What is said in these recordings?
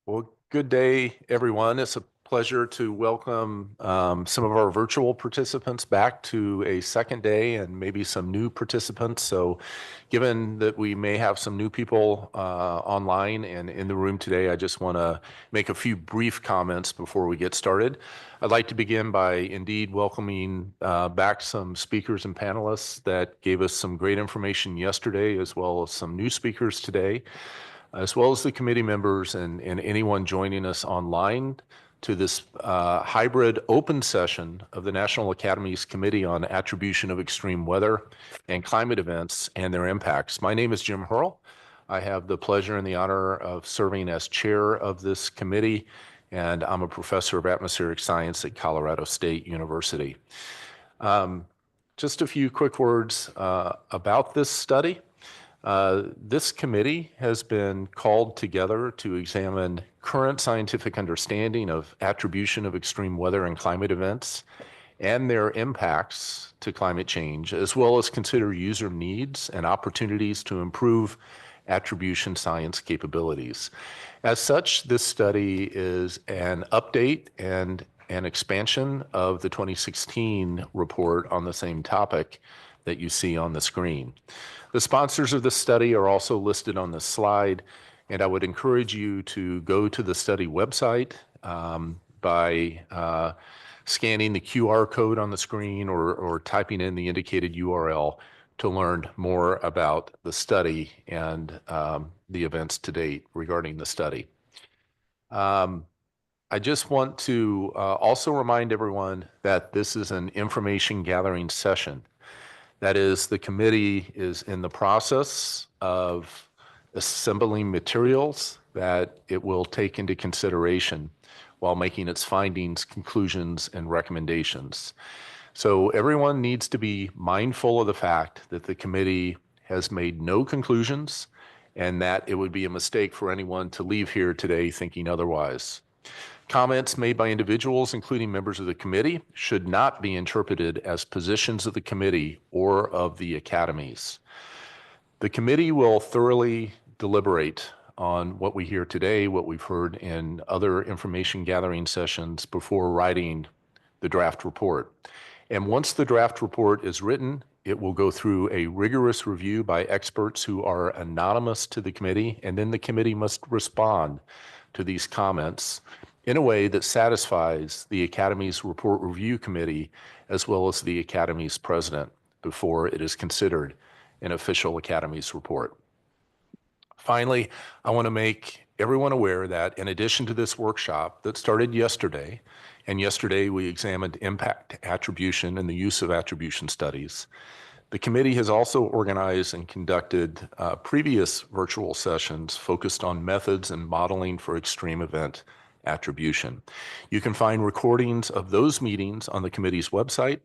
Well, good day, everyone. It's a pleasure to welcome some of our virtual participants back to a second day and maybe some new participants. So given that we may have some new people online and in the room today, I just want to make a few brief comments before we get started. I'd like to begin by indeed welcoming back some speakers and panelists that gave us some great information yesterday, as well as some new speakers today, as well as the committee members and anyone joining us online to this hybrid open session of the National Academies Committee on Attribution of Extreme Weather and Climate Events and Their Impacts. My name is Jim Hurl. I have the pleasure and the honor of serving as chair of this committee, and I'm a professor of atmospheric science at Colorado State University. Just a few quick words about this study. This committee has been called together to examine current scientific understanding of attribution of extreme weather and climate events and their impacts to climate change, as well as consider user needs and opportunities to improve attribution science capabilities. As such, this study is an update and an expansion of the 2016 report on the same topic that you see on the screen. The sponsors of this study are also listed on this slide, and I would encourage you to go to the study website by scanning the QR code on the screen or typing in the indicated URL to learn more about the study and the events to date regarding the study. I just want to also remind everyone that this is an information gathering session. That is, the committee is in the process of assembling materials that it will take into consideration while making its findings, conclusions, and recommendations. So everyone needs to be mindful of the fact that the committee has made no conclusions and that it would be a mistake for anyone to leave here today thinking otherwise. Comments made by individuals, including members of the committee, should not be interpreted as positions of the committee or of the academies. The committee will thoroughly deliberate on what we hear today, what we've heard in other information gathering sessions before writing the draft report. And once the draft report is written, it will go through a rigorous review by experts who are anonymous to the committee, and then the committee must respond to these comments in a way that satisfies the Academy's Report Review Committee as well as the Academy's president before it is considered an official Academy's report. Finally, I want to make everyone aware that in addition to this workshop that started yesterday, and yesterday we examined impact attribution and the use of attribution studies, the committee has also organized and conducted previous virtual sessions focused on methods and modeling for extreme event attribution. You can find recordings of those meetings on the committee's website,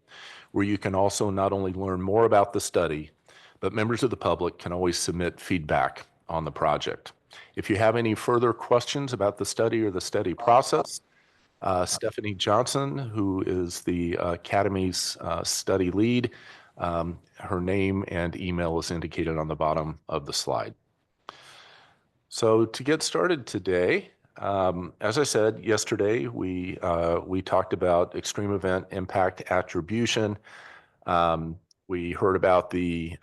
where you can also not only learn more about the study, but members of the public can always submit feedback on the project. If you have any further questions about the study or the study process, Stephanie Johnson, who is the Academy's study lead, her name and email is indicated on the bottom of the slide. So to get started today, as I said yesterday, we talked about extreme event impact attribution. We heard about the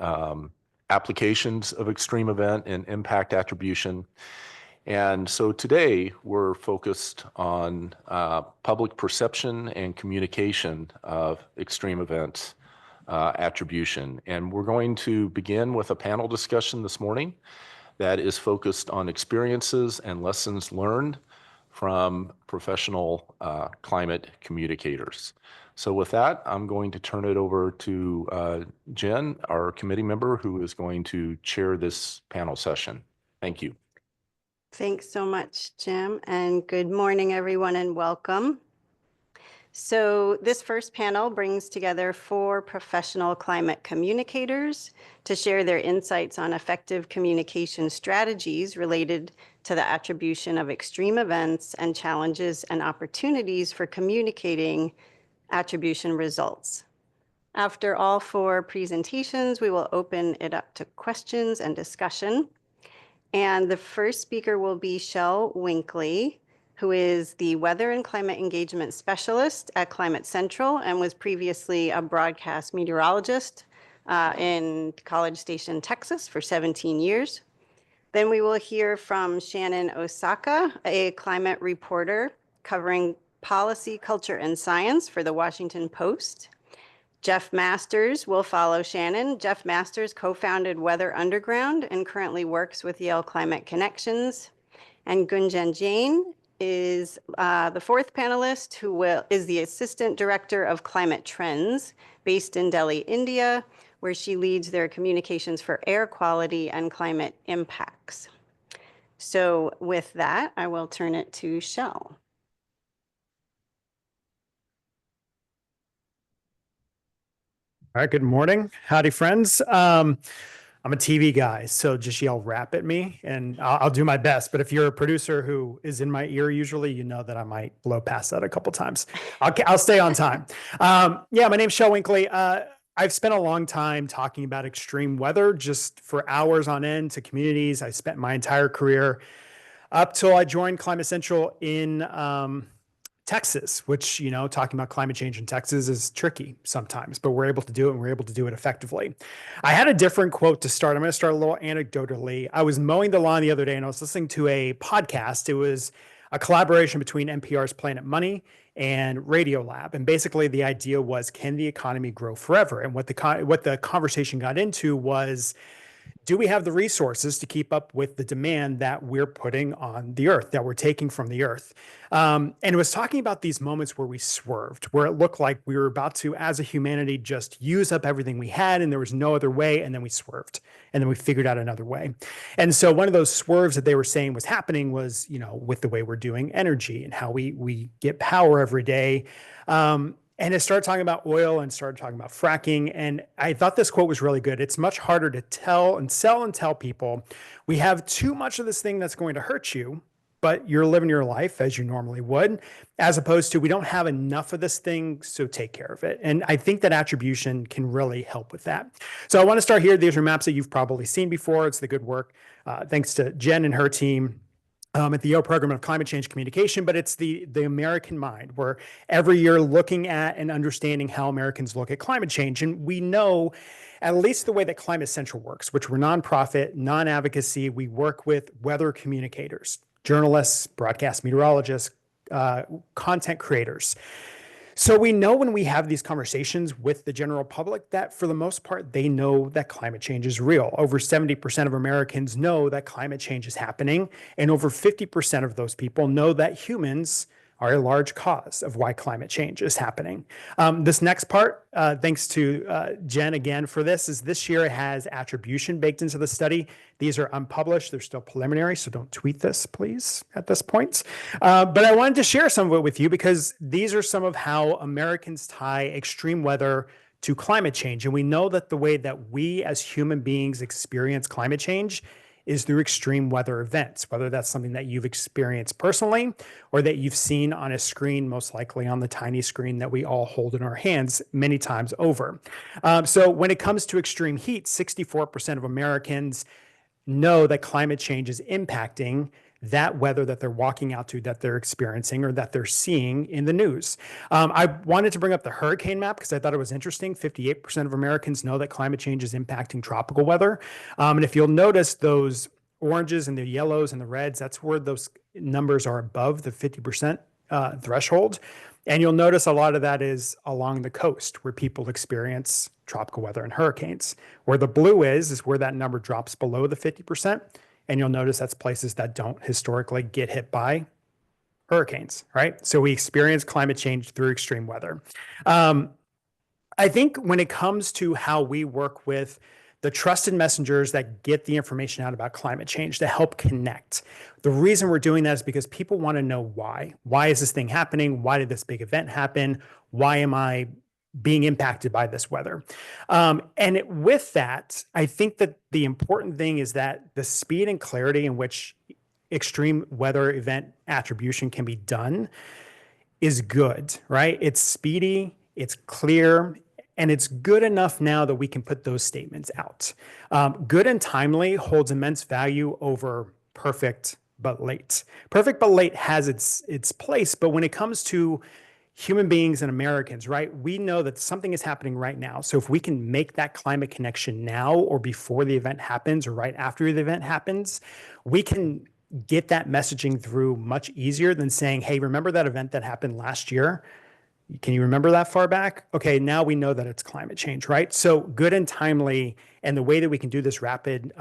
applications of extreme event and impact attribution. And so today we're focused on public perception and communication of extreme events attribution. And we're going to begin with a panel discussion this morning that is focused on experiences and lessons learned from professional climate communicators. So with that, I'm going to turn it over to Jen, our committee member, who is going to chair this panel session. Thank you. Thanks so much, Jim, and good morning, everyone, and welcome. So this first panel brings together 4 professional climate communicators to share their insights on effective communication strategies related to the attribution of extreme events and challenges and opportunities for communicating attribution results. After all 4 presentations, we will open it up to questions and discussion. And the first speaker will be Shel Winkley, who is the Weather and Climate Engagement Specialist at Climate Central and was previously a broadcast meteorologist in College Station, Texas for 17 years. Then we will hear from Shannon Osaka, a climate reporter covering policy, culture, and science for the Washington Post. Jeff Masters will follow Shannon. Jeff Masters co-founded Weather Underground and currently works with Yale Climate Connections. And Gunjan Jain is the fourth panelist, who is the Assistant Director of Climate Trends based in Delhi, India, where she leads their communications for air quality and climate impacts. So with that, I will turn it to Shel. All right, good morning. Howdy, friends. I'm a TV guy, so just yell rap at me and I'll do my best. But if you're a producer who is in my ear, usually, you know that I might blow past that a couple times. I'll stay on time. Yeah, my name's Shel Winkley. I've spent a long time talking about extreme weather just for hours on end to communities. I spent my entire career up till I joined Climate Central in Texas, which, you know, talking about climate change in Texas is tricky sometimes, but we're able to do it and we're able to do it effectively. I had a different quote to start. I'm going to start a little anecdotally. I was mowing the lawn the other day and I was listening to a podcast. It was a collaboration between NPR's Planet Money and Radiolab. And basically the idea was, can the economy grow forever? And what the conversation got into was, do we have the resources to keep up with the demand that we're putting on the earth, that we're taking from the earth? And it was talking about these moments where we swerved, where it looked like we were about to, as a humanity, just use up everything we had and there was no other way. And then we swerved and then we figured out another way. And so one of those swerves that they were saying was happening was, you know, with the way we're doing energy and how we get power every day. And it started talking about oil and started talking about fracking. And I thought this quote was really good. It's much harder to tell and sell and tell people we have too much of this thing that's going to hurt you, but you're living your life as you normally would, as opposed to we don't have enough of this thing, so take care of it. And I think that attribution can really help with that. So I want to start here. These are maps that you've probably seen before. It's the good work. Thanks to Jen and her team. At the Yale Program of Climate Change Communication, but it's the American mind. We're every year looking at and understanding how Americans look at climate change. And we know at least the way that Climate Central works, which we're nonprofit, non-advocacy. We work with weather communicators, journalists, broadcast meteorologists, content creators. So we know when we have these conversations with the general public that for the most part, they know that climate change is real. Over 70% of Americans know that climate change is happening. And over 50% of those people know that humans are a large cause of why climate change is happening. This next part, thanks to Jen again for this year it has attribution baked into the study. These are unpublished, they're still preliminary, so don't tweet this, please, at this point. But I wanted to share some of it with you because these are some of how Americans tie extreme weather to climate change. And we know that the way that we as human beings experience climate change is through extreme weather events, whether that's something that you've experienced personally or that you've seen on a screen, most likely on the tiny screen that we all hold in our hands many times over. So when it comes to extreme heat, 64% of Americans know that climate change is impacting that weather that they're walking out to, that they're experiencing, or that they're seeing in the news. I wanted to bring up the hurricane map because I thought it was interesting. 58% of Americans know that climate change is impacting tropical weather. And if you'll notice those oranges and the yellows and the reds, that's where those numbers are above the 50% threshold. And you'll notice a lot of that is along the coast where people experience tropical weather and hurricanes. Where the blue is where that number drops below the 50%. And you'll notice that's places that don't historically get hit by hurricanes, right? So we experience climate change through extreme weather. I think when it comes to how we work with the trusted messengers that get the information out about climate change to help connect, the reason we're doing that is because people want to know why. Why is this thing happening? Why did this big event happen? Why am I being impacted by this weather? And with that, I think that the important thing is that the speed and clarity in which extreme weather event attribution can be done is good, right? It's speedy, it's clear, And it's good enough now that we can put those statements out. Good and timely holds immense value over perfect but late. Perfect but late has its place, but when it comes to human beings and Americans, right? We know that something is happening right now. So if we can make that climate connection now or before the event happens or right after the event happens, we can get that messaging through much easier than saying, hey, remember that event that happened last year? Can you remember that far back? Okay, now we know that it's climate change, right? So good and timely, and the way that we can do this rapid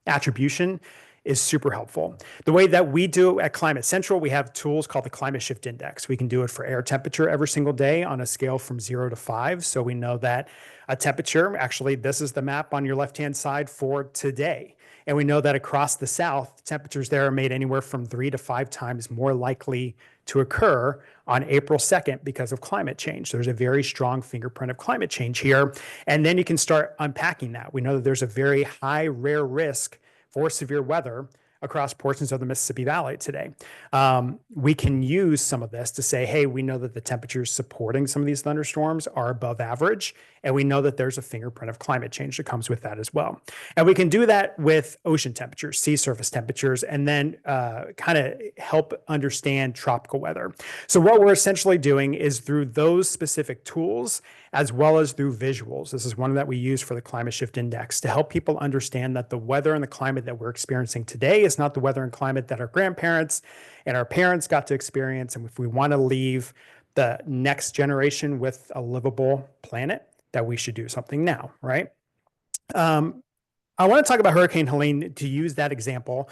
attribution is super helpful. The way that we do at Climate Central, we have tools called the Climate Shift Index. We can do it for air temperature every single day on a scale from 0 to 5. So we know that a temperature, actually, this is the map on your left-hand side for today. And we know that across the South, temperatures there are made anywhere from 3 to 5 times more likely to occur on April 2nd because of climate change. There's a very strong fingerprint of climate change here. And then you can start unpacking that. We know that there's a very high rare risk for severe weather across portions of the Mississippi Valley today. We can use some of this to say, hey, we know that the temperatures supporting some of these thunderstorms are above average, and we know that there's a fingerprint of climate change that comes with that as well. And we can do that with ocean temperatures, sea surface temperatures, and then kind of help understand tropical weather. So what we're essentially doing is through those specific tools, as well as through visuals. This is one that we use for the Climate Shift Index to help people understand that the weather and the climate that we're experiencing today is not the weather and climate that our grandparents and our parents got to experience. And if we want to leave the next generation with a livable planet, that we should do something now, right? I want to talk about Hurricane Helene to use that example.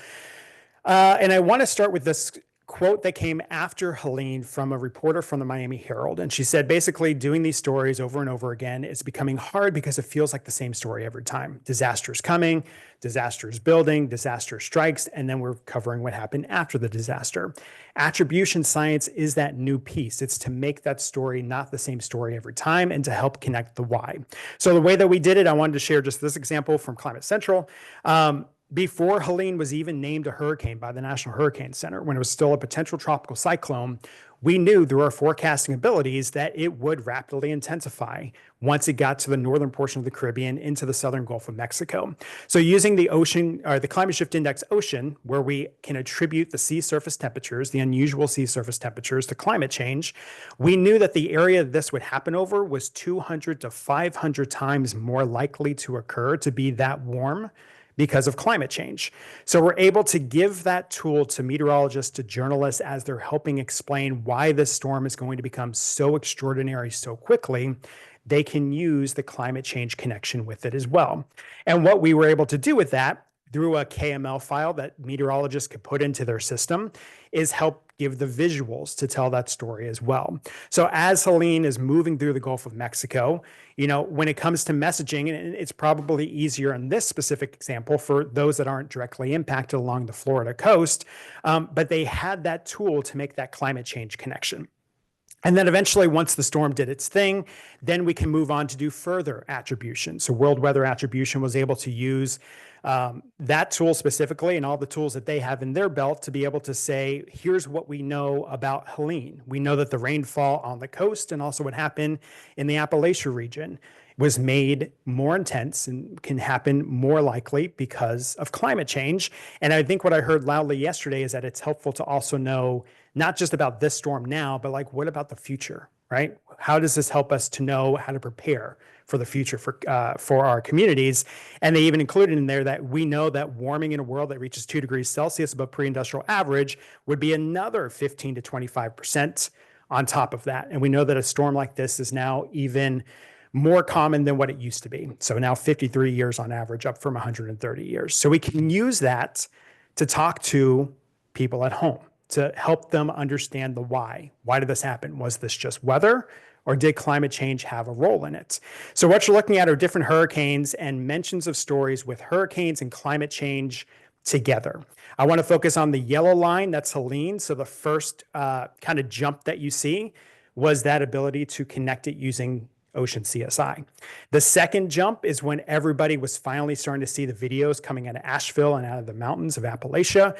And I want to start with this quote that came after Helene from a reporter from the Miami Herald. And she said, basically, doing these stories over and over again is becoming hard because it feels like the same story every time. Disaster is coming, disaster is building, disaster strikes, and then we're covering what happened after the disaster. Attribution science is that new piece. It's to make that story not the same story every time and to help connect the why. So the way that we did it, I wanted to share just this example from Climate Central. Before Helene was even named a hurricane by the National Hurricane Center, when it was still a potential tropical cyclone, we knew through our forecasting abilities that it would rapidly intensify once it got to the northern portion of the Caribbean into the southern Gulf of Mexico. So using the ocean, or the Climate Shift Index ocean, where we can attribute the sea surface temperatures, the unusual sea surface temperatures, to climate change, we knew that the area this would happen over was 200 to 500 times more likely to occur to be that warm because of climate change. So we're able to give that tool to meteorologists, to journalists, as they're helping explain why this storm is going to become so extraordinary so quickly. They can use the climate change connection with it as well. And what we were able to do with that, through a KML file that meteorologists could put into their system, is help give the visuals to tell that story as well. So as Helene is moving through the Gulf of Mexico, you know, when it comes to messaging, and it's probably easier in this specific example for those that aren't directly impacted along the Florida coast, but they had that tool to make that climate change connection. And then eventually, once the storm did its thing, then we can move on to do further attribution. So World Weather Attribution was able to use that tool specifically and all the tools that they have in their belt to be able to say, here's what we know about Helene. We know that the rainfall on the coast and also what happened in the Appalachia region was made more intense and can happen more likely because of climate change. And I think what I heard loudly yesterday is that it's helpful to also know not just about this storm now, but like, what about the future, right? How does this help us to know how to prepare for the future for our communities? And they even included in there that we know that warming in a world that reaches 2 degrees Celsius above pre-industrial average would be another 15 to 25% on top of that. And we know that a storm like this is now even more common than what it used to be. So now 53 years on average, up from 130 years. So we can use that to talk to people at home, to help them understand the why. Why did this happen? Was this just weather, or did climate change have a role in it? So what you're looking at are different hurricanes and mentions of stories with hurricanes and climate change together. I want to focus on the yellow line, that's Helene. So the first kind of jump that you see was that ability to connect it using Ocean CSI. The second jump is when everybody was finally starting to see the videos coming out of Asheville and out of the mountains of Appalachia.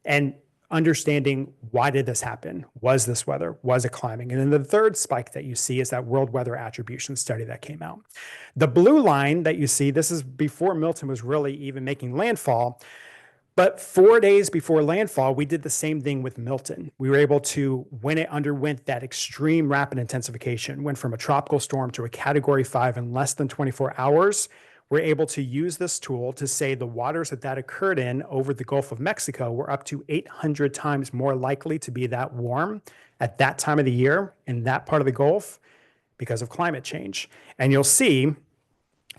And understanding why did this happen? Was this weather? Was it climbing? And then the third spike that you see is that World Weather Attribution study that came out. The blue line that you see, this is before Milton was really even making landfall. But 4 days before landfall, we did the same thing with Milton. We were able to, when it underwent that extreme rapid intensification, went from a tropical storm to a Category 5 in less than 24 hours, we're able to use this tool to say the waters that occurred in over the Gulf of Mexico were up to 800 times more likely to be that warm at that time of the year in that part of the Gulf because of climate change. And you'll see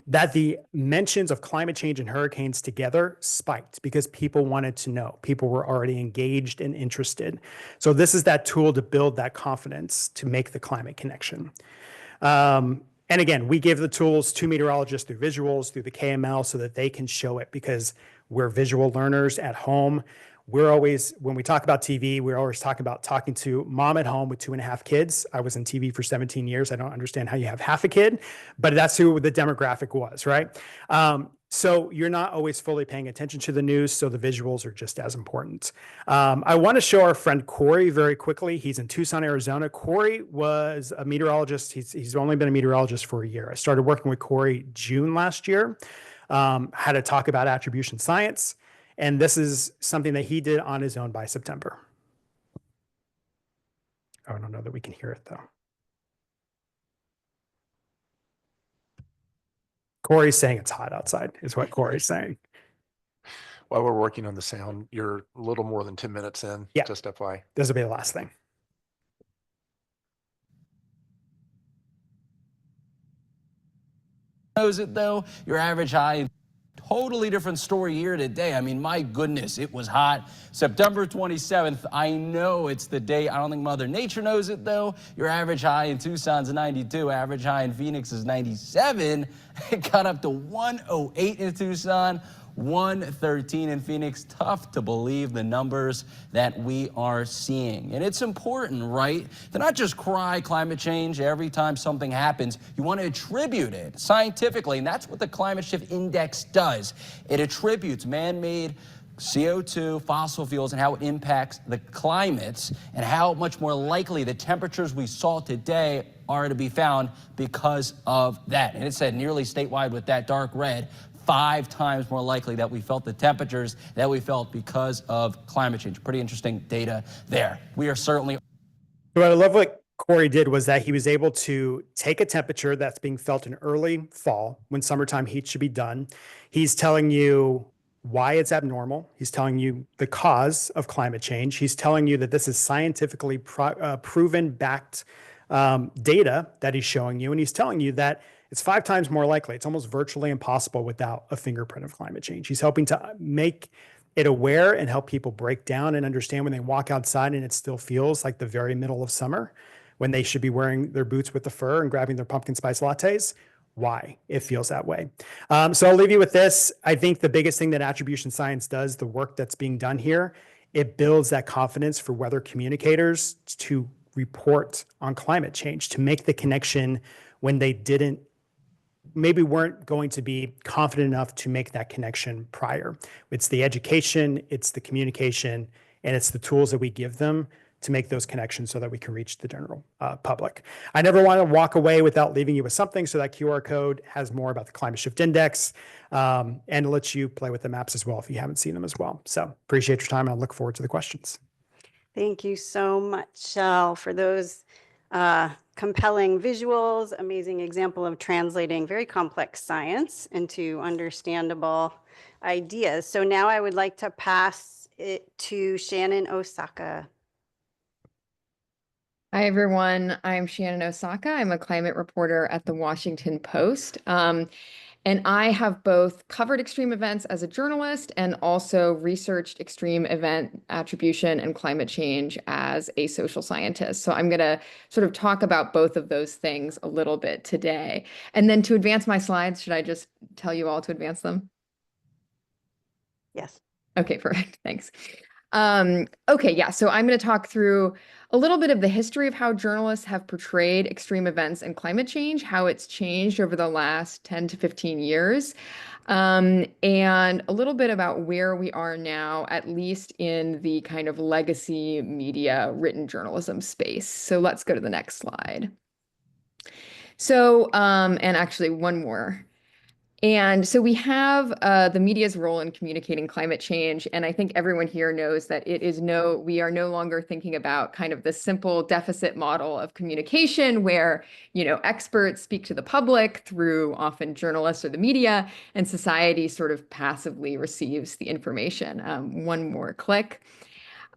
that the mentions of climate change and hurricanes together spiked because people wanted to know. People were already engaged and interested. So this is that tool to build that confidence to make the climate connection. And again, we give the tools to meteorologists through visuals, through the KML, so that they can show it because we're visual learners at home. We're always, when we talk about TV, we're always talking about talking to mom at home with 2.5 kids. I was in TV for 17 years. I don't understand how you have half a kid, but that's who the demographic was, right? So you're not always fully paying attention to the news, so the visuals are just as important. I want to show our friend Corey very quickly. He's in Tucson, Arizona. Corey was a meteorologist. He's only been a meteorologist for a year. I started working with Corey June last year, had a talk about attribution science, and this is something that he did on his own by September. Oh, I don't know that we can hear it though. Corey's saying it's hot outside, is what Corey's saying. While we're working on the sound, you're a little more than 10 minutes in, Yeah. just FYI. This will be the last thing. Knows it though, your average high, totally different story here today. I mean, my goodness, it was hot. September 27th, I know it's the day. I don't think Mother Nature knows it though. Your average high in Tucson's 92, average high in Phoenix is 97. It got up to 108 in Tucson. 113 in Phoenix. Tough to believe the numbers that we are seeing. And it's important, right, to not just cry climate change every time something happens. You want to attribute it scientifically, and that's what the Climate Shift Index does. It attributes man-made CO2, fossil fuels, and how it impacts the climate and how much more likely the temperatures we saw today are to be found because of that. And it said nearly statewide with that dark red, 5 times more likely that we felt the temperatures that we felt because of climate change. Pretty interesting data there. We are certainly. What I love what Corey did was that he was able to take a temperature that's being felt in early fall when summertime heat should be done. He's telling you why it's abnormal. He's telling you the cause of climate change. He's telling you that this is scientifically proven, backed data that he's showing you. And he's telling you that it's 5 times more likely. It's almost virtually impossible without a fingerprint of climate change. He's helping to make it aware and help people break down and understand when they walk outside and it still feels like the very middle of summer when they should be wearing their boots with the fur and grabbing their pumpkin spice lattes, why it feels that way. So I'll leave you with this. I think the biggest thing that attribution science does, the work that's being done here, it builds that confidence for weather communicators to report on climate change, to make the connection when they maybe weren't going to be confident enough to make that connection prior. It's the education, it's the communication, and it's the tools that we give them to make those connections so that we can reach the general public. I never want to walk away without leaving you with something, so that QR code has more about the Climate Shift Index and lets you play with the maps as well if you haven't seen them as well. So appreciate your time, and I look forward to the questions. Thank you so much, Shel, for those compelling visuals, amazing example of translating very complex science into understandable ideas. So now I would like to pass it to Shannon Osaka. Hi, everyone. I'm Shannon Osaka. I'm a climate reporter at the Washington Post. And I have both covered extreme events as a journalist and also researched extreme event attribution and climate change as a social scientist. So I'm going to sort of talk about both of those things a little bit today. And then to advance my slides, should I just tell you all to advance them? Yes. Okay, perfect. Thanks. Okay, yeah, so I'm going to talk through a little bit of the history of how journalists have portrayed extreme events and climate change, how it's changed over the last 10 to 15 years. and a little bit about where we are now, at least in the kind of legacy media written journalism space. So let's go to the next slide. So, and actually one more. And so we have the media's role in communicating climate change. And I think everyone here knows that we are no longer thinking about kind of the simple deficit model of communication where, experts speak to the public through often journalists or the media, and society sort of passively receives the information. One more click.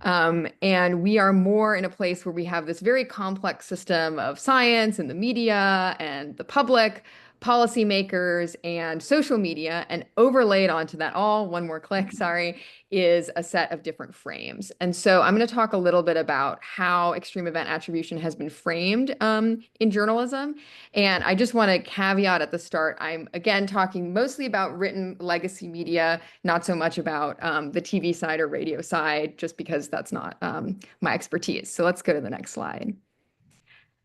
And we are more in a place where we have this very complex system of science and the media and the public, policymakers and social media, and overlaid onto that all, one more click, sorry, is a set of different frames. And so I'm going to talk a little bit about how extreme event attribution has been framed in journalism. And I just want to caveat at the start, I'm again talking mostly about written legacy media, not so much about the TV side or radio side, just because that's not my expertise. So let's go to the next slide.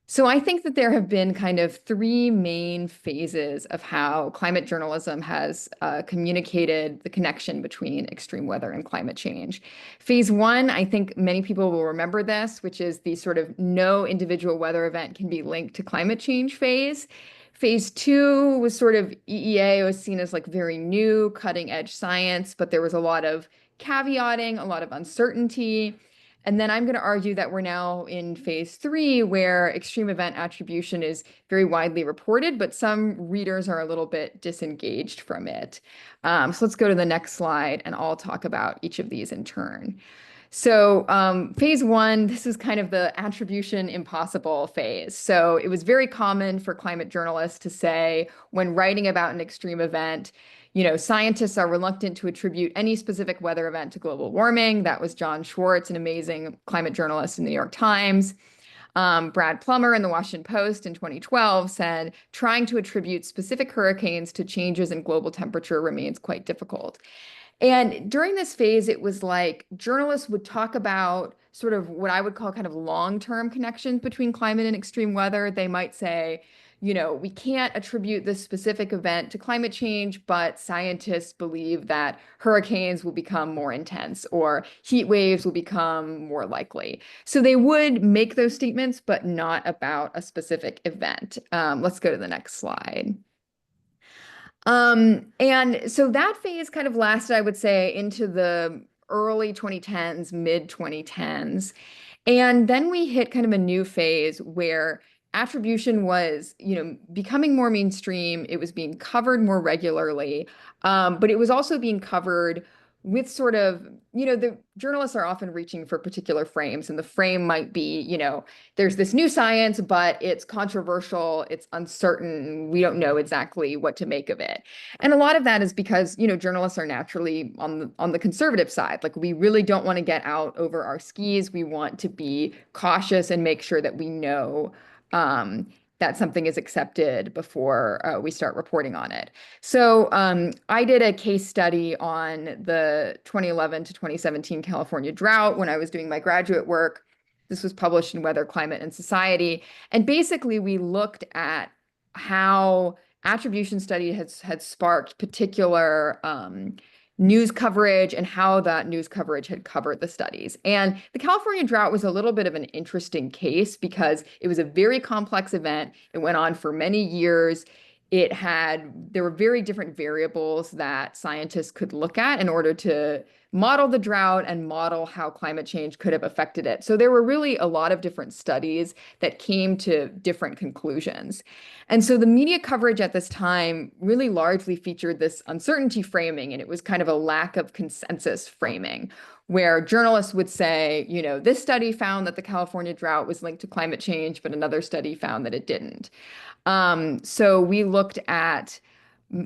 So I think that there have been kind of three main phases of how climate journalism has communicated the connection between extreme weather and climate change. Phase one, I think many people will remember this, which is the sort of no individual weather event can be linked to climate change phase. Phase two was sort of EEA was seen as like very new, cutting edge science, but there was a lot of caveating, a lot of uncertainty. And then I'm going to argue that we're now in phase three, where extreme event attribution is very widely reported, but some readers are a little bit disengaged from it. So let's go to the next slide, and I'll talk about each of these in turn. So phase one, this is kind of the attribution impossible phase. So it was very common for climate journalists to say, when writing about an extreme event, scientists are reluctant to attribute any specific weather event to global warming. That was John Schwartz, an amazing climate journalist in the New York Times. Brad Plummer in the Washington Post in 2012 said, trying to attribute specific hurricanes to changes in global temperature remains quite difficult. And during this phase, it was like journalists would talk about sort of what I would call kind of long-term connections between climate and extreme weather. They might say, we can't attribute this specific event to climate change, but scientists believe that hurricanes will become more intense or heat waves will become more likely. So they would make those statements, but not about a specific event. Let's go to the next slide. And so that phase kind of lasted, I would say, into the early 2010s, mid 2010s. And then we hit kind of a new phase where attribution was, becoming more mainstream. It was being covered more regularly, but it was also being covered with sort of, the journalists are often reaching for particular frames, and the frame might be, there's this new science, but it's controversial, it's uncertain, we don't know exactly what to make of it. And a lot of that is because, journalists are naturally on the conservative side. Like, we really don't want to get out over our skis. We want to be cautious and make sure that we know that something is accepted before we start reporting on it. So I did a case study on the 2011 to 2017 California drought when I was doing my graduate work. This was published in Weather, Climate, and Society. And basically, we looked at how attribution study had sparked particular news coverage and how that news coverage had covered the studies. And the California drought was a little bit of an interesting case because it was a very complex event. It went on for many years. There were very different variables that scientists could look at in order to model the drought and model how climate change could have affected it. So there were really a lot of different studies that came to different conclusions. And so the media coverage at this time really largely featured this uncertainty framing, and it was kind of a lack of consensus framing, where journalists would say, this study found that the California drought was linked to climate change, but another study found that it didn't. So we looked at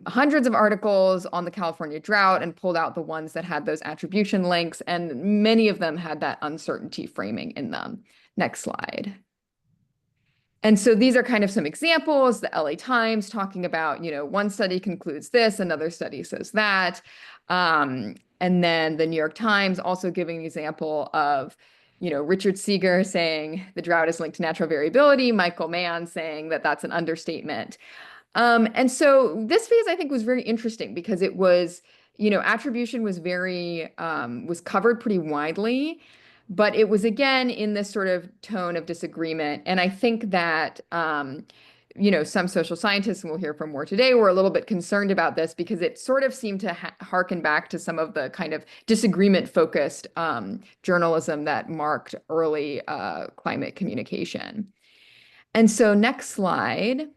hundreds of articles on the California drought and pulled out the ones that had those attribution links, and many of them had that uncertainty framing in them. Next slide. And so these are kind of some examples. The LA Times talking about, one study concludes this, another study says that. And then the New York Times also giving an example of, Richard Seeger saying the drought is linked to natural variability, Michael Mann saying that that's an understatement. And so this phase, I think, was very interesting because it was, attribution was was covered pretty widely, but it was again in this sort of tone of disagreement. And I think that, some social scientists, and we'll hear from more today, were a little bit concerned about this because it sort of seemed to harken back to some of the kind of disagreement-focused journalism that marked early climate communication. And so next slide.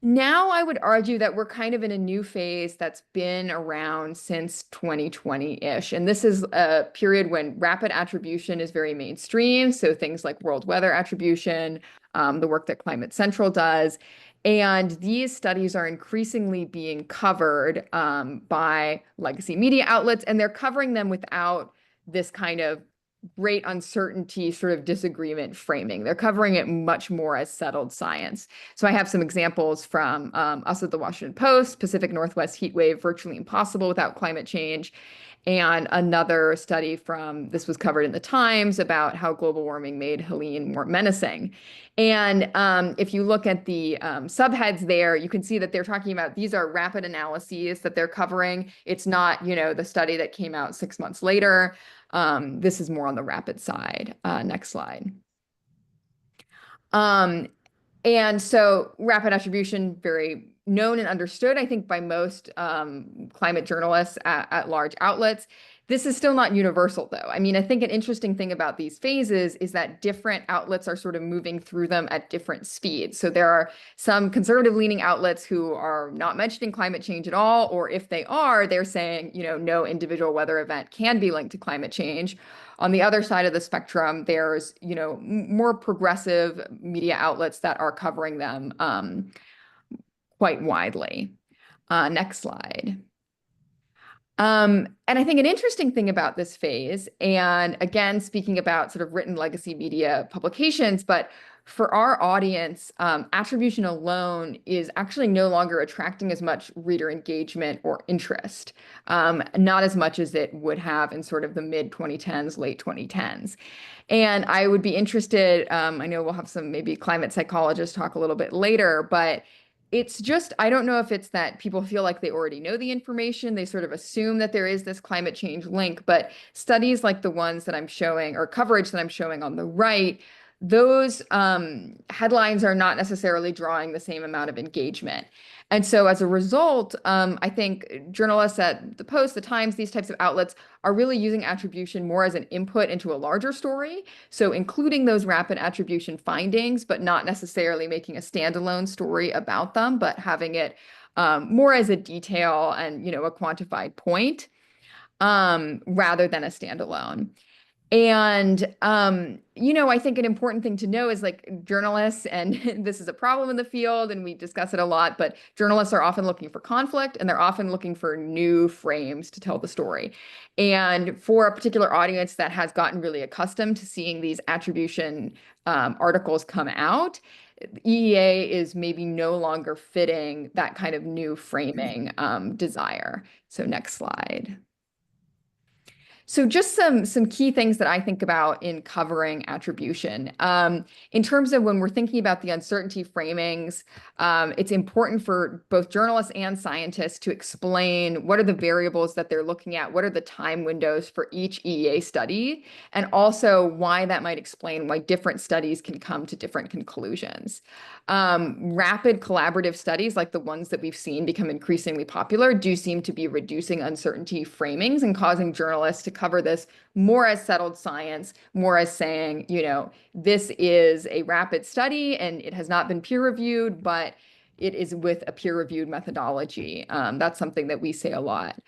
Now I would argue that we're kind of in a new phase that's been around since 2020-ish. And this is a period when rapid attribution is very mainstream. So things like world weather attribution, the work that Climate Central does. And these studies are increasingly being covered by legacy media outlets, and they're covering them without this kind of great uncertainty sort of disagreement framing. They're covering it much more as settled science. So I have some examples from us at the Washington Post: Pacific Northwest heat wave virtually impossible without climate change. And another study this was covered in the Times, about how global warming made Helene more menacing. And if you look at the subheads there, you can see that they're talking about, these are rapid analyses that they're covering. It's not, the study that came out 6 months later. This is more on the rapid side. Next slide. And so rapid attribution, very known and understood, I think, by most climate journalists at large outlets. This is still not universal, though. I mean, I think an interesting thing about these phases is that different outlets are sort of moving through them at different speeds. So there are some conservative-leaning outlets who are not mentioning climate change at all, or if they are, they're saying, no individual weather event can be linked to climate change. On the other side of the spectrum, there's, more progressive media outlets that are covering them quite widely. Next slide. And I think an interesting thing about this phase, and again, speaking about sort of written legacy media publications, but for our audience, attribution alone is actually no longer attracting as much reader engagement or interest, not as much as it would have in sort of the mid-2010s, late 2010s. And I would be interested, I know we'll have some maybe climate psychologists talk a little bit later, but it's just, I don't know if it's that people feel like they already know the information. They sort of assume that there is this climate change link, but studies like the ones that I'm showing, or coverage that I'm showing on the right, those headlines are not necessarily drawing the same amount of engagement. And so as a result, I think journalists at the Post, the Times, these types of outlets are really using attribution more as an input into a larger story. So including those rapid attribution findings, but not necessarily making a standalone story about them, but having it more as a detail and, a quantified point rather than a standalone. And, I think an important thing to know is, like, journalists, and this is a problem in the field and we discuss it a lot, but journalists are often looking for conflict, and they're often looking for new frames to tell the story. And for a particular audience that has gotten really accustomed to seeing these attribution articles come out, EEA is maybe no longer fitting that kind of new framing desire. So next slide. So just some key things that I think about in covering attribution. In terms of when we're thinking about the uncertainty framings, it's important for both journalists and scientists to explain what are the variables that they're looking at, what are the time windows for each EEA study, and also why that might explain why different studies can come to different conclusions. Rapid collaborative studies, like the ones that we've seen become increasingly popular, do seem to be reducing uncertainty framings and causing journalists to cover this more as settled science, more as saying, this is a rapid study and it has not been peer reviewed, but it is with a peer reviewed methodology. That's something that we say a lot.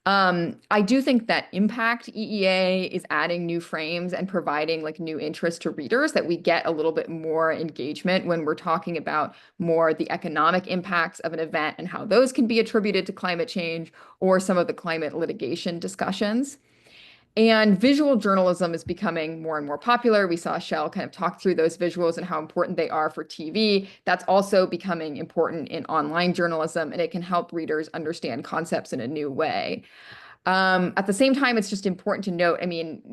I do think that impact EEA is adding new frames and providing like new interest to readers, that we get a little bit more engagement when we're talking about more the economic impacts of an event and how those can be attributed to climate change or some of the climate litigation discussions. And visual journalism is becoming more and more popular. We saw Shell kind of talk through those visuals and how important they are for TV. That's also becoming important in online journalism, and it can help readers understand concepts in a new way. At the same time, it's just important to note,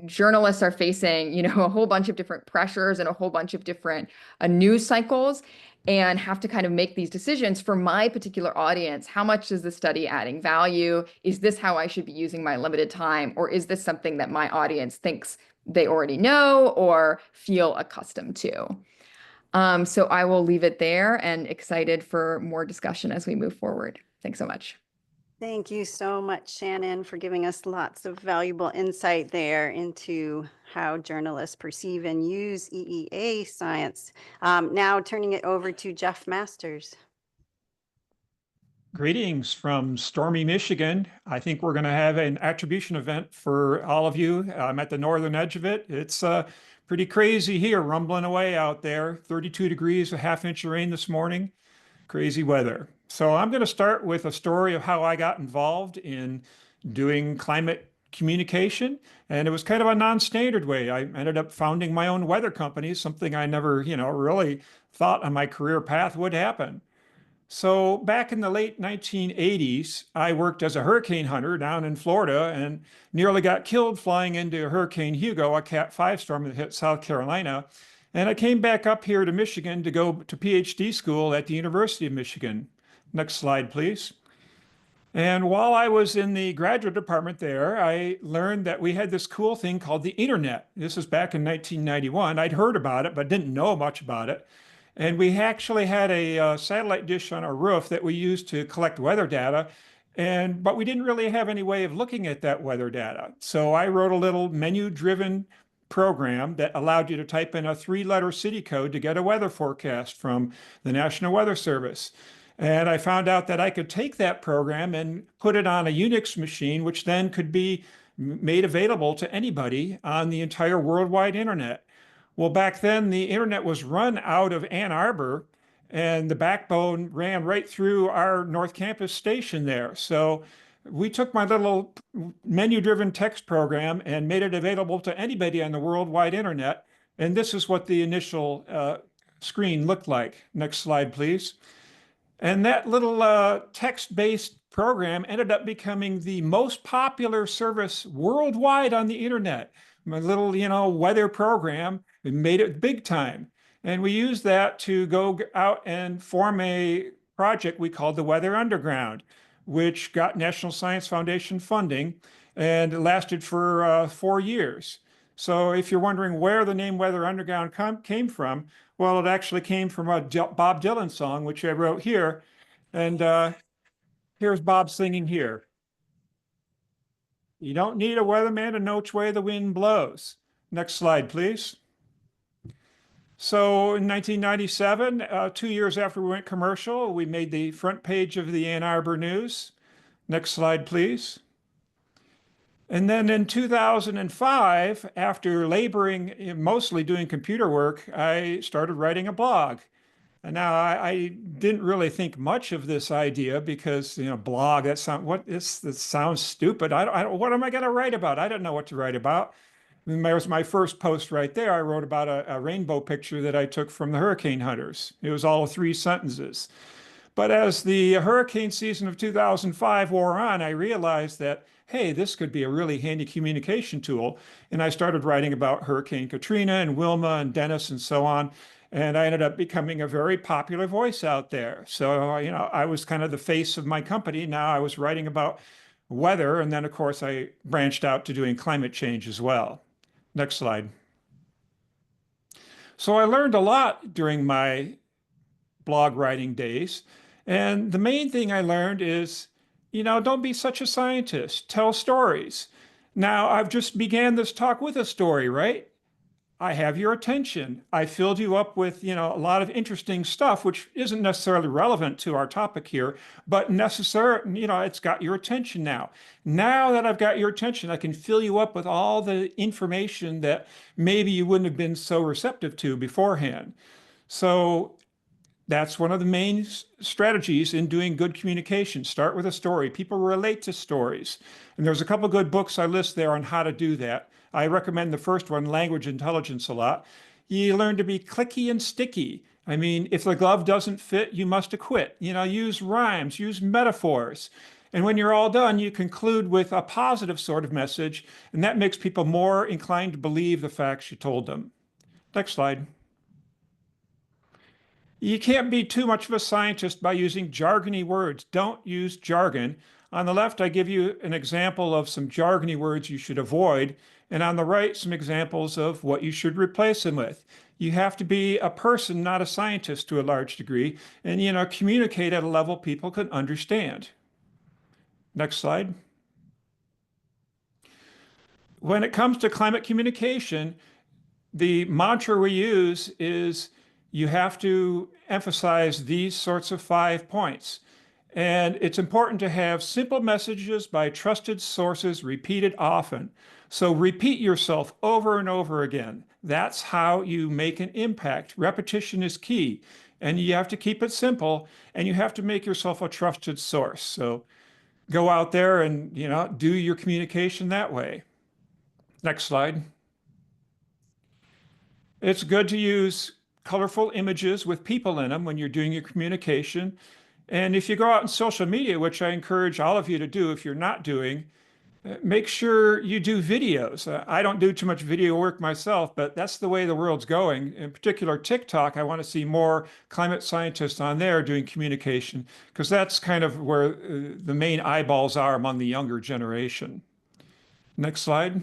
journalists are facing, a whole bunch of different pressures and a whole bunch of different news cycles. and have to kind of make these decisions for my particular audience. How much is the study adding value? Is this how I should be using my limited time? Or is this something that my audience thinks they already know or feel accustomed to? So I will leave it there and excited for more discussion as we move forward. Thanks so much. Thank you so much, Shannon, for giving us lots of valuable insight there into how journalists perceive and use EEA science. Now turning it over to Jeff Masters. Greetings from stormy Michigan. I think we're going to have an attribution event for all of you. I'm at the northern edge of it. It's pretty crazy here, rumbling away out there. 32 degrees, a half-inch of rain this morning. Crazy weather. So I'm going to start with a story of how I got involved in doing climate communication. And it was kind of a non-standard way. I ended up founding my own weather company, something I never, really thought on my career path would happen. So back in the late 1980s, I worked as a hurricane hunter down in Florida and nearly got killed flying into Hurricane Hugo, a Cat 5 storm that hit South Carolina. And I came back up here to Michigan to go to PhD school at the University of Michigan. Next slide, please. And while I was in the graduate department there, I learned that we had this cool thing called the internet. This was back in 1991. I'd heard about it, but didn't know much about it. And we actually had a satellite dish on our roof that we used to collect weather data. But we didn't really have any way of looking at that weather data. So I wrote a little menu-driven program that allowed you to type in a 3-letter city code to get a weather forecast from the National Weather Service. And I found out that I could take that program and put it on a Unix machine, which then could be made available to anybody on the entire worldwide internet. Well, back then, the internet was run out of Ann Arbor, and the backbone ran right through our North Campus station there. So we took my little menu-driven text program and made it available to anybody on the worldwide internet. And this is what the initial screen looked like. Next slide, please. And that little text-based program ended up becoming the most popular service worldwide on the internet. My little, weather program, we made it big time. And we used that to go out and form a project we called the Weather Underground, which got National Science Foundation funding and it lasted for 4 years. So if you're wondering where the name Weather Underground came from, well, it actually came from a Bob Dylan song, which I wrote here. And here's Bob singing here. You don't need a weatherman to know which way the wind blows. Next slide, please. So in 1997, 2 years after we went commercial, we made the front page of the Ann Arbor News. Next slide, please. And then in 2005, after laboring, mostly doing computer work, I started writing a blog. And now I didn't really think much of this idea because, blog, that sounds stupid. What am I going to write about? I don't know what to write about. And there's my first post right there. I wrote about a rainbow picture that I took from the hurricane hunters. It was all 3 sentences. But as the hurricane season of 2005 wore on, I realized that, hey, this could be a really handy communication tool. And I started writing about Hurricane Katrina and Wilma and Dennis and so on. And I ended up becoming a very popular voice out there. So, I was kind of the face of my company. Now I was writing about weather. And then, of course, I branched out to doing climate change as well. Next slide. So I learned a lot during my blog writing days. And the main thing I learned is, don't be such a scientist. Tell stories. Now, I've just began this talk with a story, right? I have your attention. I filled you up with, a lot of interesting stuff, which isn't necessarily relevant to our topic here, but it's got your attention now. Now that I've got your attention, I can fill you up with all the information that maybe you wouldn't have been so receptive to beforehand. So that's one of the main strategies in doing good communication. Start with a story. People relate to stories. And there's a couple of good books I list there on how to do that. I recommend the first one, Language Intelligence, a lot. You learn to be clicky and sticky. I mean, if the glove doesn't fit, you must acquit. Use rhymes, use metaphors. And when you're all done, you conclude with a positive sort of message, and that makes people more inclined to believe the facts you told them. Next slide. You can't be too much of a scientist by using jargony words. Don't use jargon. On the left, I give you an example of some jargony words you should avoid, and on the right, some examples of what you should replace them with. You have to be a person, not a scientist to a large degree, and communicate at a level people can understand. Next slide. When it comes to climate communication, the mantra we use is you have to emphasize these sorts of 5 points. And it's important to have simple messages by trusted sources repeated often. So repeat yourself over and over again. That's how you make an impact. Repetition is key. And you have to keep it simple, and you have to make yourself a trusted source. So go out there and, do your communication that way. Next slide. It's good to use colorful images with people in them when you're doing your communication. And if you go out on social media, which I encourage all of you to do if you're not doing, make sure you do videos. I don't do too much video work myself, but that's the way the world's going. In particular, TikTok, I want to see more climate scientists on there doing communication, because that's kind of where the main eyeballs are among the younger generation. Next slide.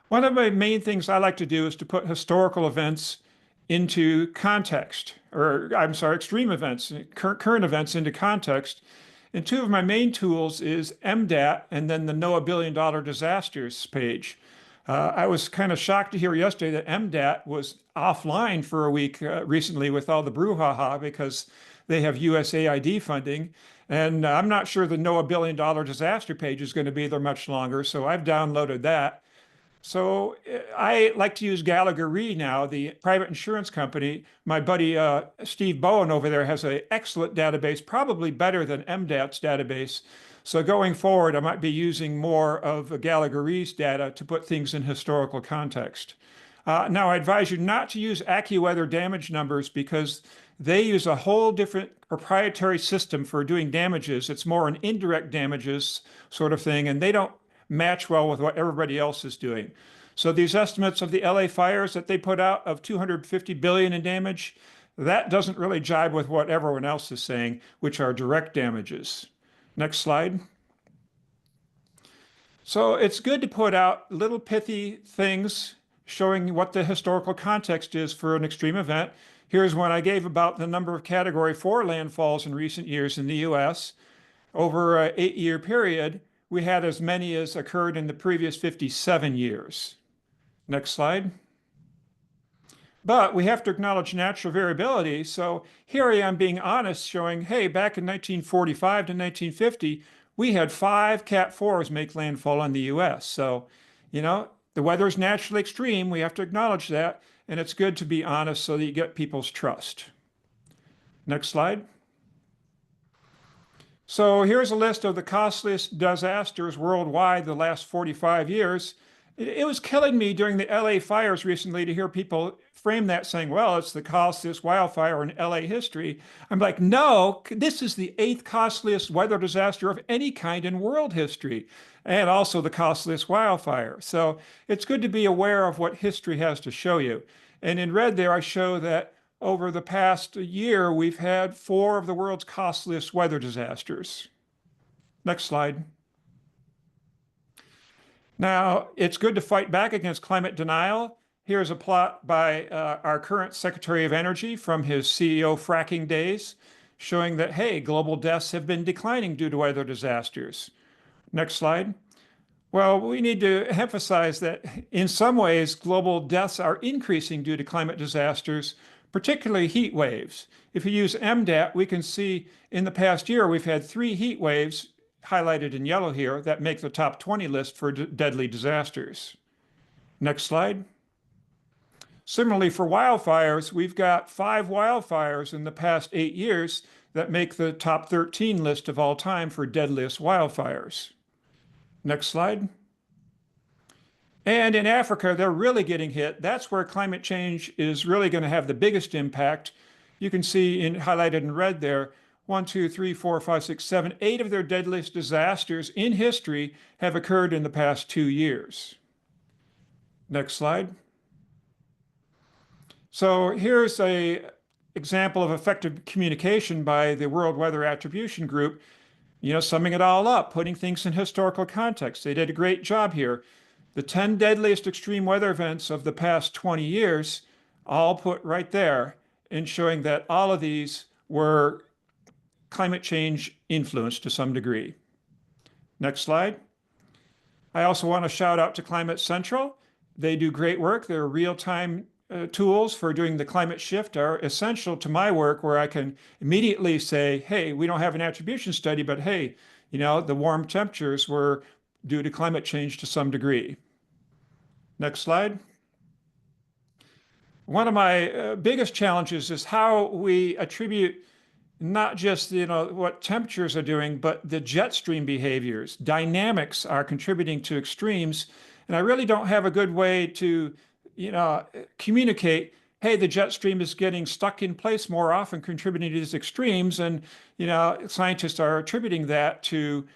One of my main things I like to do is to put historical events into context, or I'm sorry, extreme events, current events into context. And two of my main tools is MDAT and then the NOAA $1 billion disasters page. I was kind of shocked to hear yesterday that MDAT was offline for a week recently with all the brouhaha because they have USAID funding. And I'm not sure the NOAA $1 billion disaster page is going to be there much longer, so I've downloaded that. So I like to use Gallagher Re now, the private insurance company. My buddy Steve Bowen over there has an excellent database, probably better than MDAT's database. So going forward, I might be using more of Gallagher Re's data to put things in historical context. Now, I advise you not to use AccuWeather damage numbers because they use a whole different proprietary system for doing damages. It's more an indirect damages sort of thing, and they don't match well with what everybody else is doing. So these estimates of the LA fires that they put out of 250 billion in damage, that doesn't really jibe with what everyone else is saying, which are direct damages. Next slide. So it's good to put out little pithy things showing what the historical context is for an extreme event. Here's one I gave about the number of Category 4 landfalls in recent years in the US. Over an 8-year period, we had as many as occurred in the previous 57 years. Next slide. But we have to acknowledge natural variability. So here I am being honest, showing, hey, back in 1945 to 1950, we had 5 Cat 4s make landfall in the US. So, the weather is naturally extreme. We have to acknowledge that. And it's good to be honest so that you get people's trust. Next slide. So here's a list of the costliest disasters worldwide the last 45 years. It was killing me during the LA fires recently to hear people frame that saying, well, it's the costliest wildfire in LA history. I'm like, no, this is the 8th costliest weather disaster of any kind in world history, and also the costliest wildfire. So it's good to be aware of what history has to show you. And in red there, I show that over the past year, we've had 4 of the world's costliest weather disasters. Next slide. Now, it's good to fight back against climate denial. Here's a plot by our current Secretary of Energy from his CEO fracking days, showing that, hey, global deaths have been declining due to weather disasters. Next slide. Well, we need to emphasize that in some ways, global deaths are increasing due to climate disasters, particularly heat waves. If you use MDAT, we can see in the past year, we've had 3 heat waves highlighted in yellow here that make the top 20 list for deadly disasters. Next slide. Similarly, for wildfires, we've got 5 wildfires in the past 8 years that make the top 13 list of all time for deadliest wildfires. Next slide. And in Africa, they're really getting hit. That's where climate change is really going to have the biggest impact. You can see highlighted in red there, 1, 2, 3, 4, 5, 6, 7, 8 of their deadliest disasters in history have occurred in the past 2 years. Next slide. So here's a example of effective communication by the World Weather Attribution Group, summing it all up, putting things in historical context. They did a great job here. The 10 deadliest extreme weather events of the past 20 years, all put right there, and showing that all of these were climate change influenced to some degree. Next slide. I also want to shout out to Climate Central. They do great work. Their real-time tools for doing the climate shift are essential to my work, where I can immediately say, hey, we don't have an attribution study, but hey, the warm temperatures were due to climate change to some degree. Next slide. One of my biggest challenges is how we attribute not just what temperatures are doing, but the jet stream behaviors. Dynamics are contributing to extremes, and I really don't have a good way to communicate, hey, the jet stream is getting stuck in place more often, contributing to these extremes, and scientists are attributing that to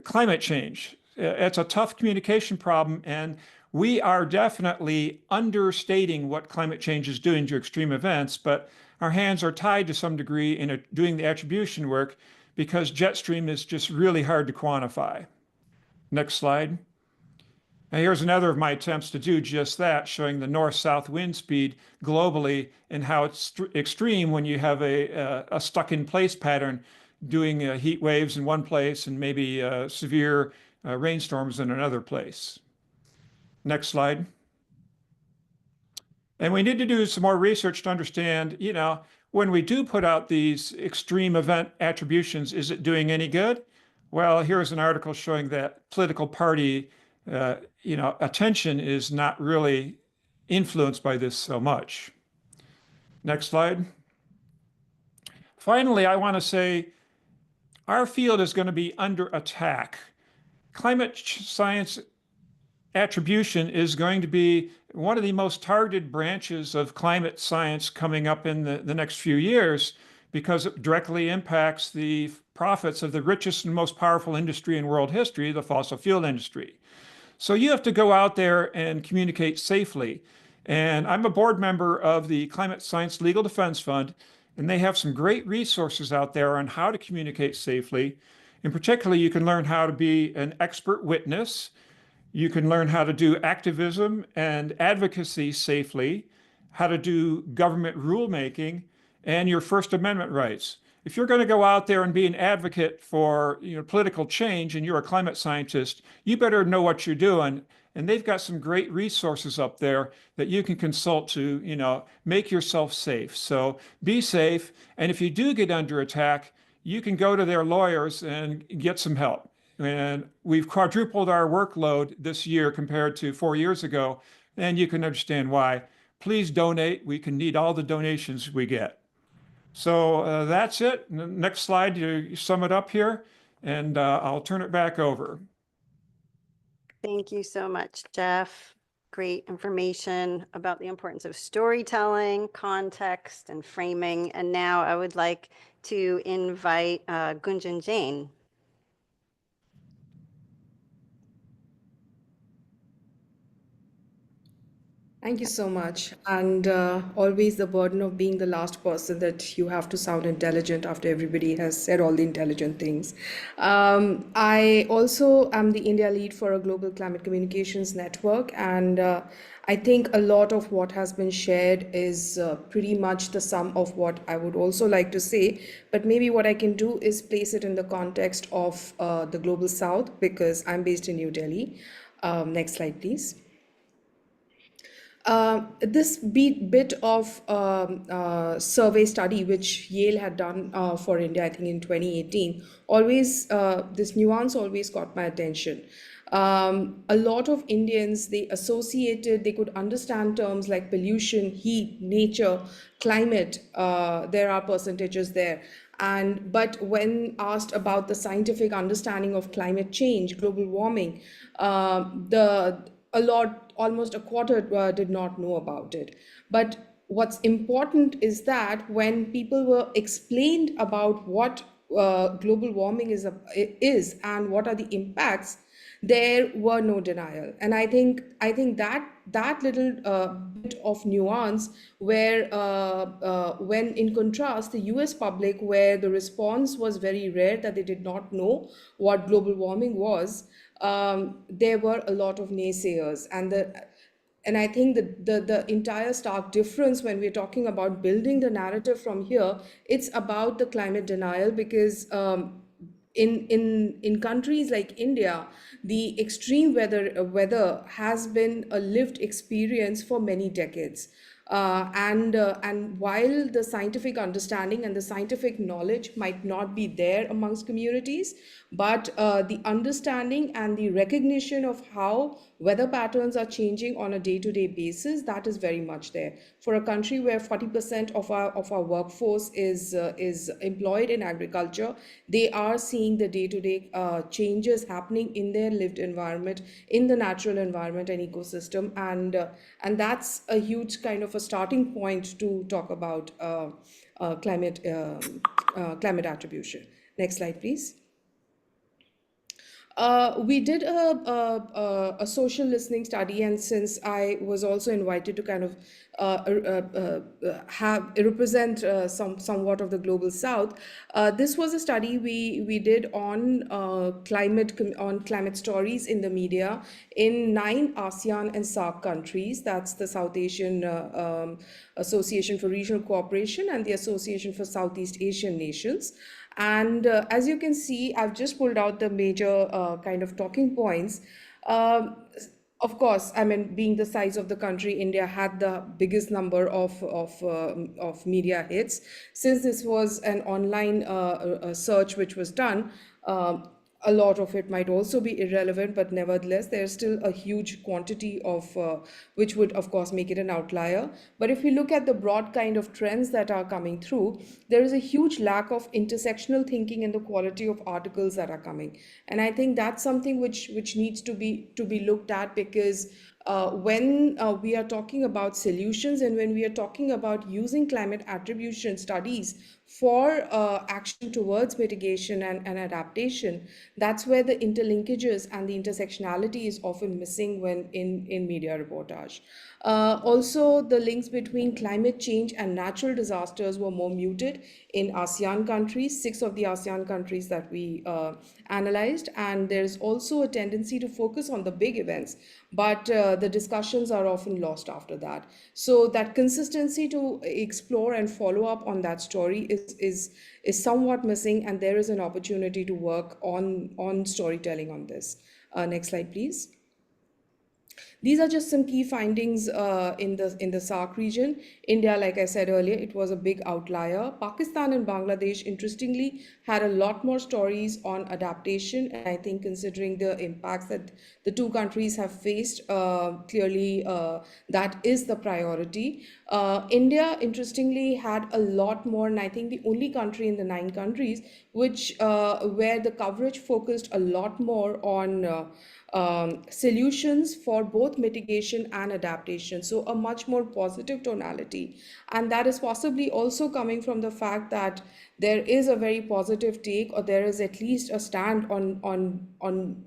climate change. It's a tough communication problem, and we are definitely understating what climate change is doing to extreme events, but our hands are tied to some degree in doing the attribution work because jet stream is just really hard to quantify. Next slide. Now here's another of my attempts to do just that, showing the north-south wind speed globally and how it's extreme when you have a stuck-in-place pattern doing heat waves in one place and maybe severe rainstorms in another place. Next slide. And we need to do some more research to understand, when we do put out these extreme event attributions, is it doing any good? Well, here's an article showing that political party, attention is not really influenced by this so much. Next slide. Finally, I want to say our field is going to be under attack. Climate science attribution is going to be one of the most targeted branches of climate science coming up in the next few years, because it directly impacts the profits of the richest and most powerful industry in world history, the fossil fuel industry. So you have to go out there and communicate safely. And I'm a board member of the Climate Science Legal Defense Fund, and they have some great resources out there on how to communicate safely. In particular, you can learn how to be an expert witness. You can learn how to do activism and advocacy safely, how to do government rulemaking, and your First Amendment rights. If you're going to go out there and be an advocate for political change and you're a climate scientist, you better know what you're doing. And they've got some great resources up there that you can consult to make yourself safe. So be safe. And if you do get under attack, you can go to their lawyers and get some help. And we've quadrupled our workload this year compared to 4 years ago, and you can understand why. Please donate. We can need all the donations we get. So that's it. Next slide, you sum it up here, and I'll turn it back over. Thank you so much, Jeff. Great information about the importance of storytelling, context, and framing. And now I would like to invite Gunjan Jain. Thank you so much. And always the burden of being the last person that you have to sound intelligent after everybody has said all the intelligent things. I also am the India lead for a global climate communications network. And I think a lot of what has been shared is pretty much the sum of what I would also like to say. But maybe what I can do is place it in the context of the global south, because I'm based in New Delhi. Next slide, please. This bit of survey study which Yale had done for India, I think in 2018, always this nuance always caught my attention. A lot of Indians, they could understand terms like pollution, heat, nature, climate. There are percentages there. But when asked about the scientific understanding of climate change, global warming, almost a quarter did not know about it. But what's important is that when people were explained about what global warming is and what are the impacts, there were no denial. And I think that little bit of nuance, where when in contrast the US public, where the response was very rare, that they did not know what global warming was, there were a lot of naysayers. And I think the entire stark difference when we're talking about building the narrative from here, it's about the climate denial, because in countries like India, the extreme weather has been a lived experience for many decades. And while the scientific understanding and the scientific knowledge might not be there amongst communities, but the understanding and the recognition of how weather patterns are changing on a day-to-day basis, that is very much there. For a country where 40% of our workforce is employed in agriculture, they are seeing the day-to-day changes happening in their lived environment, in the natural environment and ecosystem, and that's a huge kind of a starting point to talk about climate attribution. Next slide, please. We did a social listening study, and since I was also invited to kind of represent somewhat of the global South, this was a study we did on climate stories in the media in 9 ASEAN and SAARC countries. That's the South Asian Association for Regional Cooperation and the Association for Southeast Asian Nations. And as you can see, I've just pulled out the major kind of talking points. Of course, I mean, being the size of the country, India had the biggest number of media hits. Since this was an online search which was done, a lot of it might also be irrelevant, but nevertheless, there's still a huge quantity of which would, of course, make it an outlier. But if we look at the broad kind of trends that are coming through, there is a huge lack of intersectional thinking in the quality of articles that are coming. And I think that's something which needs to be looked at, because when we are talking about solutions and when we are talking about using climate attribution studies for action towards mitigation and adaptation, that's where the interlinkages and the intersectionality is often missing when in media reportage. Also, the links between climate change and natural disasters were more muted in ASEAN countries, 6 of the ASEAN countries that we analyzed. And there's also a tendency to focus on the big events, but the discussions are often lost after that. So that consistency to explore and follow up on that story is somewhat missing, and there is an opportunity to work on storytelling on this. Next slide, please. These are just some key findings in the SAARC region. India, like I said earlier, it was a big outlier. Pakistan and Bangladesh, interestingly, had a lot more stories on adaptation. And I think considering the impacts that the two countries have faced, clearly that is the priority. India, interestingly, had a lot more, and I think the only country in the 9 countries which where the coverage focused a lot more on solutions for both mitigation and adaptation. So a much more positive tonality. And that is possibly also coming from the fact that there is a very positive take, or there is at least a stand on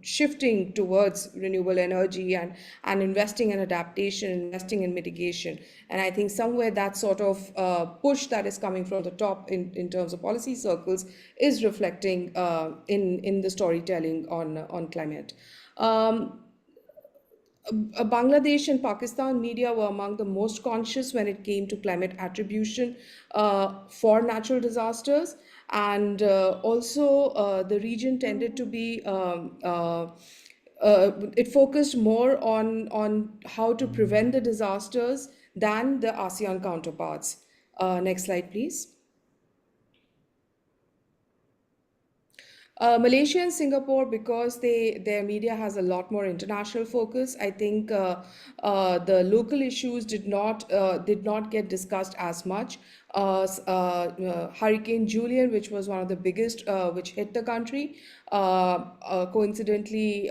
shifting towards renewable energy and investing in adaptation, investing in mitigation. And I think somewhere that sort of push that is coming from the top in terms of policy circles is reflecting in the storytelling on climate. Bangladesh and Pakistan media were among the most conscious when it came to climate attribution for natural disasters, and also the region tended to be it focused more on how to prevent the disasters than the ASEAN counterparts. Next slide, please. Malaysia and Singapore, because their media has a lot more international focus, I think the local issues did not get discussed as much. Hurricane Julian, which was one of the biggest which hit the country, coincidentally,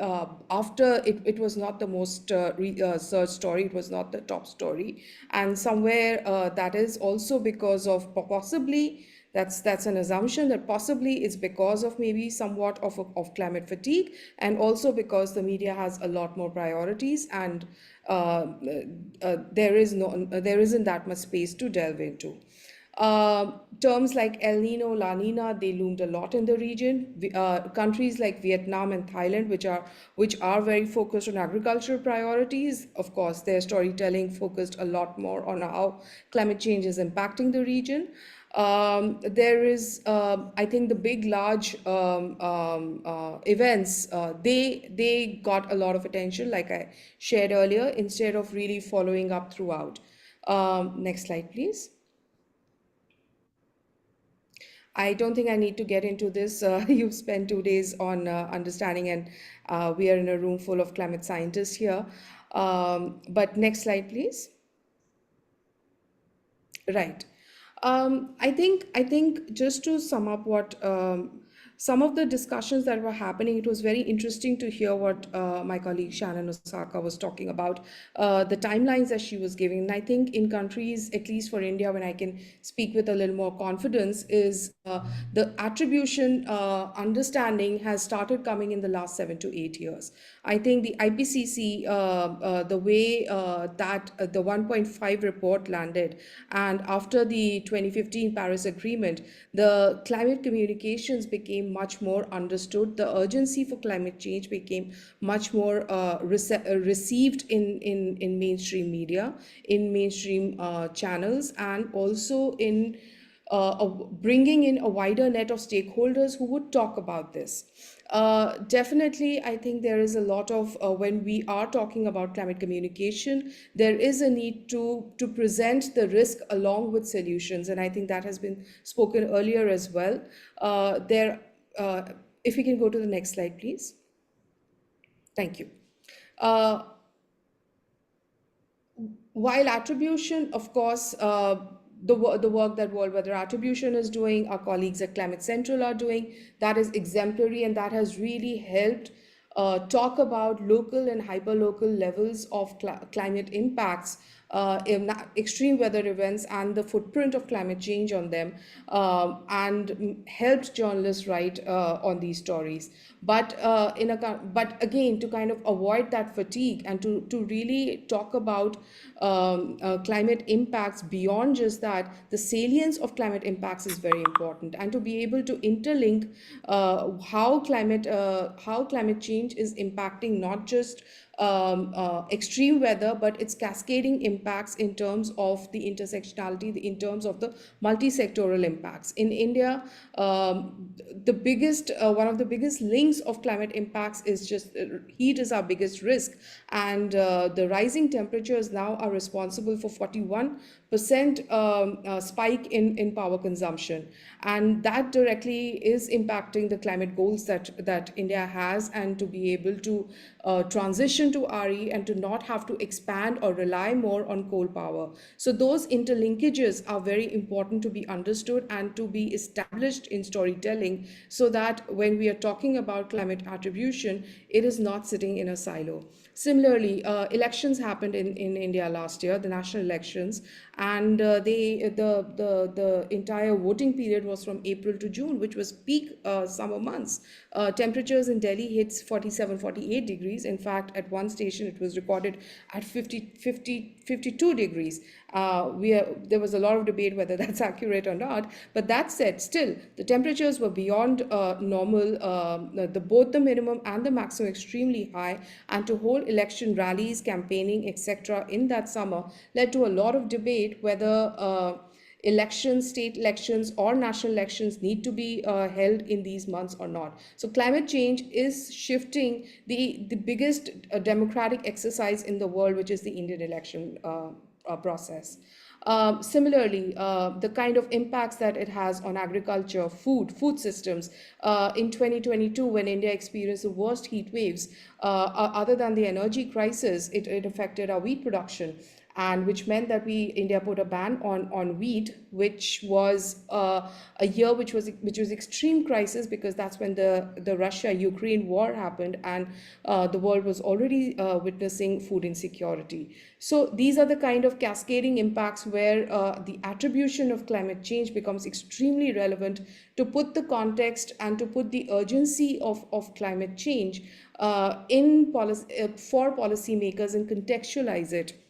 after it was not the most searched story, it was not the top story, and somewhere that is also because of possibly That's an assumption that possibly it's because of maybe somewhat of climate fatigue, and also because the media has a lot more priorities, and there isn't that much space to delve into. Terms like El Nino, La Nina, they loomed a lot in the region. Countries like Vietnam and Thailand, which are very focused on agricultural priorities, of course, their storytelling focused a lot more on how climate change is impacting the region. There is, I think, the big, large events. They got a lot of attention, like I shared earlier, instead of really following up throughout. Next slide, please. I don't think I need to get into this. You've spent 2 days on understanding, and we are in a room full of climate scientists here. But next slide, please. Right. I think just to sum up what some of the discussions that were happening, it was very interesting to hear what my colleague Shannon Osaka was talking about, the timelines that she was giving. And I think in countries, at least for India, when I can speak with a little more confidence, is the attribution understanding has started coming in the last 7 to 8 years. I think the IPCC, the way that the 1.5 report landed, and after the 2015 Paris Agreement, the climate communications became much more understood. The urgency for climate change became much more received in mainstream media, in mainstream channels, and also in bringing in a wider net of stakeholders who would talk about this. Definitely, I think there is a lot of, when we are talking about climate communication, there is a need to present the risk along with solutions. And I think that has been spoken earlier as well. If we can go to the next slide, please. Thank you. While attribution, of course, the work that World Weather Attribution is doing, our colleagues at Climate Central are doing, that is exemplary, and that has really helped talk about local and hyperlocal levels of climate impacts, extreme weather events, and the footprint of climate change on them, and helped journalists write on these stories. But but again, to kind of avoid that fatigue and to really talk about climate impacts beyond just that, the salience of climate impacts is very important, and to be able to interlink how climate change is impacting not just extreme weather, but its cascading impacts in terms of the intersectionality, in terms of the multi-sectoral impacts. In India, one of the biggest links of climate impacts is just heat is our biggest risk, and the rising temperatures now are responsible for 41% spike in power consumption, and that directly is impacting the climate goals that India has, and to be able to transition to RE and to not have to expand or rely more on coal power. So those interlinkages are very important to be understood and to be established in storytelling, so that when we are talking about climate attribution, it is not sitting in a silo. Similarly, elections happened in India last year, the national elections, and the entire voting period was from April to June, which was peak summer months. Temperatures in Delhi hit 47, 48 degrees. In fact, at one station, it was recorded at 52 degrees. There was a lot of debate whether that's accurate or not. But that said, still, the temperatures were beyond normal, both the minimum and the maximum extremely high. And to hold election rallies, campaigning, etc. in that summer led to a lot of debate whether elections, state elections or national elections need to be held in these months or not. So climate change is shifting the biggest democratic exercise in the world, which is the Indian election process. Similarly, the kind of impacts that it has on agriculture, food systems. In 2022, when India experienced the worst heat waves, other than the energy crisis, it affected our wheat production. and which meant that India put a ban on wheat, which was a year which was extreme crisis, because that's when the Russia-Ukraine war happened, and the world was already witnessing food insecurity. So these are the kind of cascading impacts where the attribution of climate change becomes extremely relevant to put the context and to put the urgency of climate change in policy for policymakers and contextualize it.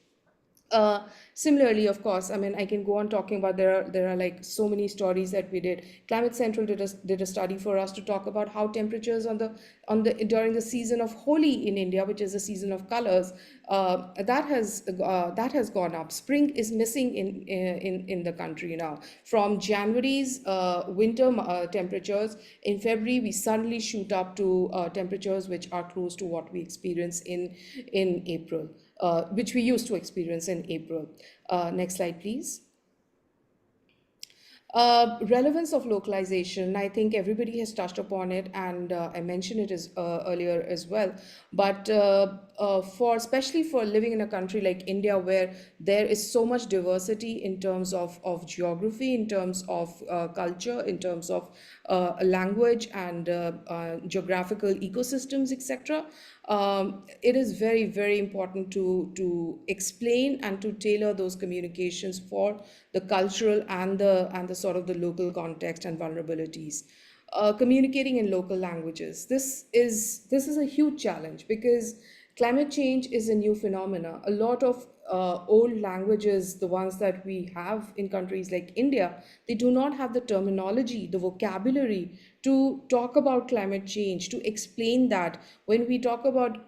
Similarly, of course, I mean, I can go on talking about there are like so many stories that we did. Climate Central did a study for us to talk about how temperatures during the season of Holi in India, which is a season of colors, that has gone up. Spring is missing in the country now. From January's winter temperatures, in February we suddenly shoot up to temperatures which are close to what we experience in April. Which we used to experience in April. Next slide, please. Relevance of localization, I think everybody has touched upon it, and I mentioned it earlier as well. But especially for living in a country like India, where there is so much diversity in terms of geography, in terms of culture, in terms of language and geographical ecosystems, etc. It is very, very important to explain and to tailor those communications for the cultural and the sort of the local context and vulnerabilities. Communicating in local languages. This is a huge challenge, because climate change is a new phenomena. A lot of old languages, the ones that we have in countries like India, they do not have the terminology, the vocabulary to talk about climate change, to explain that. When we talk about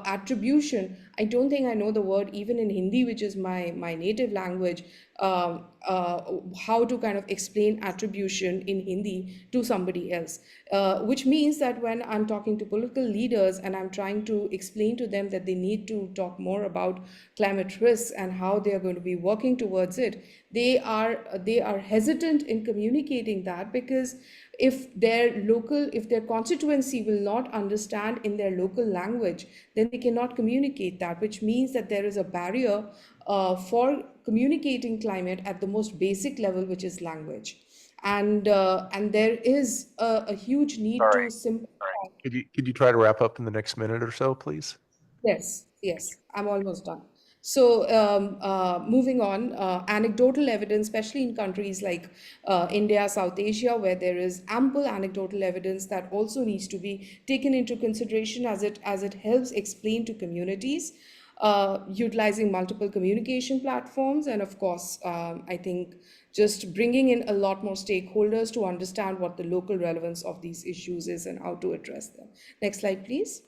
attribution, I don't think I know the word even in Hindi, which is my native language, how to kind of explain attribution in Hindi to somebody else. Which means that when I'm talking to political leaders and I'm trying to explain to them that they need to talk more about climate risks and how they are going to be working towards it, they are hesitant in communicating that, because if their constituency will not understand in their local language, then they cannot communicate that, which means that there is a barrier for communicating climate at the most basic level, which is language. And there is a huge need to simplify. Could you try to wrap up in the next minute or so, please? Yes, I'm almost done. So moving on, anecdotal evidence, especially in countries like India, South Asia, where there is ample anecdotal evidence, that also needs to be taken into consideration as it helps explain to communities, utilizing multiple communication platforms, and of course, I think just bringing in a lot more stakeholders to understand what the local relevance of these issues is and how to address them. Next slide, please.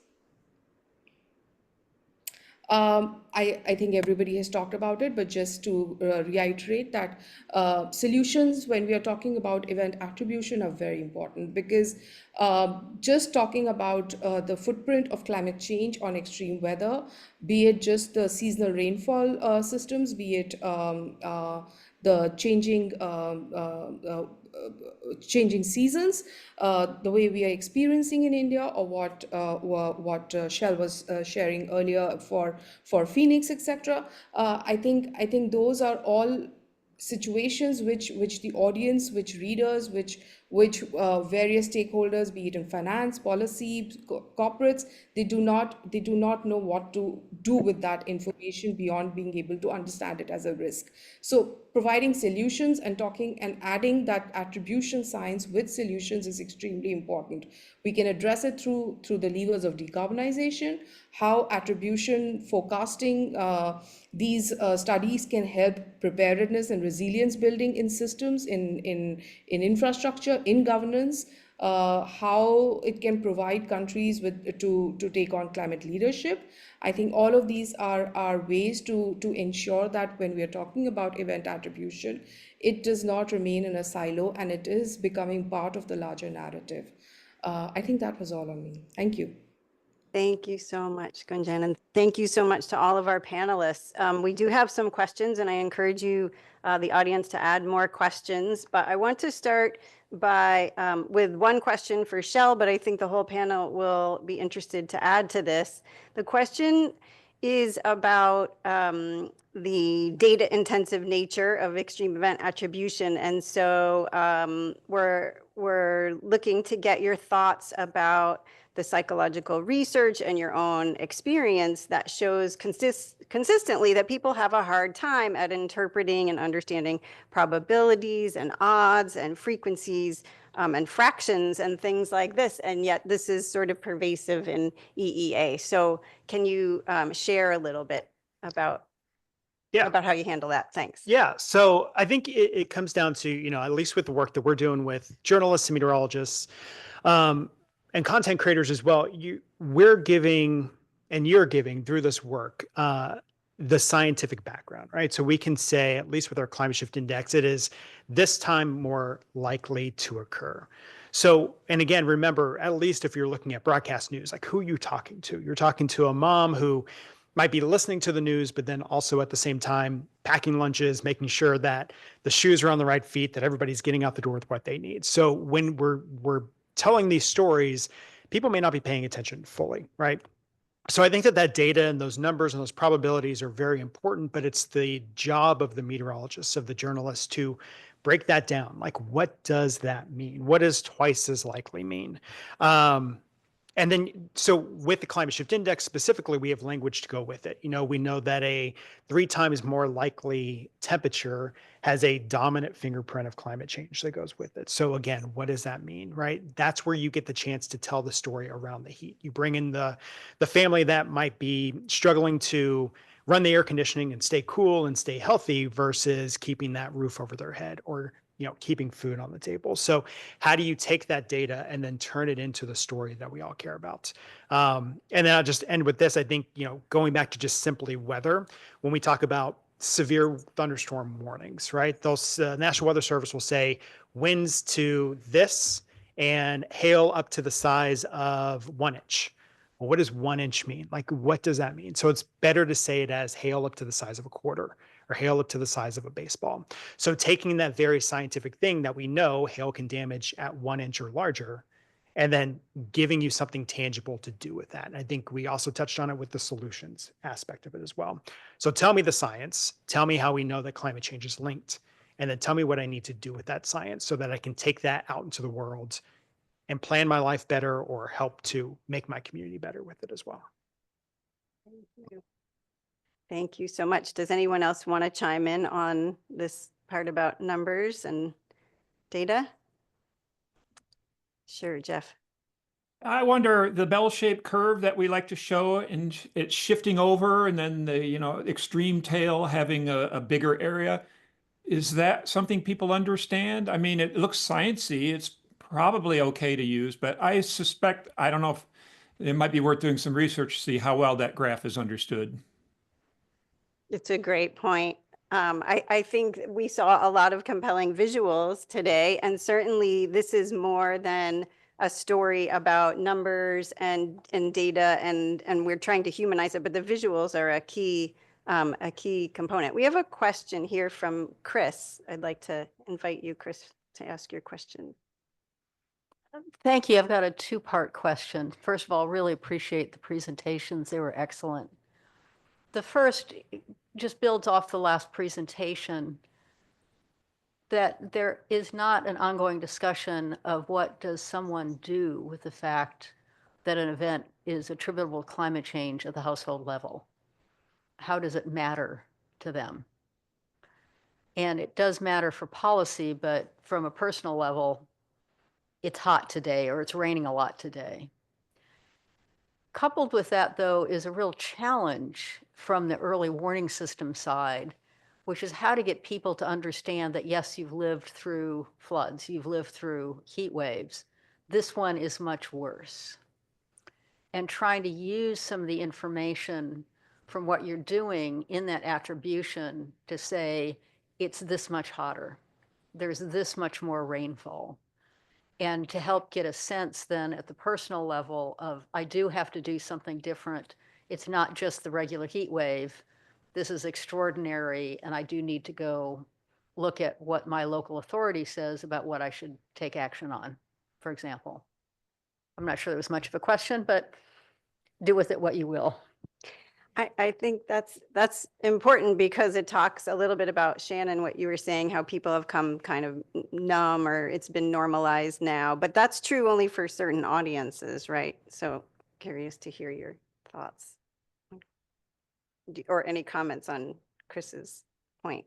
I think everybody has talked about it, but just to reiterate that solutions when we are talking about event attribution are very important, because just talking about the footprint of climate change on extreme weather, be it just the seasonal rainfall systems, be it the changing seasons, the way we are experiencing in India, or what Shell was sharing earlier for Phoenix, etc. I think those are all situations which the audience, which readers, which various stakeholders, be it in finance, policy, corporates, they do not know what to do with that information beyond being able to understand it as a risk. So providing solutions and talking and adding that attribution science with solutions is extremely important. We can address it through the levers of decarbonization, how attribution forecasting, these studies can help preparedness and resilience building in systems, in infrastructure, in governance, how it can provide countries to take on climate leadership. I think all of these are ways to ensure that when we are talking about event attribution, it does not remain in a silo, and it is becoming part of the larger narrative. I think that was all on me. Thank you. Thank you so much, Gunjan, and thank you so much to all of our panelists. We do have some questions, and I encourage you, the audience, to add more questions. But I want to start by with one question for Shell, but I think the whole panel will be interested to add to this. The question is about the data intensive nature of extreme event attribution. And so we're looking to get your thoughts about the psychological research and your own experience that shows consistently that people have a hard time at interpreting and understanding probabilities and odds and frequencies and fractions and things like this. And yet this is sort of pervasive in EEA. So can you share a little bit about how you handle that? Thanks. Yeah. So I think it comes down to, you know, at least with the work that we're doing with journalists and meteorologists, and content creators as well, we're giving, and you're giving through this work, the scientific background, right? So we can say, at least with our climate shift index, it is this time more likely to occur. So, and again, remember, at least if you're looking at broadcast news, like who are you talking to? You're talking to a mom who might be listening to the news, but then also at the same time packing lunches, making sure that the shoes are on the right feet, that everybody's getting out the door with what they need. So when we're telling these stories, people may not be paying attention fully, right? So I think that data and those numbers and those probabilities are very important, but it's the job of the meteorologists, of the journalists, to break that down. Like, what does that mean? What does twice as likely mean? And then, so with the climate shift index specifically, we have language to go with it. You know, we know that a 3 times more likely temperature has a dominant fingerprint of climate change that goes with it. So again, what does that mean, right? That's where you get the chance to tell the story around the heat. You bring in the family that might be struggling to run the air conditioning and stay cool and stay healthy versus keeping that roof over their head, or, you know, keeping food on the table. So how do you take that data and then turn it into the story that we all care about? And then I'll just end with this. I think, you know, going back to just simply weather, when we talk about severe thunderstorm warnings, right? Those National Weather Service will say winds to this and hail up to the size of 1 inch. Well, what does 1 inch mean? Like, what does that mean? So it's better to say it as hail up to the size of a quarter, or hail up to the size of a baseball. So taking that very scientific thing that we know hail can damage at 1 inch or larger, and then giving you something tangible to do with that. And I think we also touched on it with the solutions aspect of it as well. So tell me the science, tell me how we know that climate change is linked, and then tell me what I need to do with that science so that I can take that out into the world and plan my life better, or help to make my community better with it as well. Thank you so much. Does anyone else want to chime in on this part about numbers and data? Sure, Jeff. I wonder, the bell-shaped curve that we like to show, and it's shifting over, and then the, you know, extreme tail having a bigger area. Is that something people understand? I mean, it looks sciencey. It's probably okay to use, but I suspect, I don't know if it might be worth doing some research to see how well that graph is understood. It's a great point. I think we saw a lot of compelling visuals today, and certainly this is more than a story about numbers and data, and we're trying to humanize it, but the visuals are a key component. We have a question here from Chris. I'd like to invite you, Chris, to ask your question. Thank you. I've got a 2-part question. First of all, really appreciate the presentations. They were excellent. The first just builds off the last presentation, that there is not an ongoing discussion of what does someone do with the fact that an event is attributable to climate change at the household level. How does it matter to them? And it does matter for policy, but from a personal level, it's hot today, or it's raining a lot today. Coupled with that, though, is a real challenge from the early warning system side, which is how to get people to understand that, yes, you've lived through floods, you've lived through heat waves. This one is much worse. And trying to use some of the information from what you're doing in that attribution to say, it's this much hotter, there's this much more rainfall. And to help get a sense then at the personal level of, I do have to do something different. It's not just the regular heat wave. This is extraordinary, and I do need to go look at what my local authority says about what I should take action on, for example. I'm not sure there was much of a question, but do with it what you will. I think that's important because it talks a little bit about, Shannon, what you were saying, how people have come kind of numb or it's been normalized now, but that's true only for certain audiences, right? So curious to hear your thoughts or any comments on Chris's point.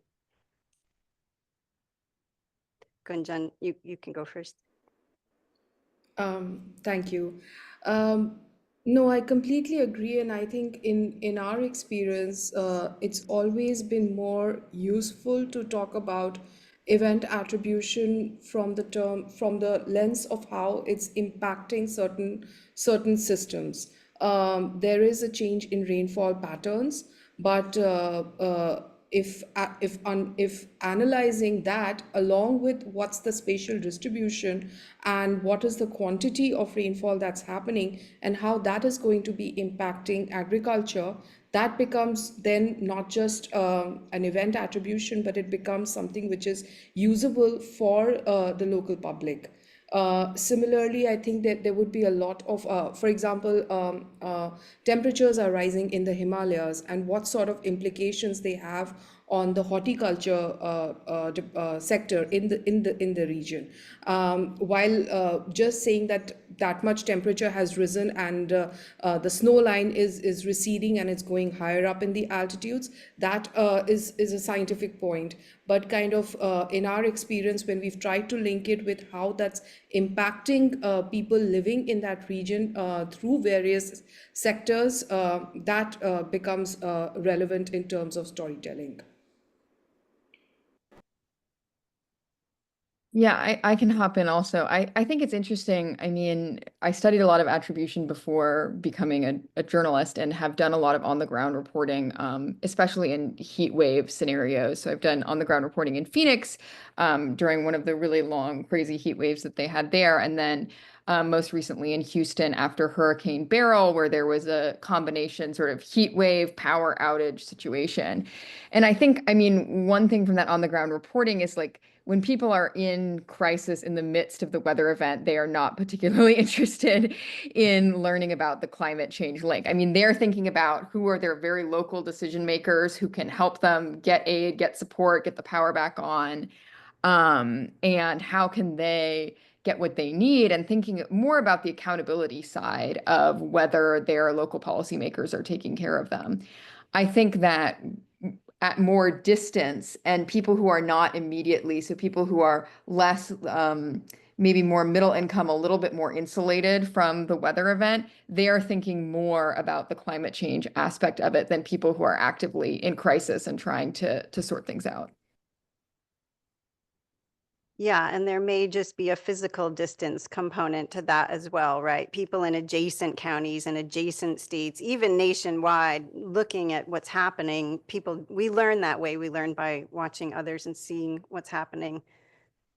Gunjan, you can go first. Thank you. No, I completely agree, and I think in our experience, it's always been more useful to talk about event attribution from the lens of how it's impacting certain systems. There is a change in rainfall patterns, but if analyzing that along with what's the spatial distribution and what is the quantity of rainfall that's happening and how that is going to be impacting agriculture, that becomes then not just an event attribution, but it becomes something which is usable for the local public. Similarly, I think that there would be a lot of, for example, temperatures are rising in the Himalayas and what sort of implications they have on the horticulture sector in the region. While just saying that much temperature has risen and the snow line is receding and it's going higher up in the altitudes, that is a scientific point. But kind of in our experience, when we've tried to link it with how that's impacting people living in that region through various sectors, that becomes relevant in terms of storytelling. Yeah, I can hop in also. I think it's interesting. I mean, I studied a lot of attribution before becoming a journalist and have done a lot of on-the-ground reporting, especially in heat wave scenarios. So I've done on-the-ground reporting in Phoenix during one of the really long, crazy heat waves that they had there. And then most recently in Houston after Hurricane Beryl, where there was a combination sort of heat wave, power outage situation. And I think, I mean, one thing from that on-the-ground reporting is like, when people are in crisis in the midst of the weather event, they are not particularly interested in learning about the climate change link. I mean, they're thinking about who are their very local decision makers who can help them get aid, get support, get the power back on, and how can they get what they need, and thinking more about the accountability side of whether their local policymakers are taking care of them. I think that at more distance and people who are not immediately, so people who are less, maybe more middle income, a little bit more insulated from the weather event, they are thinking more about the climate change aspect of it than people who are actively in crisis and trying to sort things out. Yeah, and there may just be a physical distance component to that as well, right? People in adjacent counties and adjacent states, even nationwide, looking at what's happening, we learn that way. We learn by watching others and seeing what's happening.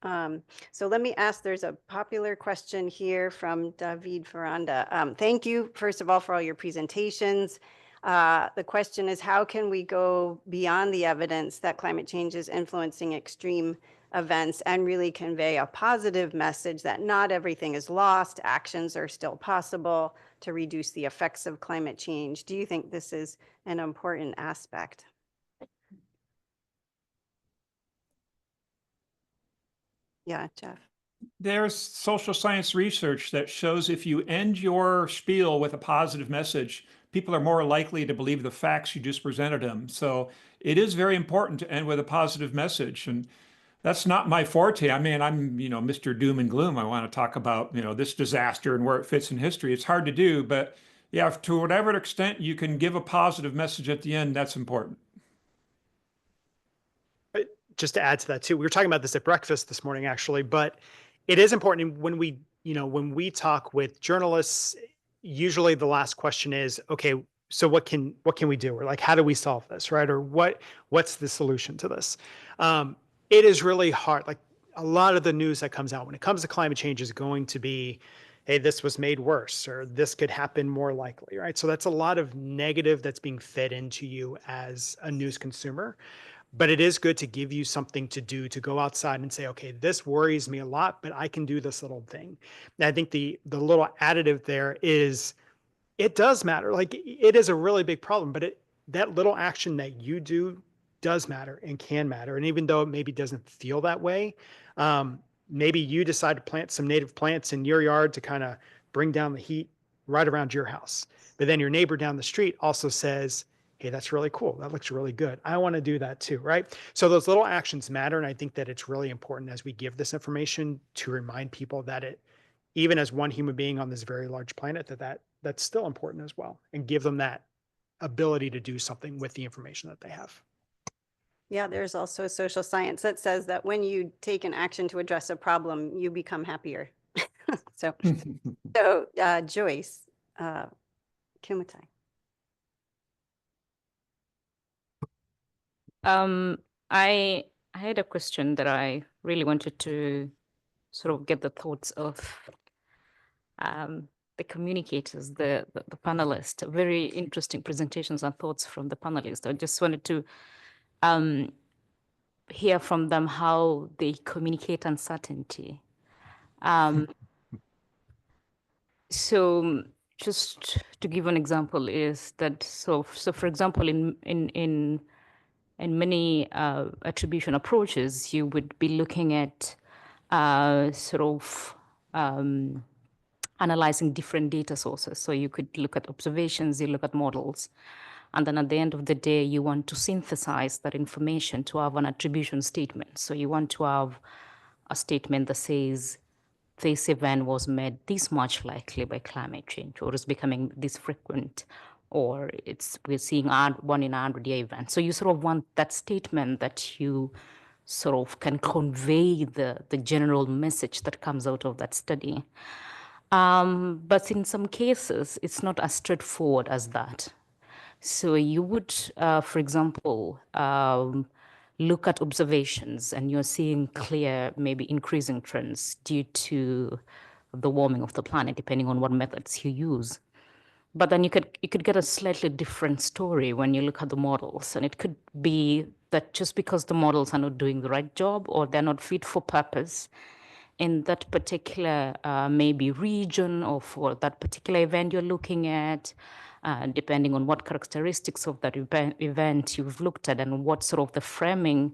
So let me ask, there's a popular question here from David Ferranda. Thank you, first of all, for all your presentations. The question is, how can we go beyond the evidence that climate change is influencing extreme events and really convey a positive message that not everything is lost, actions are still possible to reduce the effects of climate change? Do you think this is an important aspect? Yeah, Jeff. There's social science research that shows if you end your spiel with a positive message, people are more likely to believe the facts you just presented them. So it is very important to end with a positive message. And that's not my forte. I mean, I'm, Mr. Doom and Gloom. I want to talk about, this disaster and where it fits in history. It's hard to do, but yeah, to whatever extent you can give a positive message at the end, that's important. Just to add to that too, we were talking about this at breakfast this morning, actually, but it is important when we talk with journalists, usually the last question is, okay, so what can we do? Or like, how do we solve this, right? Or what's the solution to this? It is really hard. Like a lot of the news that comes out when it comes to climate change is going to be, hey, this was made worse, or this could happen more likely, right? So that's a lot of negative that's being fed into you as a news consumer. But it is good to give you something to do, to go outside and say, okay, this worries me a lot, but I can do this little thing. And I think the little additive there is, it does matter. Like it is a really big problem, but that little action that you do does matter and can matter. And even though it maybe doesn't feel that way, maybe you decide to plant some native plants in your yard to kind of bring down the heat right around your house. But then your neighbor down the street also says, hey, that's really cool. That looks really good. I want to do that too, right? So those little actions matter. And I think that it's really important as we give this information to remind people that it, even as one human being on this very large planet, that's still important as well, and give them that ability to do something with the information that they have. Yeah, there's also social science that says that when you take an action to address a problem, you become happier. So Joyce, Kumatai. I had a question that I really wanted to sort of get the thoughts of the communicators, the panelists. Very interesting presentations and thoughts from the panelists. I just wanted to hear from them how they communicate uncertainty. So just to give an example is that, so for example, in many attribution approaches, you would be looking at sort of analyzing different data sources. So you could look at observations, you look at models, and then at the end of the day, you want to synthesize that information to have an attribution statement. So you want to have a statement that says, this event was made this much likely by climate change, or is becoming this frequent, or we're seeing 1 in 100-year event. So you sort of want that statement that you sort of can convey the general message that comes out of that study. But in some cases, it's not as straightforward as that. So you would, for example, look at observations and you're seeing clear, maybe increasing trends due to the warming of the planet, depending on what methods you use. But then you could get a slightly different story when you look at the models. And it could be that just because the models are not doing the right job or they're not fit for purpose in that particular maybe region or for that particular event you're looking at, depending on what characteristics of that event you've looked at and what sort of the framing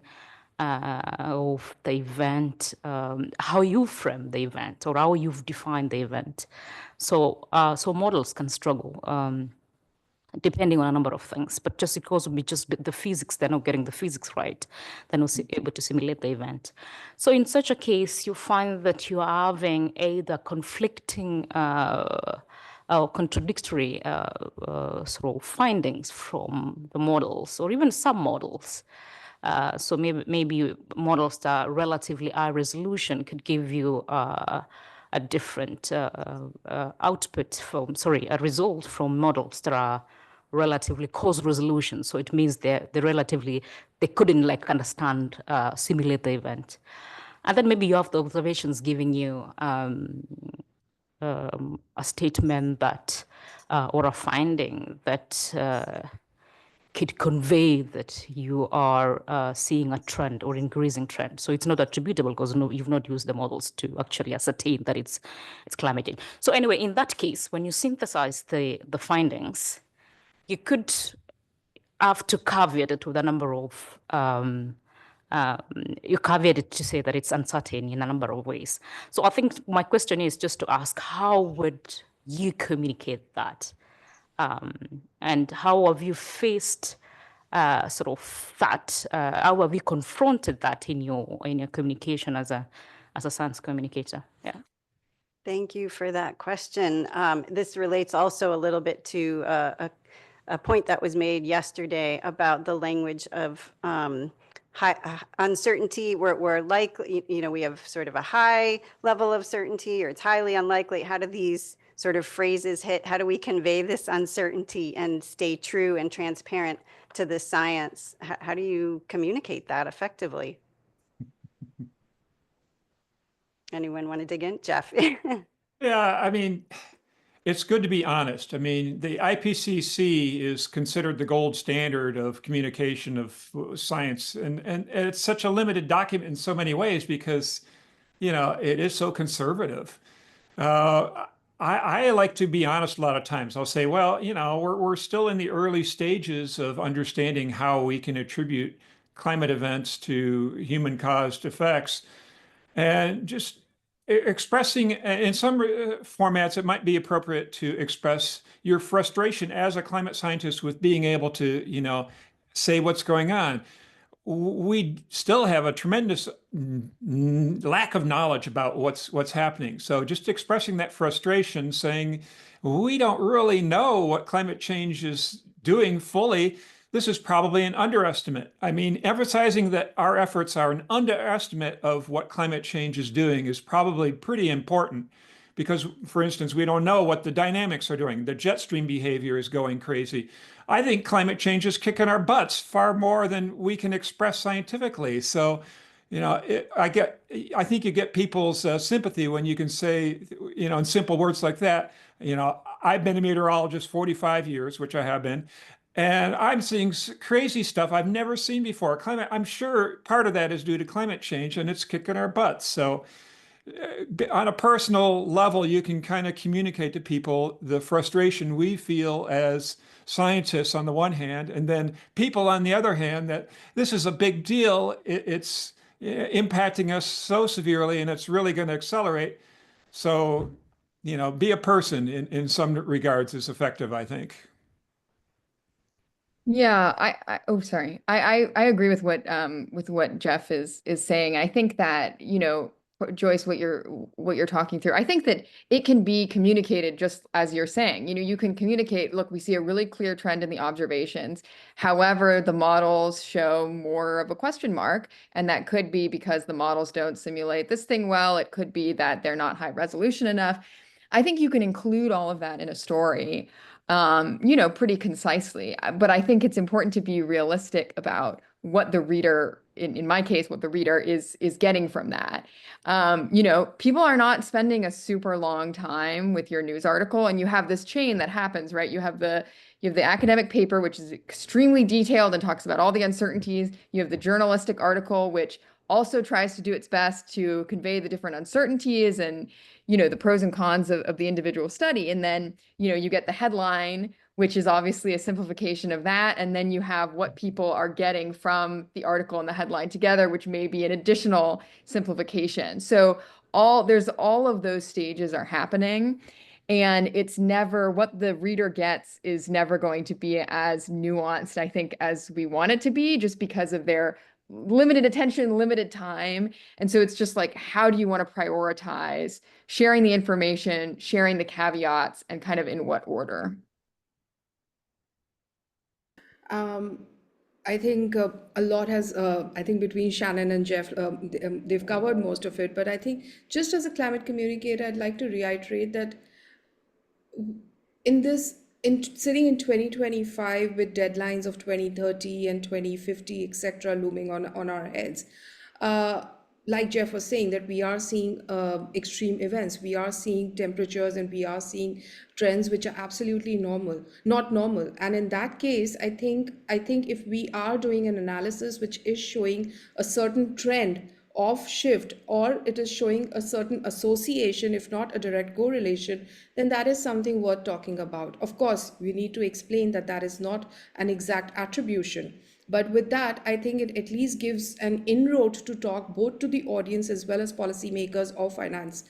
of the event, how you frame the event or how you've defined the event. So models can struggle depending on a number of things, but just because of the physics, they're not getting the physics right, they're not able to simulate the event. So in such a case, you find that you are having either conflicting or contradictory sort of findings from the models or even some models. So maybe models that are relatively high resolution could give you a different output a result from models that are relatively coarse resolution. So it means they couldn't understand, simulate the event. And then maybe you have the observations giving you a statement that, or a finding that could convey that you are seeing a trend or increasing trend. So it's not attributable because you've not used the models to actually ascertain that it's climate change. So anyway, in that case, when you synthesize the findings, you could have to caveat it with a number of, you caveat it to say that it's uncertain in a number of ways. So I think my question is just to ask, how would you communicate that? And how have you faced sort of that? How have you confronted that in your communication as a science communicator? Yeah. Thank you for that question. This relates also a little bit to a point that was made yesterday about the language of high uncertainty. We're likely, we have sort of a high level of certainty, or it's highly unlikely. How do these sort of phrases hit? How do we convey this uncertainty and stay true and transparent to the science? How do you communicate that effectively? Anyone want to dig in? Jeff? Yeah, I mean, it's good to be honest. I mean, the IPCC is considered the gold standard of communication of science, and it's such a limited document in so many ways because, it is so conservative. I like to be honest a lot of times. I'll say, well, you know, we're still in the early stages of understanding how we can attribute climate events to human caused effects. And just expressing in some formats, it might be appropriate to express your frustration as a climate scientist with being able to, you know, say what's going on. We still have a tremendous lack of knowledge about what's happening. So just expressing that frustration, saying we don't really know what climate change is doing fully. This is probably an underestimate. I mean, emphasizing that our efforts are an underestimate of what climate change is doing is probably pretty important because, for instance, we don't know what the dynamics are doing. The jet stream behavior is going crazy. I think climate change is kicking our butts far more than we can express scientifically. So, you know, I think you get people's sympathy when you can say, you know, in simple words like that, you know, I've been a meteorologist 45 years, which I have been, and I'm seeing crazy stuff I've never seen before. Climate, I'm sure part of that is due to climate change and it's kicking our butts. So on a personal level, you can kind of communicate to people the frustration we feel as scientists on the one hand, and then people on the other hand, that this is a big deal. It's impacting us so severely and it's really going to accelerate. So, you know, be a person in some regards is effective, I think. Yeah, oh sorry. I agree with what Jeff is saying. I think that, you know, Joyce, what you're talking through, I think that it can be communicated just as you're saying. You know, you can communicate, look, we see a really clear trend in the observations. However, the models show more of a question mark, and that could be because the models don't simulate this thing well. It could be that they're not high resolution enough. I think you can include all of that in a story, you know, pretty concisely. But I think it's important to be realistic about what the reader, in my case, what the reader is getting from that. You know, people are not spending a super long time with your news article, and you have this chain that happens, right? You have the academic paper, which is extremely detailed and talks about all the uncertainties. You have the journalistic article, which also tries to do its best to convey the different uncertainties and, you know, the pros and cons of the individual study. And then, you know, you get the headline, which is obviously a simplification of that. And then you have what people are getting from the article and the headline together, which may be an additional simplification. So there's all of those stages are happening. And it's never, what the reader gets is never going to be as nuanced, I think, as we want it to be, just because of their limited attention, limited time. And so it's just like, how do you want to prioritize sharing the information, sharing the caveats, and kind of in what order? I think a lot has, I think between Shannon and Jeff, they've covered most of it. But I think just as a climate communicator, I'd like to reiterate that sitting in 2025 with deadlines of 2030 and 2050, etc., looming on our heads, like Jeff was saying, that we are seeing extreme events, we are seeing temperatures, and we are seeing trends which are absolutely not normal. And in that case, I think if we are doing an analysis which is showing a certain trend of shift, or it is showing a certain association, if not a direct correlation, then that is something worth talking about. Of course, we need to explain that that is not an exact attribution. But with that, I think it at least gives an inroad to talk both to the audience as well as policymakers or finance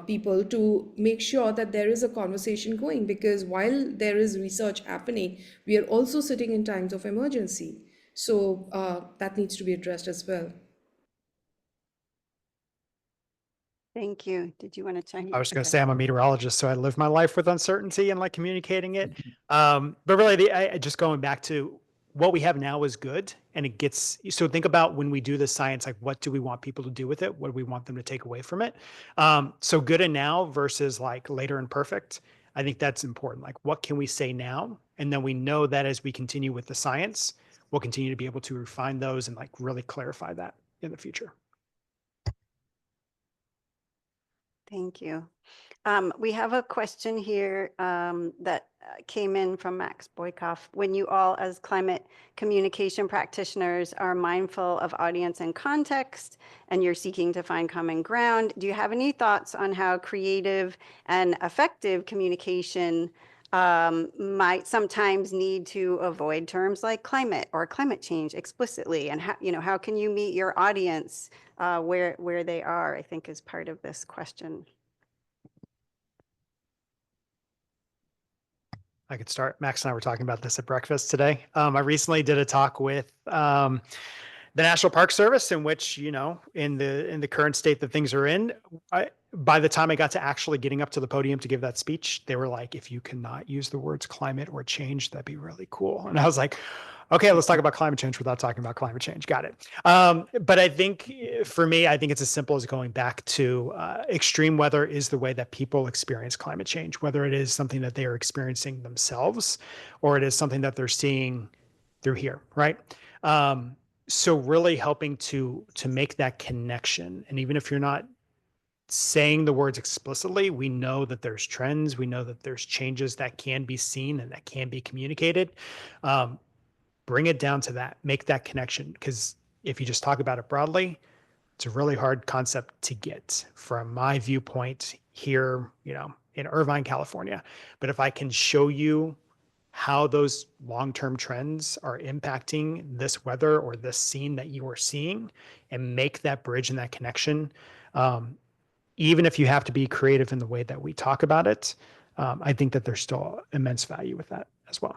people, to make sure that there is a conversation going. Because while there is research happening, we are also sitting in times of emergency. So that needs to be addressed as well. Thank you. Did you want to chime in? I was going to Okay. say I'm a meteorologist, so I live my life with uncertainty and like communicating it. But really, just going back to what we have now is good, and it gets, so think about when we do this science, like what do we want people to do with it? What do we want them to take away from it? So good and now versus like later and perfect. I think that's important. Like what can we say now? And then we know that as we continue with the science, we'll continue to be able to refine those and like really clarify that in the future. Thank you. We have a question here that came in from Max Boykoff. When you all, as climate communication practitioners, are mindful of audience and context, and you're seeking to find common ground, do you have any thoughts on how creative and effective communication might sometimes need to avoid terms like climate or climate change explicitly? And how can you meet your audience where they are, I think is part of this question. I could start. Max and I were talking about this at breakfast today. I recently did a talk with the National Park Service, in which, in the current state that things are in, by the time I got to actually getting up to the podium to give that speech, they were like, if you cannot use the words climate or change, that'd be really cool. And I was like, okay, let's talk about climate change without talking about climate change. Got it. But I think for me, I think it's as simple as going back to extreme weather is the way that people experience climate change, whether it is something that they are experiencing themselves or it is something that they're seeing through here, right? So really helping to make that connection. And even if you're not saying the words explicitly, we know that there's trends, we know that there's changes that can be seen and that can be communicated. Bring it down to that, make that connection. Because if you just talk about it broadly, it's a really hard concept to get from my viewpoint here, in Irvine, California. But if I can show you how those long-term trends are impacting this weather or this scene that you are seeing and make that bridge and that connection, even if you have to be creative in the way that we talk about it, I think that there's still immense value with that as well.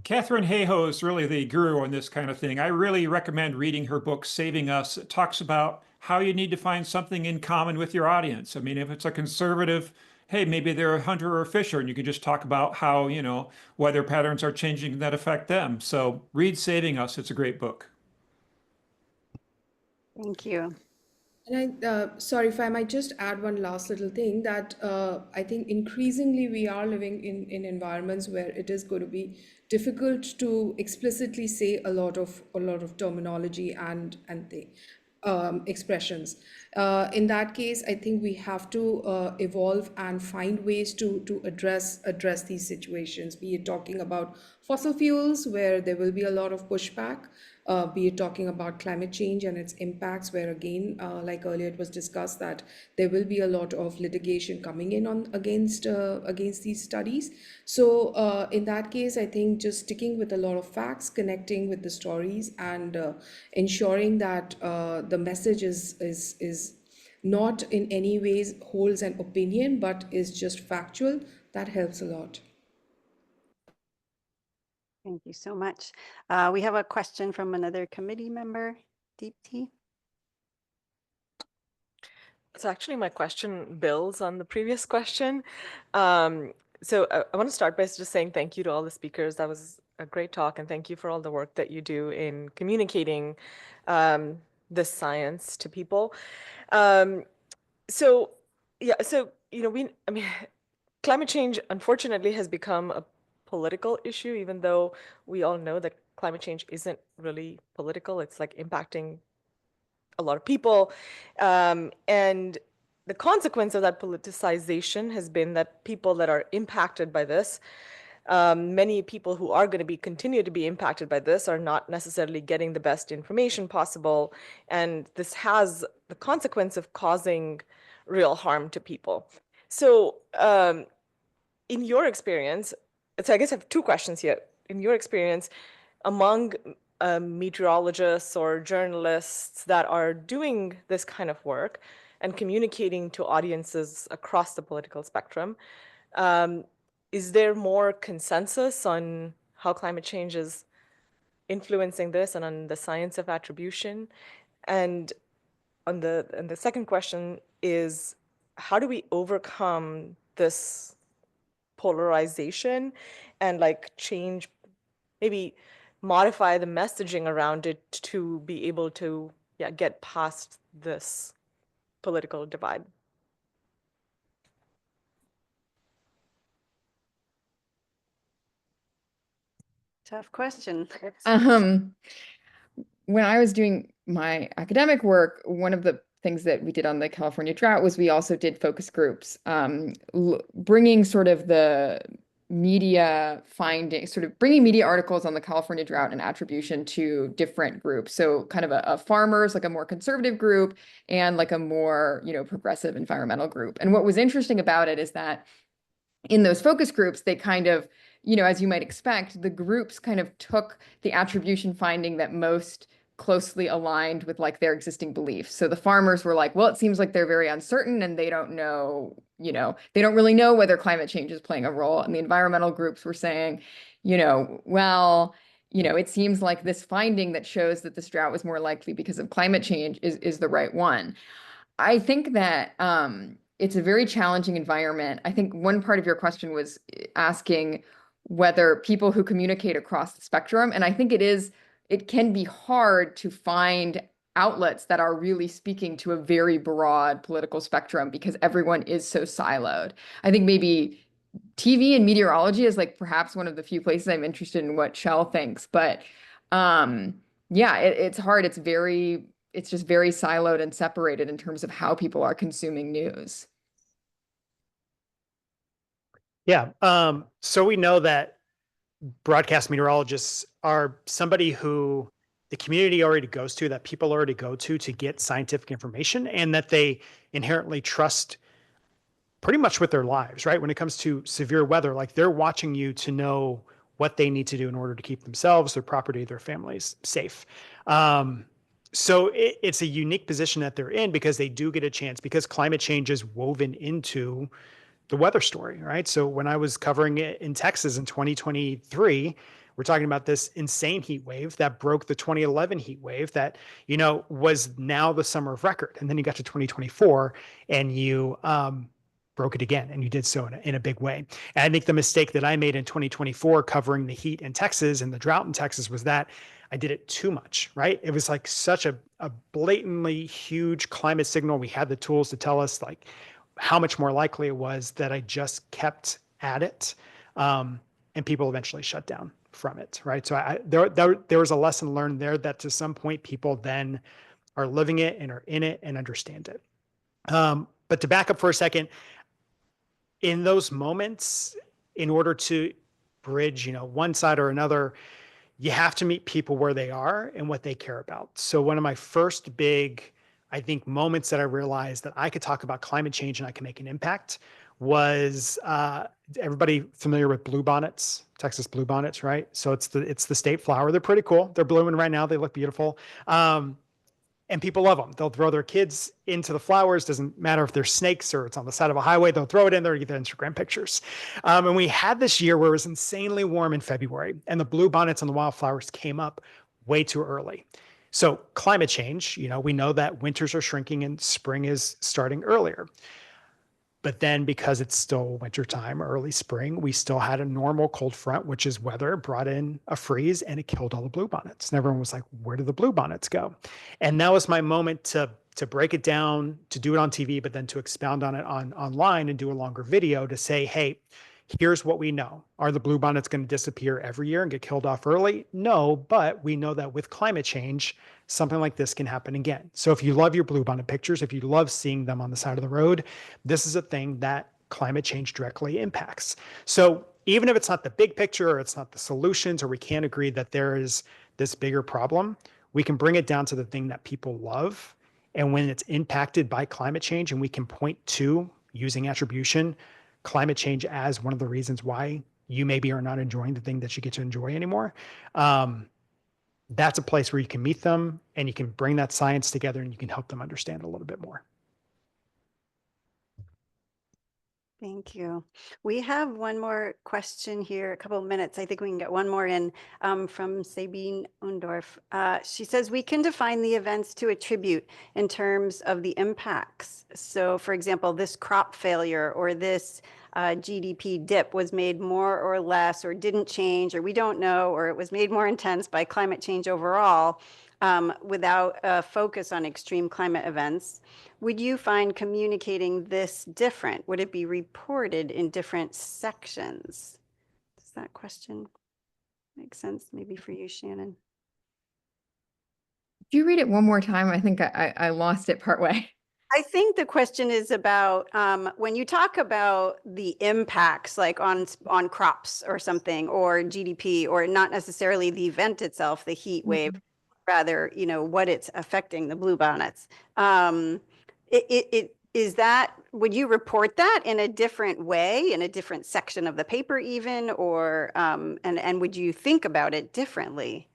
Catherine Hayhoe is really the guru on this kind of thing. I really recommend reading her book, Saving Us. It talks about how you need to find something in common with your audience. I mean, if it's a conservative, hey, maybe they're a hunter or a fisher, and you can just talk about how, weather patterns are changing that affect them. So read Saving Us. It's a great book. Thank you. And sorry if I might just add one last little thing that I think increasingly we are living in environments where it is going to be difficult to explicitly say a lot of terminology and the expressions. In that case, I think we have to evolve and find ways to address these situations, be it talking about fossil fuels, where there will be a lot of pushback, be it talking about climate change and its impacts, where again, like earlier it was discussed, that there will be a lot of litigation coming in against these studies. So in that case, I think just sticking with a lot of facts, connecting with the stories, and ensuring that the message is not in any ways holds an opinion, but is just factual, that helps a lot. Thank you so much. We have a question from another committee member, Deepti. So actually my question builds on the previous question. So I want to start by just saying thank you to all the speakers. That was a great talk, and thank you for all the work that you do in communicating this science to people. So climate change unfortunately has become a political issue, even though we all know that climate change isn't really political. It's like impacting a lot of people. And the consequence of that politicization has been that people that are impacted by this, many people who are going to continue to be impacted by this, are not necessarily getting the best information possible. And this has the consequence of causing real harm to people. So in your experience, so I guess I have two questions here. In your experience, among meteorologists or journalists that are doing this kind of work and communicating to audiences across the political spectrum, is there more consensus on how climate change is influencing this and on the science of attribution? And the second question is, how do we overcome this polarization and change, maybe modify the messaging around it to be able to get past this political divide? Tough question. When I was doing my academic work, one of the things that we did on the California drought was we also did focus groups, bringing sort of the media findings, sort of bringing media articles on the California drought and attribution to different groups. So kind of a farmers, like a more conservative group, and like a more, progressive environmental group. And what was interesting about it is that in those focus groups, they kind of, as you might expect, the groups kind of took the attribution finding that most closely aligned with like their existing beliefs. So the farmers were like, well, it seems like they're very uncertain and they don't know, they don't really know whether climate change is playing a role. And the environmental groups were saying, well, it seems like this finding that shows that this drought was more likely because of climate change is the right one. I think that it's a very challenging environment. I think one part of your question was asking whether people who communicate across the spectrum, and I think it can be hard to find outlets that are really speaking to a very broad political spectrum because everyone is so siloed. I think maybe TV and meteorology is like perhaps one of the few places I'm interested in what Shell thinks, but yeah, it's hard. It's just very siloed and separated in terms of how people are consuming news. Yeah. So we know that broadcast meteorologists are somebody who the community already goes to, that people already go to get scientific information, and that they inherently trust pretty much with their lives, right? When it comes to severe weather, like they're watching you to know what they need to do in order to keep themselves, their property, their families safe. So it's a unique position that they're in because they do get a chance, because climate change is woven into the weather story, right? So when I was covering it in Texas in 2023, we're talking about this insane heat wave that broke the 2011 heat wave that, was now the summer of record. And then you got to 2024 and you broke it again, and you did so in a big way. And I think the mistake that I made in 2024 covering the heat in Texas and the drought in Texas was that I did it too much, right? It was like such a blatantly huge climate signal. We had the tools to tell us like how much more likely it was that I just kept at it. And people eventually shut down from it, right? So there was a lesson learned there that to some point people then are living it and are in it and understand it. But to back up for a second, in those moments, in order to bridge, one side or another, you have to meet people where they are and what they care about. So one of my first big, I think, moments that I realized that I could talk about climate change and I can make an impact was everybody familiar with bluebonnets, Texas bluebonnets, right? So it's the state flower. They're pretty cool. They're blooming right now. They look beautiful. And people love them. They'll throw their kids into the flowers. Doesn't matter if they're snakes or it's on the side of a highway. They'll throw it in there to get their Instagram pictures. And we had this year where it was insanely warm in February, and the bluebonnets and the wildflowers came up way too early. So climate change, we know that winters are shrinking and spring is starting earlier. But then because it's still wintertime, early spring, we still had a normal cold front, which is weather, brought in a freeze, and it killed all the bluebonnets. And everyone was like, where did the bluebonnets go? And that was my moment to break it down, to do it on TV, but then to expound on it online and do a longer video to say, hey, here's what we know. Are the bluebonnets going to disappear every year and get killed off early? No, but we know that with climate change, something like this can happen again. So if you love your bluebonnet pictures, if you love seeing them on the side of the road, this is a thing that climate change directly impacts. So even if it's not the big picture or it's not the solutions, or we can't agree that there is this bigger problem, we can bring it down to the thing that people love. And when it's impacted by climate change, and we can point to, using attribution, climate change as one of the reasons why you maybe are not enjoying the thing that you get to enjoy anymore. That's a place where you can meet them and you can bring that science together and you can help them understand a little bit more. Thank you. We have one more question here, a couple of minutes. I think we can get one more in from Sabine Undorf. She says, we can define the events to attribute in terms of the impacts. So for example, this crop failure or this GDP dip was made more or less, or didn't change, or we don't know, or it was made more intense by climate change overall without a focus on extreme climate events. Would you find communicating this different? Would it be reported in different sections? Does that question make sense maybe for you, Shannon? Do you read it one more time? I think I lost it partway. I think the question is about when you talk about the impacts, like on crops or something, or GDP, or not necessarily the event itself, the heat wave, rather, you know, what it's affecting, the bluebonnets. Is that, would you report that in a different way, in a different section of the paper even, or and would you think about it differently?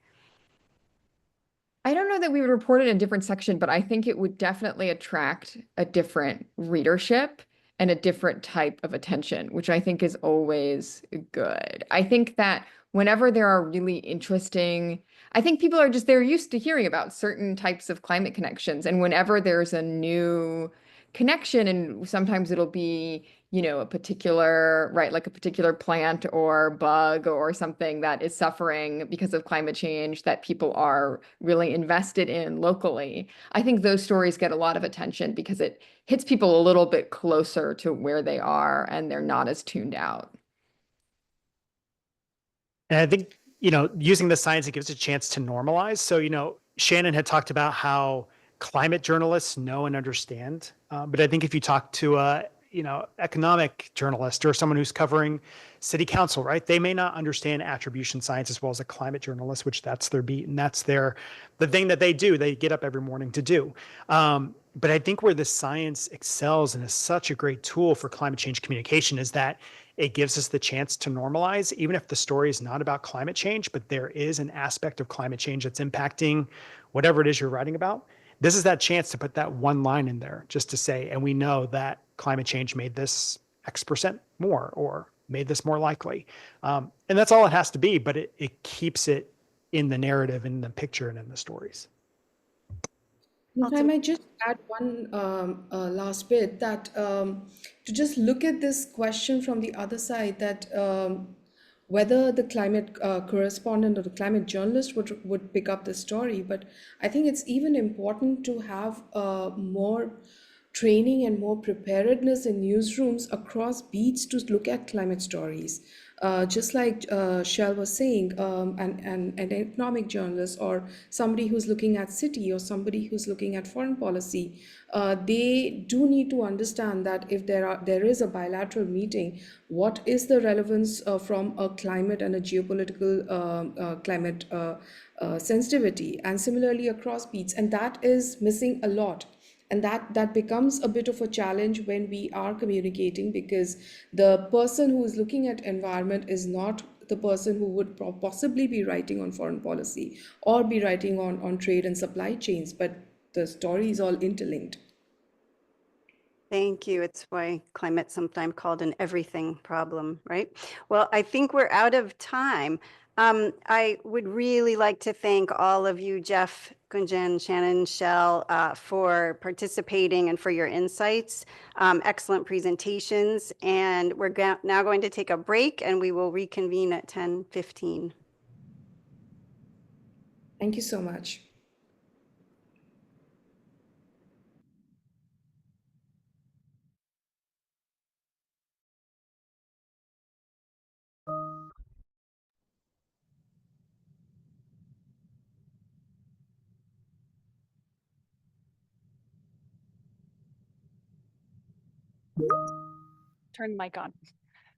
I don't know that we would report it in a different section, but I think it would definitely attract a different readership and a different type of attention, which I think is always good. I think that whenever there are really interesting, I think people are just, they're used to hearing about certain types of climate connections. And whenever there's a new connection, and sometimes it'll be, you know, a particular, right, like a particular plant or bug or something that is suffering because of climate change that people are really invested in locally. I think those stories get a lot of attention because it hits people a little bit closer to where they are and they're not as tuned out. And I think, you know, using the science, it gives a chance to normalize. So, you know, Shannon had talked about how climate journalists know and understand. But I think if you talk to a, you know, economic journalist or someone who's covering city council, right, they may not understand attribution science as well as a climate journalist, which that's their beat and that's the thing that they do. They get up every morning to do. But I think where the science excels and is such a great tool for climate change communication is that it gives us the chance to normalize, even if the story is not about climate change, but there is an aspect of climate change that's impacting whatever it is you're writing about. This is that chance to put that one line in there just to say, and we know that climate change made this X% more or made this more likely. And that's all it has to be, but it keeps it in the narrative, in the picture, and in the stories. If I might just add one last bit, that to just look at this question from the other side, that whether the climate correspondent or the climate journalist would pick up the story, but I think it's even important to have more training and more preparedness in newsrooms across beats to look at climate stories. Just like Shell was saying, an economic journalist or somebody who's looking at city or somebody who's looking at foreign policy, they do need to understand that if there is a bilateral meeting, what is the relevance from a climate and a geopolitical climate sensitivity, and similarly across beats, and that is missing a lot. And that becomes a bit of a challenge when we are communicating, because the person who is looking at environment is not the person who would possibly be writing on foreign policy or be writing on trade and supply chains, but the story is all interlinked. Thank you. It's why climate's sometimes called an everything problem, right? Well, I think we're out of time. I would really like to thank all of you, Jeff, Gunjan, Shannon, Shell, for participating and for your insights. Excellent presentations. And we're now going to take a break, and we will reconvene at 10:15. Thank you so much. Turn the mic on.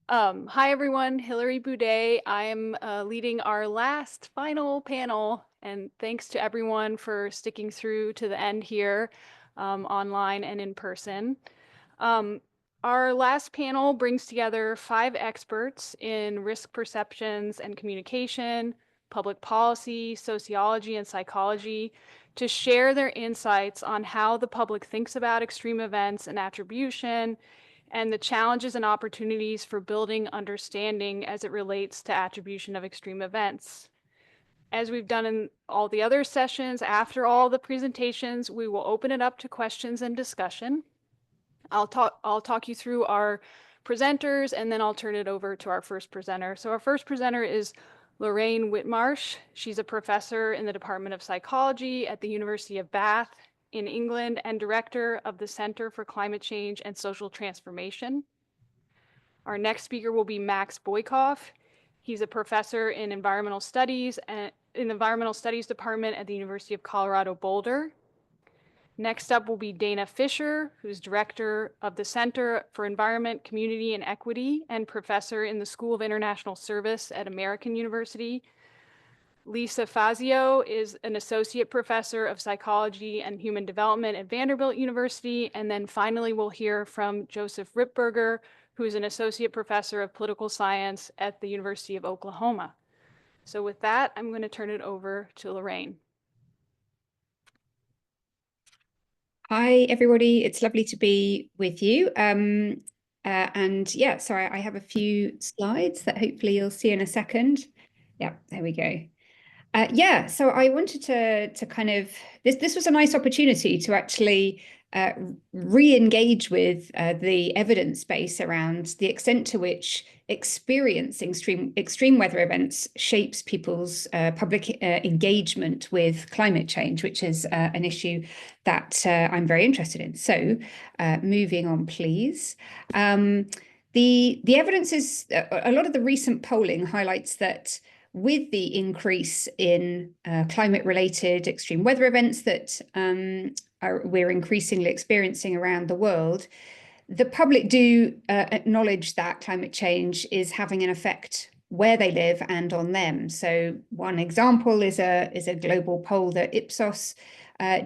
Hi, everyone. Hilary Boudet. I'm leading our last final panel, and thanks to everyone for sticking through to the end here, online and in person. Our last panel brings together 5 experts in risk perceptions and communication, public policy, sociology, and psychology to share their insights on how the public thinks about extreme events and attribution, and the challenges and opportunities for building understanding as it relates to attribution of extreme events. As we've done in all the other sessions, after all the presentations, we will open it up to questions and discussion. I'll talk you through our presenters, and then I'll turn it over to our first presenter. So our first presenter is Lorraine Whitmarsh. She's a professor in the Department of Psychology at the University of Bath in England and director of the Center for Climate Change and Social Transformation. Our next speaker will be Max Boykoff. He's a professor in environmental studies in the Environmental Studies Department at the University of Colorado Boulder. Next up will be Dana Fisher, who's director of the Center for Environment, Community, and Equity and professor in the School of International Service at American University. Lisa Fazio is an associate professor of psychology and human development at Vanderbilt University. And then finally, we'll hear from Joseph Ripberger, who is an associate professor of political science at the University of Oklahoma. So with that, I'm going to turn it over to Lorraine. Hi, everybody. It's lovely to be with you. And yeah, sorry, I have a few slides that hopefully you'll see in a second. Yeah, there we go. Yeah, so I wanted to kind of, this was a nice opportunity to actually re-engage with the evidence base around the extent to which experiencing extreme weather events shapes people's public engagement with climate change, which is an issue that I'm very interested in. So moving on, please. The evidence is, a lot of the recent polling highlights that with the increase in climate-related extreme weather events that we're increasingly experiencing around the world, the public do acknowledge that climate change is having an effect where they live and on them. So one example is a global poll that Ipsos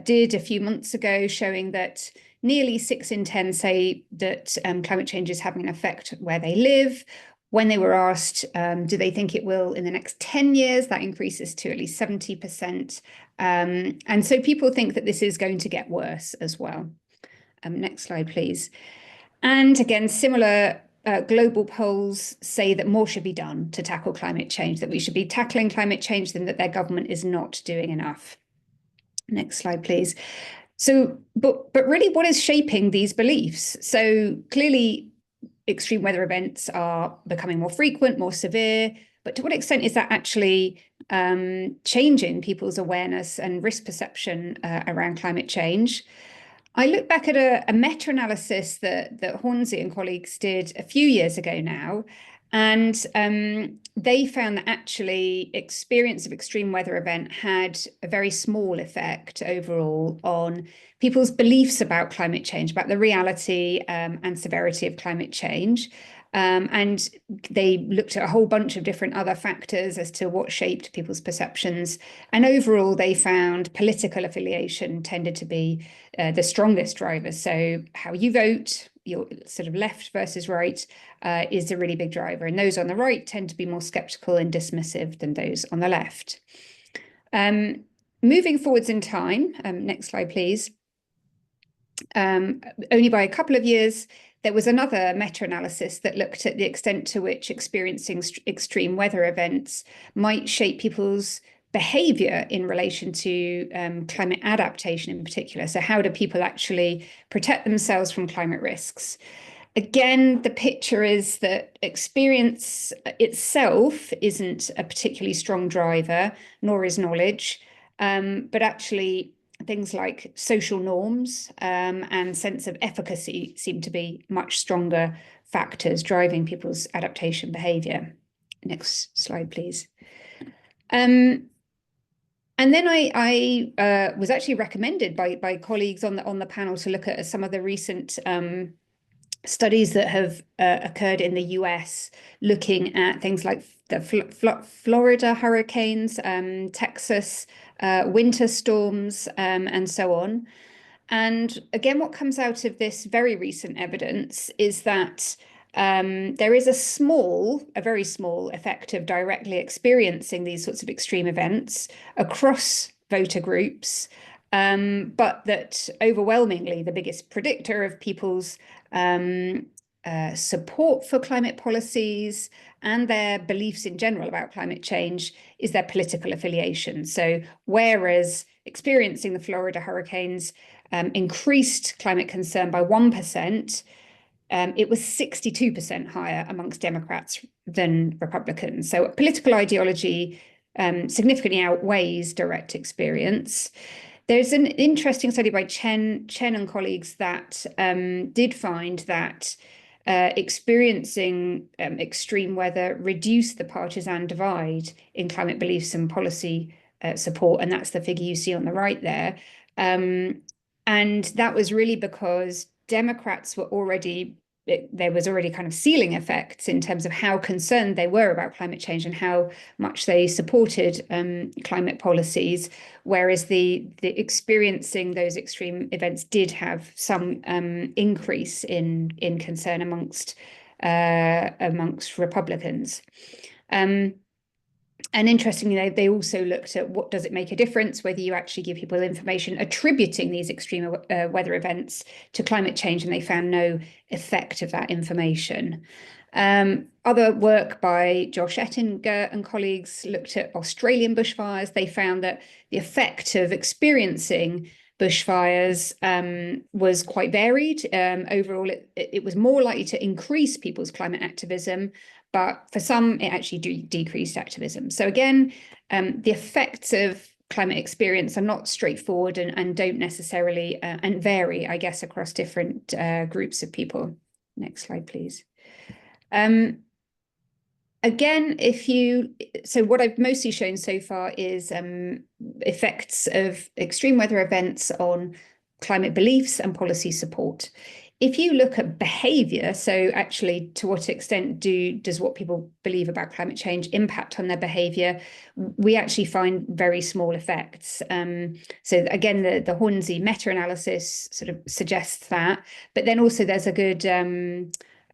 did a few months ago, showing that nearly 6 in 10 say that climate change is having an effect where they live. When they were asked, do they think it will in the next 10 years, that increases to at least 70%. And so people think that this is going to get worse as well. Next slide, please. And again, similar global polls say that more should be done to tackle climate change, that we should be tackling climate change, and that their government is not doing enough. Next slide, please. So, but really, what is shaping these beliefs? So clearly, extreme weather events are becoming more frequent, more severe, but to what extent is that actually changing people's awareness and risk perception around climate change? I look back at a meta-analysis that Hornsey and colleagues did a few years ago now, and they found that actually experience of extreme weather event had a very small effect overall on people's beliefs about climate change, about the reality and severity of climate change. And they looked at a whole bunch of different other factors as to what shaped people's perceptions. And overall, they found political affiliation tended to be the strongest driver. So how you vote, your sort of left versus right, is a really big driver. And those on the right tend to be more skeptical and dismissive than those on the left. Moving forwards in time, next slide, please. Only by a couple of years, there was another meta-analysis that looked at the extent to which experiencing extreme weather events might shape people's behavior in relation to climate adaptation in particular. So how do people actually protect themselves from climate risks? Again, the picture is that experience itself isn't a particularly strong driver, nor is knowledge, but actually things like social norms and sense of efficacy seem to be much stronger factors driving people's adaptation behavior. Next slide, please. And then I was actually recommended by colleagues on the panel to look at some of the recent studies that have occurred in the US, looking at things like the Florida hurricanes, Texas winter storms, and so on. And again, what comes out of this very recent evidence is that there is a very small effect of directly experiencing these sorts of extreme events across voter groups, but that overwhelmingly the biggest predictor of people's support for climate policies and their beliefs in general about climate change is their political affiliation. So whereas experiencing the Florida hurricanes increased climate concern by 1%, it was 62% higher amongst Democrats than Republicans. So political ideology significantly outweighs direct experience. There's an interesting study by Chen and colleagues that did find that experiencing extreme weather reduced the partisan divide in climate beliefs and policy support, and that's the figure you see on the right there. And that was really because Democrats were already, there was already kind of ceiling effects in terms of how concerned they were about climate change and how much they supported climate policies, whereas the experiencing those extreme events did have some increase in concern amongst Republicans. And interestingly, they also looked at what does it make a difference whether you actually give people information attributing these extreme weather events to climate change, and they found no effect of that information. Other work by Josh Ettinger and colleagues looked at Australian bushfires. They found that the effect of experiencing bushfires was quite varied. Overall, it was more likely to increase people's climate activism, but for some, it actually decreased activism. So again, the effects of climate experience are not straightforward and don't necessarily, and vary, I guess, across different groups of people. Next slide, please. Again, so what I've mostly shown so far is effects of extreme weather events on climate beliefs and policy support. If you look at behavior, so actually to what extent does what people believe about climate change impact on their behavior, we actually find very small effects. So again, the Hornsey meta-analysis sort of suggests that, but then also there's a good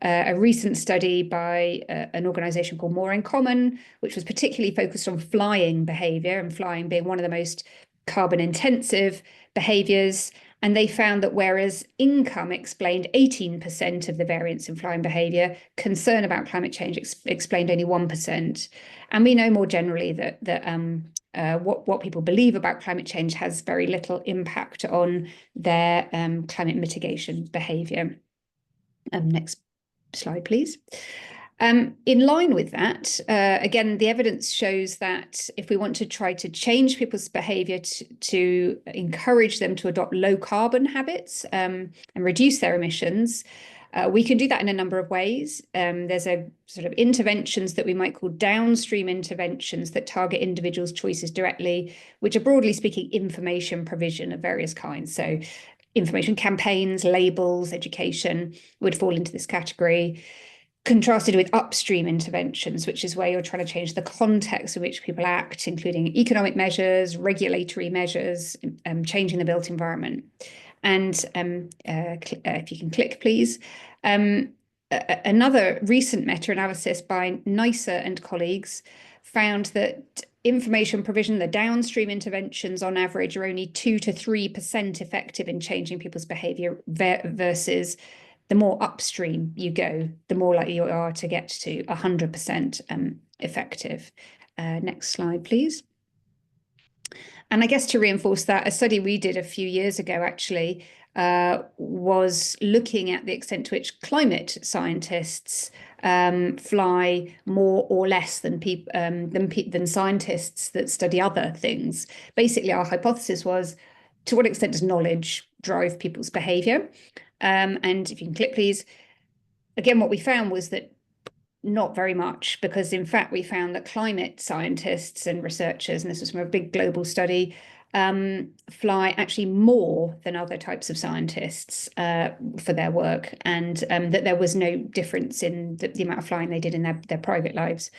a recent study by an organization called More in Common, which was particularly focused on flying behavior, and flying being one of the most carbon intensive behaviors. And they found that whereas income explained 18% of the variance in flying behavior, concern about climate change explained only 1%. And we know more generally that what people believe about climate change has very little impact on their climate mitigation behavior. Next slide, please. In line with that, again, the evidence shows that if we want to try to change people's behavior to encourage them to adopt low carbon habits and reduce their emissions, we can do that in a number of ways. There's a sort of interventions that we might call downstream interventions that target individuals' choices directly, which are broadly speaking information provision of various kinds. So information campaigns, labels, education would fall into this category. Contrasted with upstream interventions, which is where you're trying to change the context in which people act, including economic measures, regulatory measures, changing the built environment. And if you can click, please. Another recent meta-analysis by NICER and colleagues found that information provision, the downstream interventions on average are only 2 to 3% effective in changing people's behavior versus the more upstream you go, the more likely you are to get to 100% effective. Next slide, please. And I guess to reinforce that, a study we did a few years ago actually was looking at the extent to which climate scientists fly more or less than scientists that study other things. Basically, our hypothesis was, to what extent does knowledge drive people's behavior? And if you can click, please. Again, what we found was that not very much, because in fact, we found that climate scientists and researchers, and this was from a big global study, fly actually more than other types of scientists for their work, and that there was no difference in the amount of flying they did in their private lives.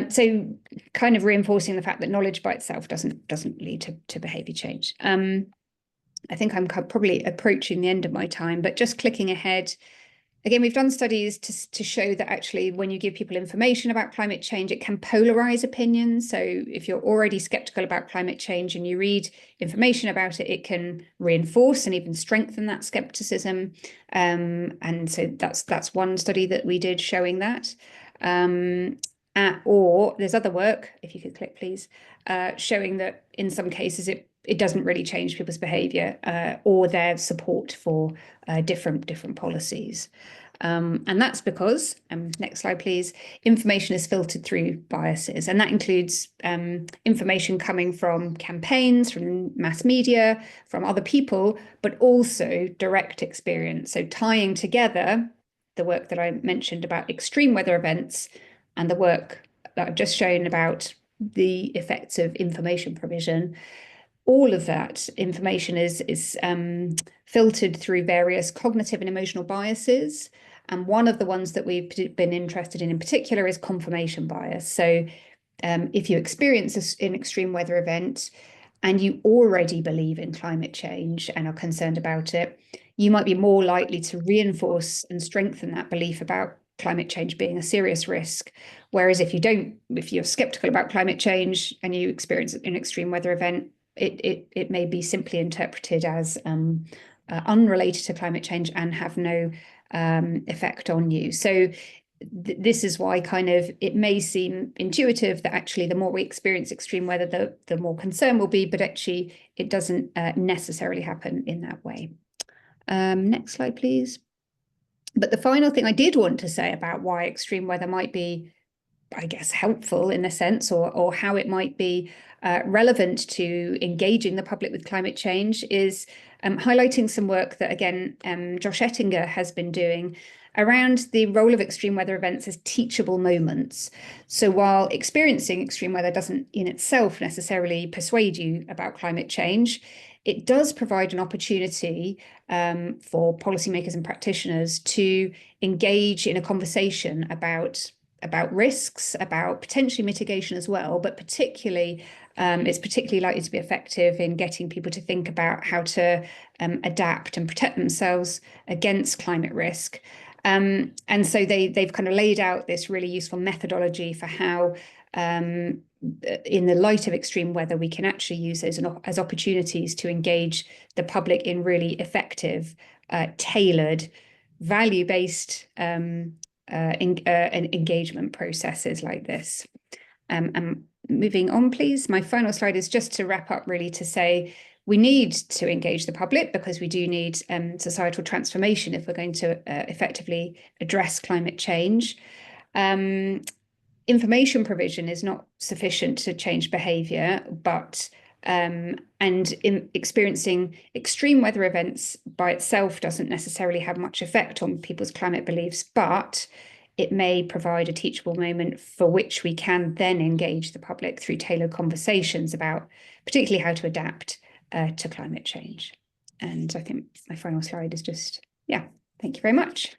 So kind of reinforcing the fact that knowledge by itself doesn't lead to behavior change. I think I'm probably approaching the end of my time, but just clicking ahead. Again, we've done studies to show that actually when you give people information about climate change, it can polarize opinions. So if you're already skeptical about climate change and you read information about it, it can reinforce and even strengthen that skepticism. And so that's one study that we did showing that. Or there's other work, if you could click, please, showing that in some cases it doesn't really change people's behavior or their support for different policies. And that's because, next slide, please, information is filtered through biases. And that includes information coming from campaigns, from mass media, from other people, but also direct experience. So tying together the work that I mentioned about extreme weather events and the work that I've just shown about the effects of information provision, all of that information is filtered through various cognitive and emotional biases. And one of the ones that we've been interested in particular is confirmation bias. So if you experience an extreme weather event and you already believe in climate change and are concerned about it, you might be more likely to reinforce and strengthen that belief about climate change being a serious risk. Whereas if you're skeptical about climate change and you experience an extreme weather event, it may be simply interpreted as unrelated to climate change and have no effect on you. So this is why it may seem intuitive that actually the more we experience extreme weather, the more concern will be, but actually it doesn't necessarily happen in that way. Next slide, please. But the final thing I did want to say about why extreme weather might be, I guess, helpful in a sense, or how it might be relevant to engaging the public with climate change is highlighting some work that, again, Josh Ettinger has been doing around the role of extreme weather events as teachable moments. So while experiencing extreme weather doesn't in itself necessarily persuade you about climate change, it does provide an opportunity for policymakers and practitioners to engage in a conversation about risks, about potentially mitigation as well, but particularly it's particularly likely to be effective in getting people to think about how to adapt and protect themselves against climate risk. And so they've kind of laid out this really useful methodology for how, in the light of extreme weather, we can actually use those as opportunities to engage the public in really effective, tailored, value-based engagement processes like this. And moving on, please. My final slide is just to wrap up, really, to say we need to engage the public because we do need societal transformation if we're going to effectively address climate change. Information provision is not sufficient to change behaviour, but and in experiencing extreme weather events by itself doesn't necessarily have much effect on people's climate beliefs, but it may provide a teachable moment for which we can then engage the public through tailored conversations about particularly how to adapt to climate change. And I think my final slide is just, thank you very much.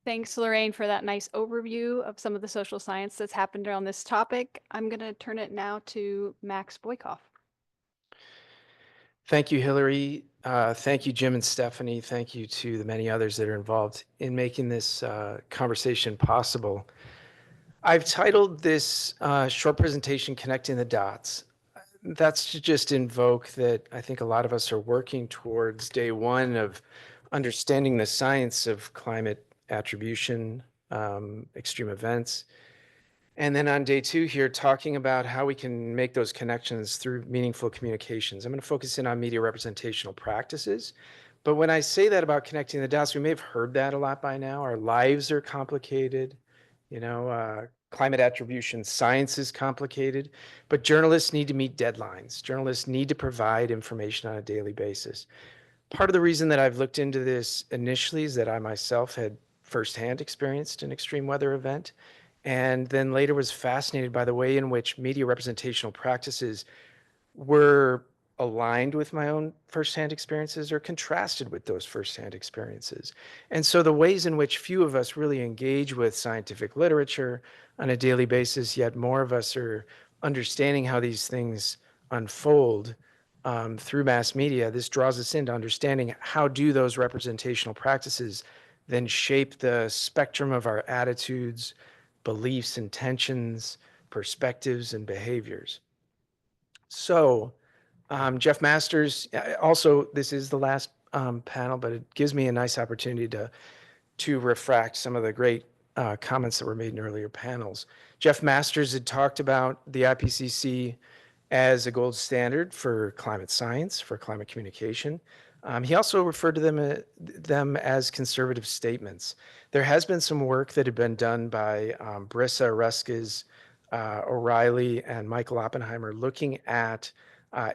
Thanks, Lorraine, for that nice overview of some of the social science that's happened on this topic. I'm going to turn it now to Max Boykoff. Thank you, Hillary. Thank you, Jim and Stephanie. Thank you to the many others that are involved in making this conversation possible. I've titled this short presentation, Connecting the Dots. That's to just invoke that I think a lot of us are working towards day one of understanding the science of climate attribution, extreme events. And then on day two here, talking about how we can make those connections through meaningful communications. I'm going to focus in on media representational practices. But when I say that about connecting the dots, we may have heard that a lot by now. Our lives are complicated. Climate attribution science is complicated, but journalists need to meet deadlines. Journalists need to provide information on a daily basis. Part of the reason that I've looked into this initially is that I myself had firsthand experienced an extreme weather event, and then later was fascinated by the way in which media representational practices were aligned with my own firsthand experiences or contrasted with those firsthand experiences. And so the ways in which few of us really engage with scientific literature on a daily basis, yet more of us are understanding how these things unfold through mass media, this draws us into understanding how do those representational practices then shape the spectrum of our attitudes, beliefs, intentions, perspectives, and behaviors. So Jeff Masters, also this is the last panel, but it gives me a nice opportunity to refract some of the great comments that were made in earlier panels. Jeff Masters had talked about the IPCC as a gold standard for climate science, for climate communication. He also referred to them as conservative statements. There has been some work that had been done by Brissa Ruskes, O'Reilly, and Michael Oppenheimer looking at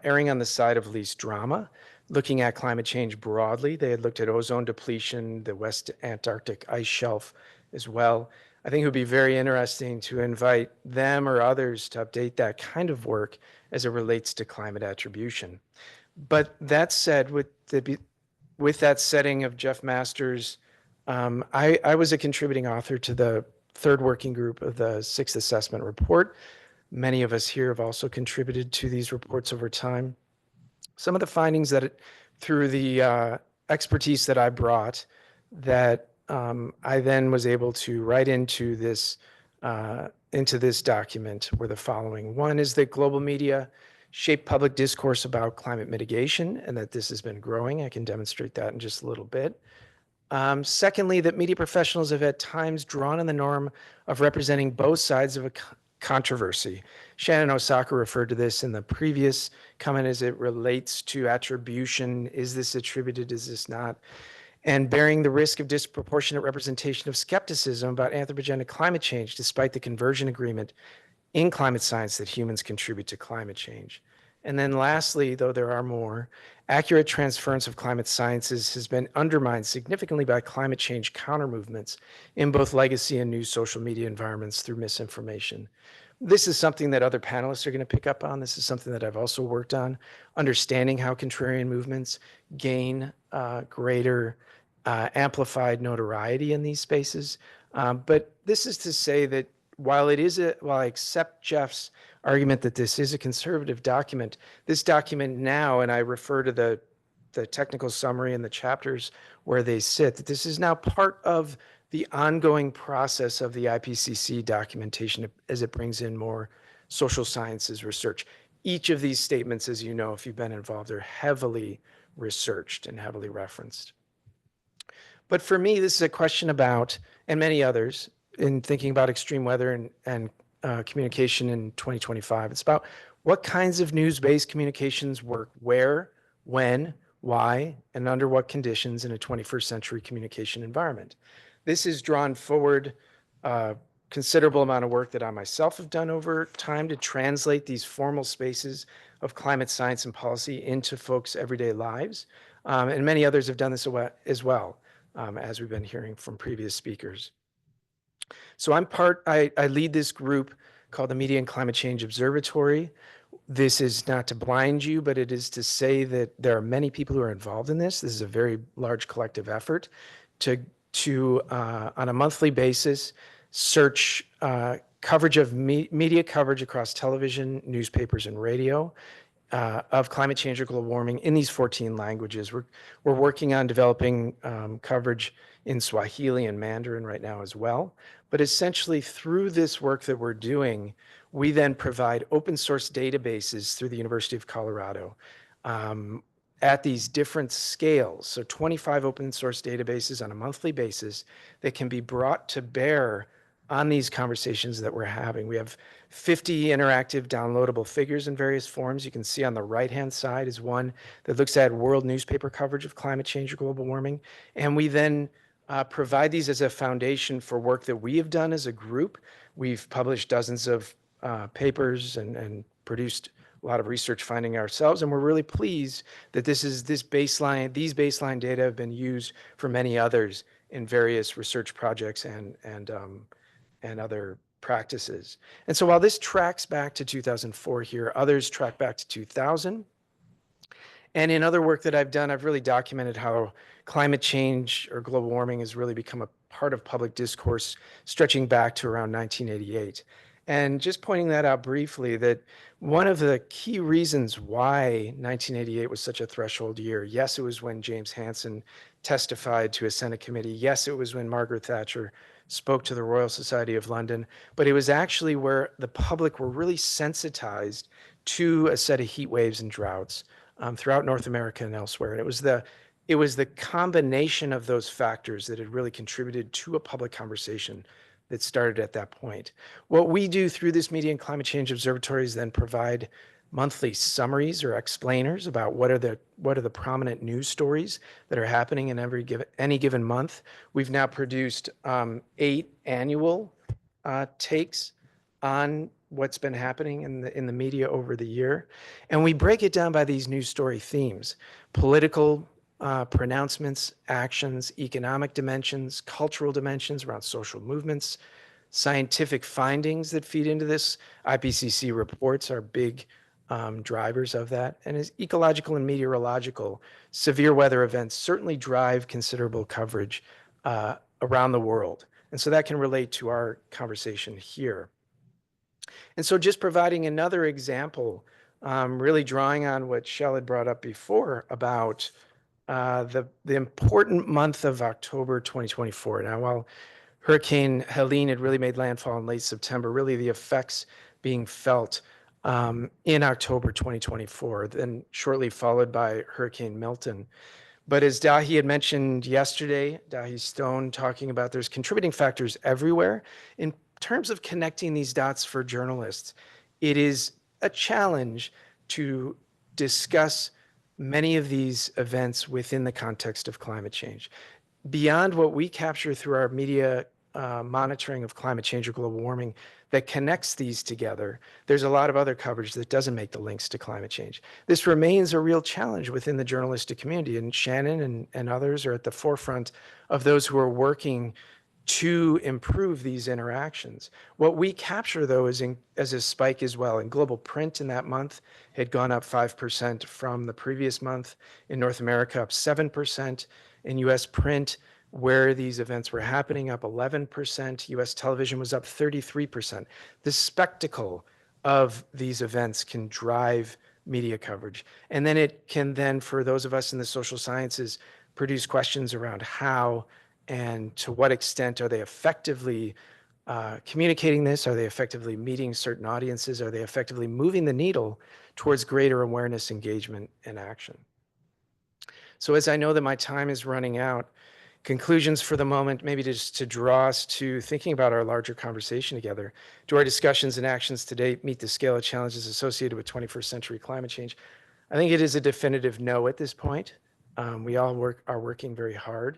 erring on the side of least drama. looking at climate change broadly. They had looked at ozone depletion, the West Antarctic ice shelf as well. I think it would be very interesting to invite them or others to update that kind of work as it relates to climate attribution. But that said, with that setting of Jeff Masters, I was a contributing author to the third working group of the sixth assessment report. Many of us here have also contributed to these reports over time. Some of the findings that through the expertise that I brought that I then was able to write into this document were the following. One is that global media shape public discourse about climate mitigation and that this has been growing. I can demonstrate that in just a little bit. Secondly, that media professionals have at times drawn on the norm of representing both sides of a controversy. Shannon Osaka referred to this in the previous comment as it relates to attribution. Is this attributed? Is this not? And bearing the risk of disproportionate representation of skepticism about anthropogenic climate change, despite the conversion agreement in climate science that humans contribute to climate change. And then lastly, though there are more, accurate transference of climate sciences has been undermined significantly by climate change counter movements in both legacy and new social media environments through misinformation. This is something that other panelists are going to pick up on. This is something that I've also worked on, understanding how contrarian movements gain greater amplified notoriety in these spaces. But this is to say that while I accept Jeff's argument that this is a conservative document, this document now, and I refer to the technical summary and the chapters where they sit, that this is now part of the ongoing process of the IPCC documentation as it brings in more social sciences research. Each of these statements, as you know, if you've been involved, are heavily researched and heavily referenced. But for me, this is a question about, and many others, in thinking about extreme weather and communication in 2025, it's about what kinds of news-based communications work where, when, why, and under what conditions in a 21st century communication environment. This has drawn forward a considerable amount of work that I myself have done over time to translate these formal spaces of climate science and policy into folks' everyday lives. And many others have done this as well, as we've been hearing from previous speakers. So I lead this group called the Media and Climate Change Observatory. This is not to blind you, but it is to say that there are many people who are involved in this. This is a very large collective effort to on a monthly basis, search coverage of media coverage across television, newspapers, and radio of climate change or global warming in these 14 languages. We're working on developing coverage in Swahili and Mandarin right now as well. But essentially through this work that we're doing, we then provide open source databases through the University of Colorado at these different scales. So 25 open source databases on a monthly basis that can be brought to bear on these conversations that we're having. We have 50 interactive downloadable figures in various forms. You can see on the right-hand side is one that looks at world newspaper coverage of climate change or global warming. And we then provide these as a foundation for work that we have done as a group. We've published dozens of papers and produced a lot of research finding ourselves, and we're really pleased that these baseline data have been used for many others in various research projects and other practices. And so while this tracks back to 2004 here, others track back to 2000. And in other work that I've done, I've really documented how climate change or global warming has really become a part of public discourse stretching back to around 1988. And just pointing that out briefly, that one of the key reasons why 1988 was such a threshold year, yes, it was when James Hansen testified to a Senate committee. Yes, it was when Margaret Thatcher spoke to the Royal Society of London, but it was actually where the public were really sensitized to a set of heat waves and droughts throughout North America and elsewhere. And it was the combination of those factors that had really contributed to a public conversation that started at that point. What we do through this Media and Climate Change Observatory is then provide monthly summaries or explainers about what are the prominent news stories that are happening in any given month. We've now produced 8 annual takes on what's been happening in the media over the year. And we break it down by these news story themes: political pronouncements, actions, economic dimensions, cultural dimensions around social movements, scientific findings that feed into this. IPCC reports are big drivers of that. And as ecological and meteorological, severe weather events certainly drive considerable coverage around the world. And so that can relate to our conversation here. And so just providing another example, really drawing on what Shell had brought up before about the important month of October 2024. Now, while Hurricane Helene had really made landfall in late September, really the effects being felt in October 2024, then shortly followed by Hurricane Milton. But as Dahi had mentioned yesterday, Dahi Stone talking about there's contributing factors everywhere. In terms of connecting these dots for journalists, it is a challenge to discuss many of these events within the context of climate change. Beyond what we capture through our media monitoring of climate change or global warming that connects these together, there's a lot of other coverage that doesn't make the links to climate change. This remains a real challenge within the journalistic community, and Shannon and others are at the forefront of those who are working to improve these interactions. What we capture, though, is as a spike as well. In global print in that month had gone up 5% from the previous month. In North America, up 7%. In US print, where these events were happening, up 11%. US television was up 33%. The spectacle of these events can drive media coverage. And then it can then, for those of us in the social sciences, produce questions around how and to what extent are they effectively communicating this? Are they effectively meeting certain audiences? Are they effectively moving the needle towards greater awareness, engagement, and action? So as I know that my time is running out, conclusions for the moment, maybe just to draw us to thinking about our larger conversation together. Do our discussions and actions today meet the scale of challenges associated with 21st century climate change? I think it is a definitive no at this point. We all are working very hard,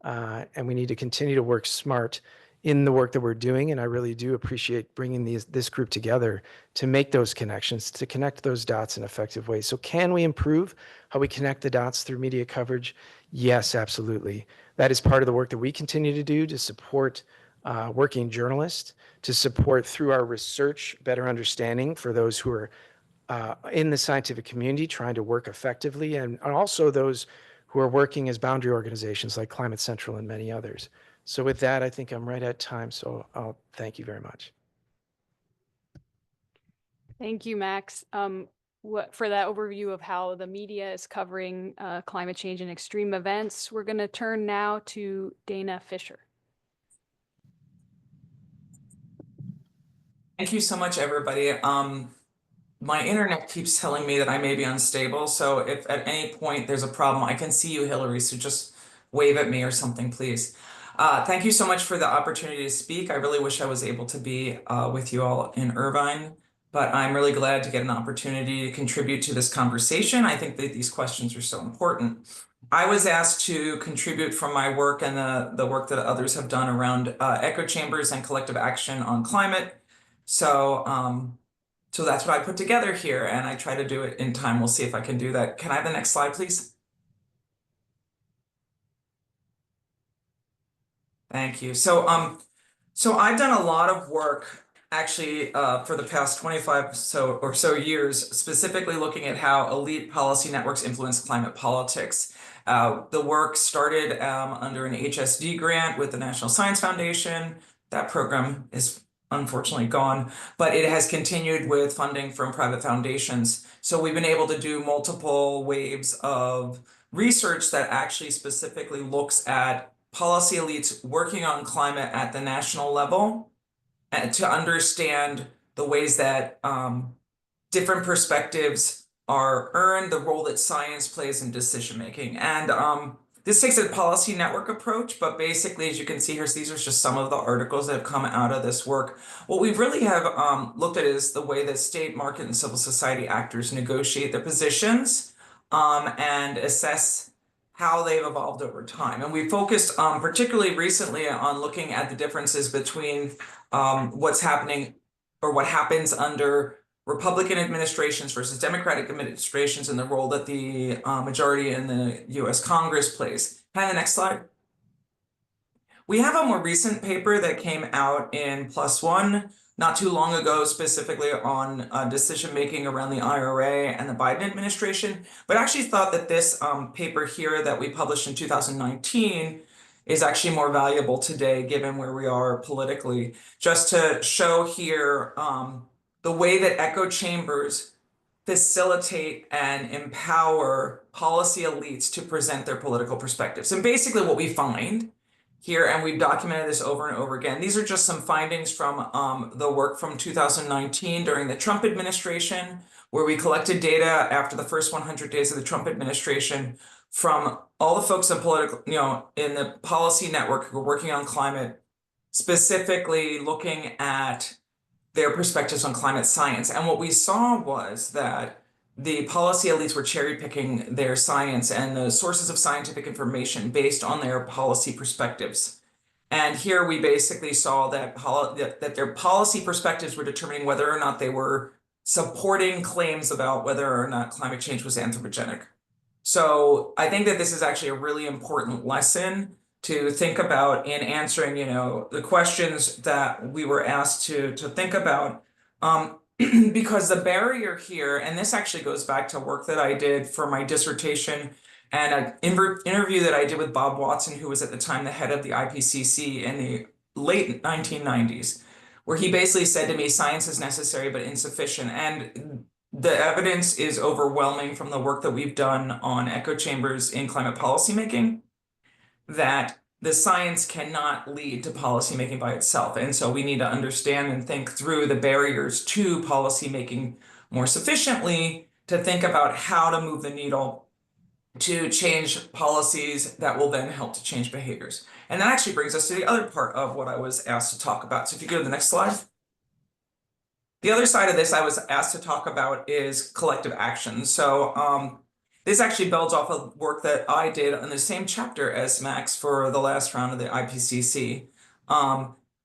and we need to continue to work smart in the work that we're doing. And I really do appreciate bringing this group together to make those connections, to connect those dots in effective ways. So can we improve how we connect the dots through media coverage? Yes, absolutely. That is part of the work that we continue to do to support working journalists, to support through our research better understanding for those who are in the scientific community trying to work effectively, and also those who are working as boundary organizations like Climate Central and many others. So with that, I think I'm right at time, so I'll thank you very much. Thank you, Max, for that overview of how the media is covering climate change and extreme events. We're going to turn now to Dana Fisher. Thank you so much, everybody. My internet keeps telling me that I may be unstable, so if at any point there's a problem, I can see you, Hillary, so just wave at me or something, please. Thank you so much for the opportunity to speak. I really wish I was able to be with you all in Irvine, but I'm really glad to get an opportunity to contribute to this conversation. I think that these questions are so important. I was asked to contribute from my work and the work that others have done around echo chambers and collective action on climate. So that's what I put together here, and I try to do it in time. We'll see if I can do that. Can I have the next slide, please? Thank you. So I've done a lot of work actually for the past 25 or so years, specifically looking at how elite policy networks influence climate politics. The work started under an HSD grant with the National Science Foundation. That program is unfortunately gone, but it has continued with funding from private foundations. So we've been able to do multiple waves of research that actually specifically looks at policy elites working on climate at the national level and to understand the ways that different perspectives are earned, the role that science plays in decision making. And this takes a policy network approach, but basically, as you can see here, these are just some of the articles that have come out of this work. What we really have looked at is the way that state, market, and civil society actors negotiate their positions and assess how they've evolved over time. And we focused particularly recently on looking at the differences between what's happening or what happens under Republican administrations versus Democratic administrations and the role that the majority in the US Congress plays. Can I have the next slide? We have a more recent paper that came out in +1 not too long ago, specifically on decision-making around the IRA and the Biden administration, but actually thought that this paper here that we published in 2019 is actually more valuable today, given where we are politically. Just to show here the way that echo chambers facilitate and empower policy elites to present their political perspectives. And basically what we find here, and we've documented this over and over again, these are just some findings from the work from 2019 during the Trump administration, where we collected data after the first 100 days of the Trump administration from all the folks in in the policy network who are working on climate, specifically looking at their perspectives on climate science. And what we saw was that the policy elites were cherry picking their science and the sources of scientific information based on their policy perspectives. And here we basically saw that, that their policy perspectives were determining whether or not they were supporting claims about whether or not climate change was anthropogenic. So I think that this is actually a really important lesson to think about in answering, the questions that we were asked to think about. Because the barrier here, and this actually goes back to work that I did for my dissertation and an interview that I did with Bob Watson, who was at the time the head of the IPCC in the late 1990s, where he basically said to me, science is necessary but insufficient. And the evidence is overwhelming from the work that we've done on echo chambers in climate policymaking, that the science cannot lead to policymaking by itself. And so we need to understand and think through the barriers to policymaking more sufficiently to think about how to move the needle to change policies that will then help to change behaviors. And that actually brings us to the other part of what I was asked to talk about. So if you go to the next slide. The other side of this I was asked to talk about is collective action. So this actually builds off of work that I did on the same chapter as Max for the last round of the IPCC,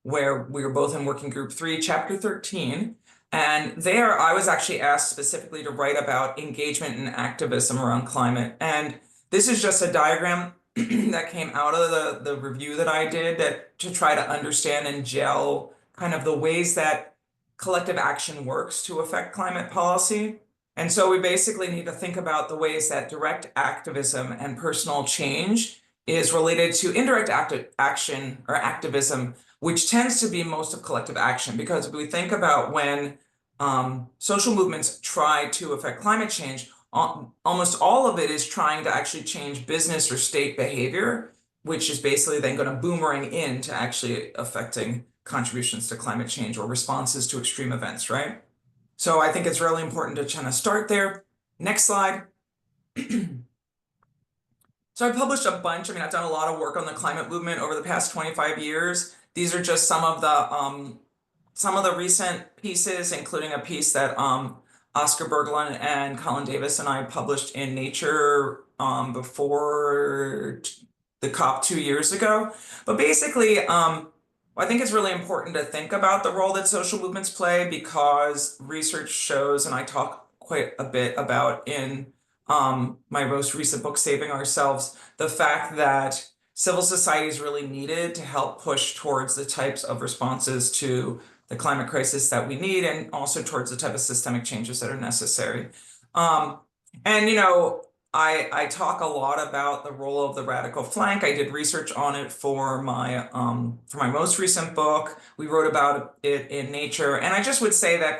where we were both in working group 3, chapter 13. And there I was actually asked specifically to write about engagement and activism around climate. And this is just a diagram that came out of the review that I did to try to understand and gel kind of the ways that collective action works to affect climate policy. And so we basically need to think about the ways that direct activism and personal change is related to indirect action or activism, which tends to be most of collective action. Because if we think about when social movements try to affect climate change, almost all of it is trying to actually change business or state behavior, which is basically then going to boomerang into actually affecting contributions to climate change or responses to extreme events, right? So I think it's really important to kind of start there. Next slide. So I published a bunch. I've done a lot of work on the climate movement over the past 25 years. These are just some of the recent pieces, including a piece that Oscar Berglund and Colin Davis and I published in Nature before the COP 2 years ago. But basically, I think it's really important to think about the role that social movements play, because research shows, and I talk quite a bit about in my most recent book, Saving Ourselves, the fact that civil society is really needed to help push towards the types of responses to the climate crisis that we need, and also towards the type of systemic changes that are necessary. I talk a lot about the role of the radical flank. I did research on it for my most recent book. We wrote about it in Nature. And I just would say that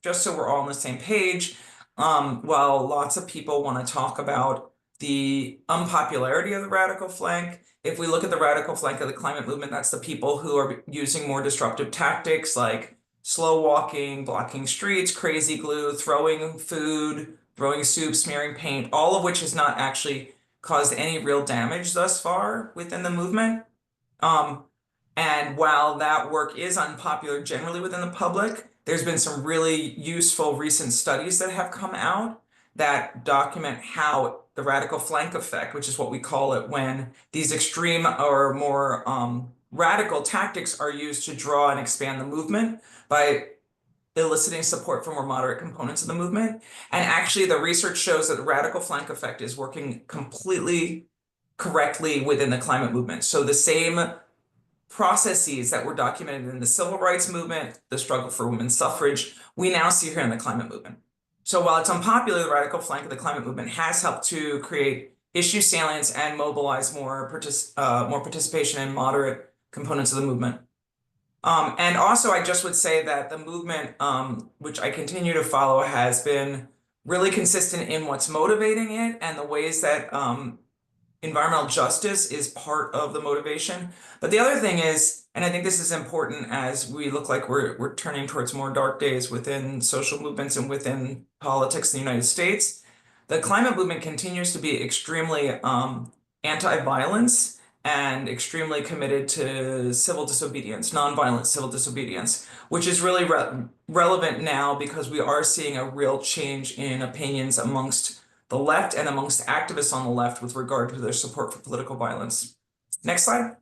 just so we're all on the same page, while lots of people want to talk about the unpopularity of the radical flank, if we look at the radical flank of the climate movement, that's the people who are using more disruptive tactics like slow walking, blocking streets, crazy glue, throwing food, throwing soup, smearing paint, all of which has not actually caused any real damage thus far within the movement. And while that work is unpopular generally within the public, there's been some really useful recent studies that have come out that document how the radical flank effect, which is what we call it when these extreme or more radical tactics are used to draw and expand the movement by eliciting support for more moderate components of the movement. And actually, the research shows that the radical flank effect is working completely correctly within the climate movement. So the same processes that were documented in the civil rights movement, the struggle for women's suffrage, we now see here in the climate movement. So while it's unpopular, the radical flank of the climate movement has helped to create issue salience and mobilize more participation in moderate components of the movement. And also, I just would say that the movement, which I continue to follow, has been really consistent in what's motivating it and the ways that environmental justice is part of the motivation. But the other thing is, and I think this is important as we look like we're turning towards more dark days within social movements and within politics in the United States, the climate movement continues to be extremely anti-violence and extremely committed to civil disobedience, nonviolent civil disobedience, which is really relevant now because we are seeing a real change in opinions amongst the left and amongst activists on the left with regard to their support for political violence. Next slide.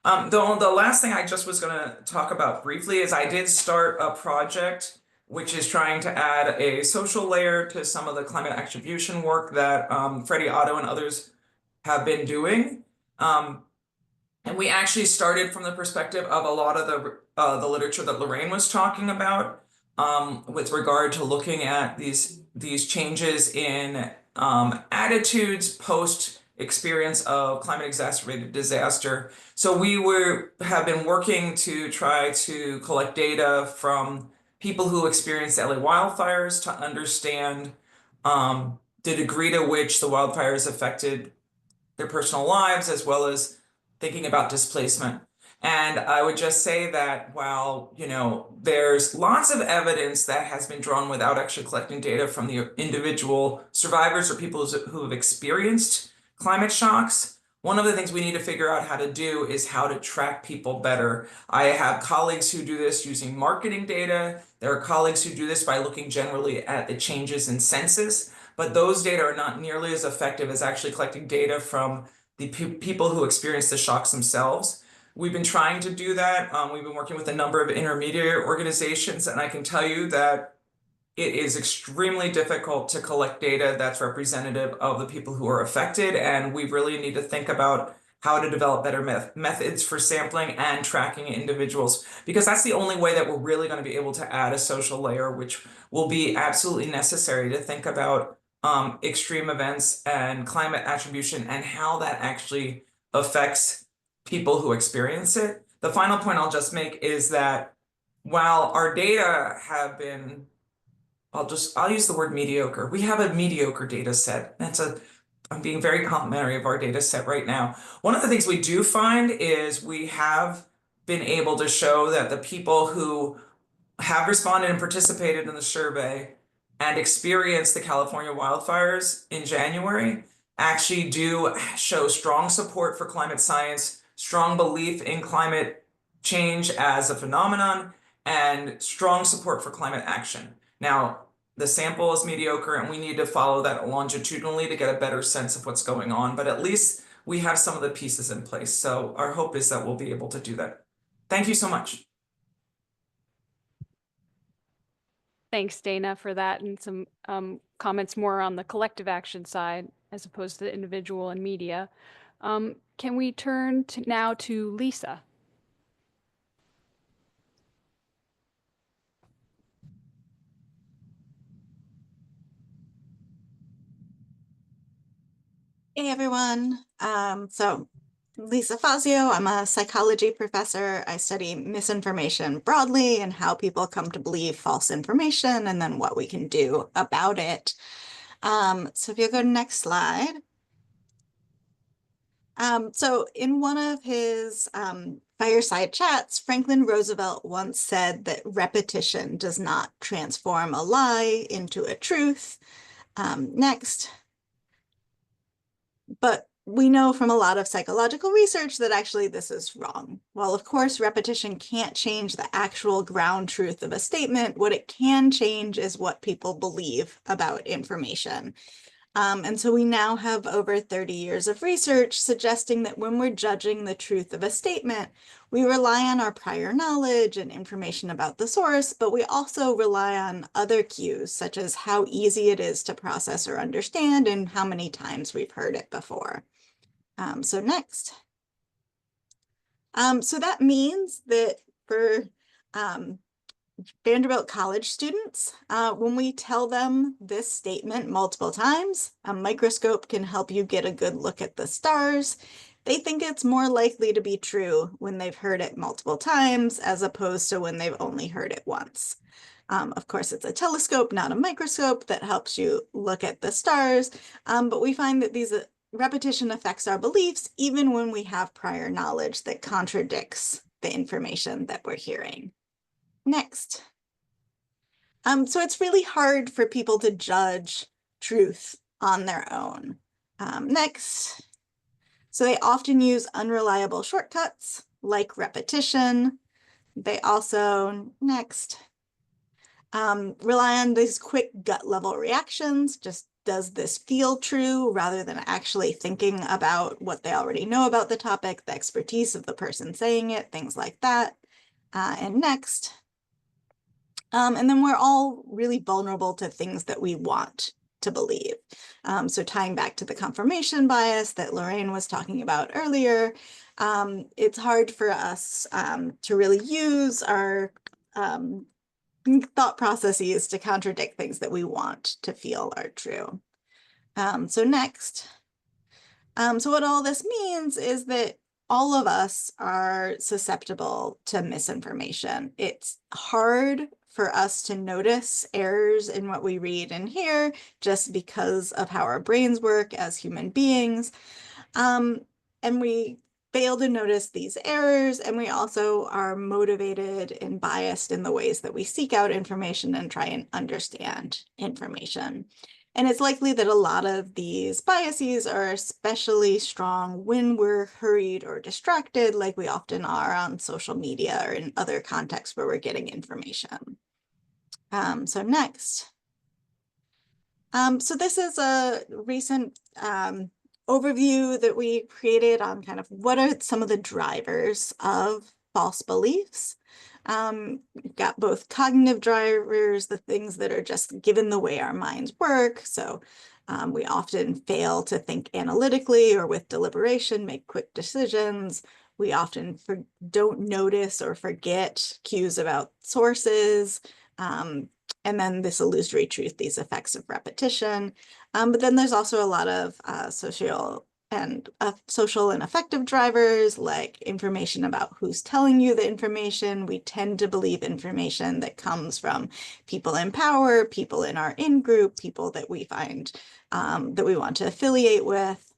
The last thing I just was going to talk about briefly is I did start a project which is trying to add a social layer to some of the climate attribution work that Freddie Otto and others have been doing. And we actually started from the perspective of a lot of the literature that Lorraine was talking about with regard to looking at these changes in attitudes post experience of climate exacerbated disaster. So we have been working to try to collect data from people who experienced LA wildfires to understand the degree to which the wildfires affected their personal lives, as well as thinking about displacement. And I would just say that while, there's lots of evidence that has been drawn without actually collecting data from the individual survivors or people who have experienced climate shocks, one of the things we need to figure out how to do is how to track people better. I have colleagues who do this using marketing data. There are colleagues who do this by looking generally at the changes in census, but those data are not nearly as effective as actually collecting data from the people who experience the shocks themselves. We've been trying to do that. We've been working with a number of intermediary organizations, and I can tell you that it is extremely difficult to collect data that's representative of the people who are affected, and we really need to think about how to develop better methods for sampling and tracking individuals, because that's the only way that we're really going to be able to add a social layer, which will be absolutely necessary to think about extreme events and climate attribution and how that actually affects people who experience it. The final point I'll just make is that while our data have been, I'll use the word mediocre. We have a mediocre data set. I'm being very complimentary of our data set right now. One of the things we do find is we have been able to show that the people who have responded and participated in the survey and experienced the California wildfires in January actually do show strong support for climate science, strong belief in climate change as a phenomenon, and strong support for climate action. Now, the sample is mediocre and we need to follow that longitudinally to get a better sense of what's going on, but at least we have some of the pieces in place. So our hope is that we'll be able to do that. Thank you so much. Thanks, Dana, for that, and some comments more on the collective action side as opposed to the individual and media. Can we turn now to Lisa? Hey everyone. So Lisa Fazio, I'm a psychology professor. I study misinformation broadly and how people come to believe false information and then what we can do about it. So if you go to next slide. So in one of his fireside chats, Franklin Roosevelt once said that repetition does not transform a lie into a truth. Next. But we know from a lot of psychological research that actually this is wrong. While of course repetition can't change the actual ground truth of a statement, what it can change is what people believe about information. And so we now have over 30 years of research suggesting that when we're judging the truth of a statement, we rely on our prior knowledge and information about the source, but we also rely on other cues, such as how easy it is to process or understand and how many times we've heard it before. So next. So that means that for Vanderbilt College students, when we tell them this statement multiple times, a microscope can help you get a good look at the stars. They think it's more likely to be true when they've heard it multiple times as opposed to when they've only heard it once. Of course, it's a telescope, not a microscope, that helps you look at the stars, but we find that these repetition affects our beliefs even when we have prior knowledge that contradicts the information that we're hearing. Next. So it's really hard for people to judge truth on their own. Next. So they often use unreliable shortcuts like repetition. They also, next, rely on these quick gut level reactions. Just, does this feel true, rather than actually thinking about what they already know about the topic, the expertise of the person saying it, things like that. And next. And then we're all really vulnerable to things that we want to believe. So tying back to the confirmation bias that Lorraine was talking about earlier, it's hard for us to really use our thought processes to contradict things that we want to feel are true. So next. So what all this means is that all of us are susceptible to misinformation. It's hard for us to notice errors in what we read and hear just because of how our brains work as human beings. And we fail to notice these errors, and we also are motivated and biased in the ways that we seek out information and try and understand information. And it's likely that a lot of these biases are especially strong when we're hurried or distracted, like we often are on social media or in other contexts where we're getting information. So next. So this is a recent overview that we created on kind of what are some of the drivers of false beliefs. We've got both cognitive drivers, the things that are just given the way our minds work. So we often fail to think analytically or with deliberation, make quick decisions. We often don't notice or forget cues about sources. And then this illusory truth, these effects of repetition. But then there's also a lot of social and affective drivers, like information about who's telling you the information. We tend to believe information that comes from people in power, people in our in-group, people that we find that we want to affiliate with.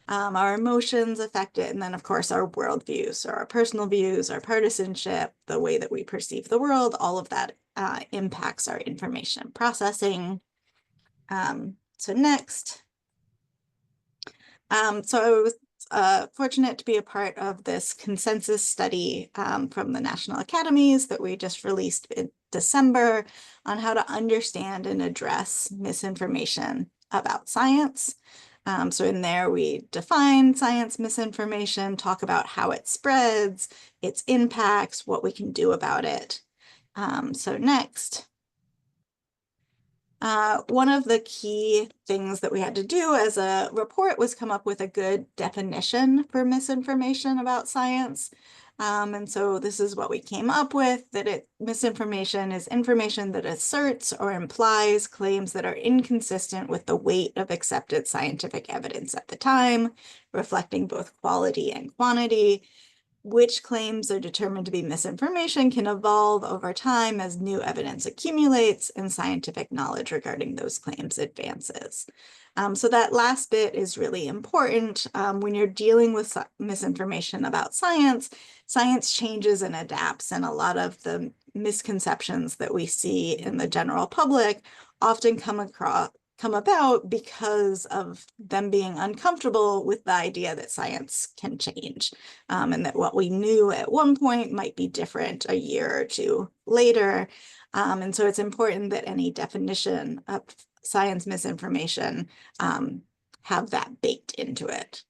Our emotions affect it, and then of course our worldviews, so our personal views, our partisanship, the way that we perceive the world, all of that impacts our information processing. So next. So I was fortunate to be a part of this consensus study from the National Academies that we just released in December on how to understand and address misinformation about science. So in there, we define science misinformation, talk about how it spreads, its impacts, what we can do about it. So next. One of the key things that we had to do as a report was come up with a good definition for misinformation about science. And so this is what we came up with, that misinformation is information that asserts or implies claims that are inconsistent with the weight of accepted scientific evidence at the time, reflecting both quality and quantity. Which claims are determined to be misinformation can evolve over time as new evidence accumulates and scientific knowledge regarding those claims advances. So that last bit is really important. When you're dealing with misinformation about science, science changes and adapts, and a lot of the misconceptions that we see in the general public often come about because of them being uncomfortable with the idea that science can change, and that what we knew at one point might be different a year or two later. And so it's important that any definition of science misinformation have that baked into it.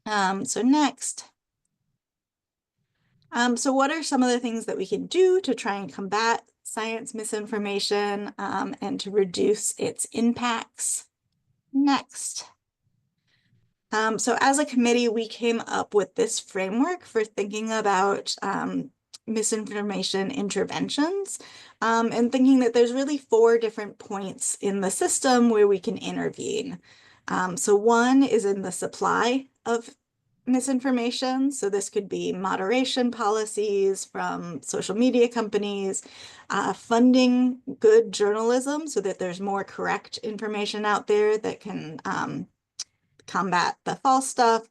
So next. So what are some of the things that we can do to try and combat science misinformation and to reduce its impacts? Next. So as a committee, we came up with this framework for thinking about misinformation interventions and thinking that there's really 4 different points in the system where we can intervene. So one is in the supply of misinformation. So this could be moderation policies from social media companies, funding good journalism so that there's more correct information out there that can combat the false stuff,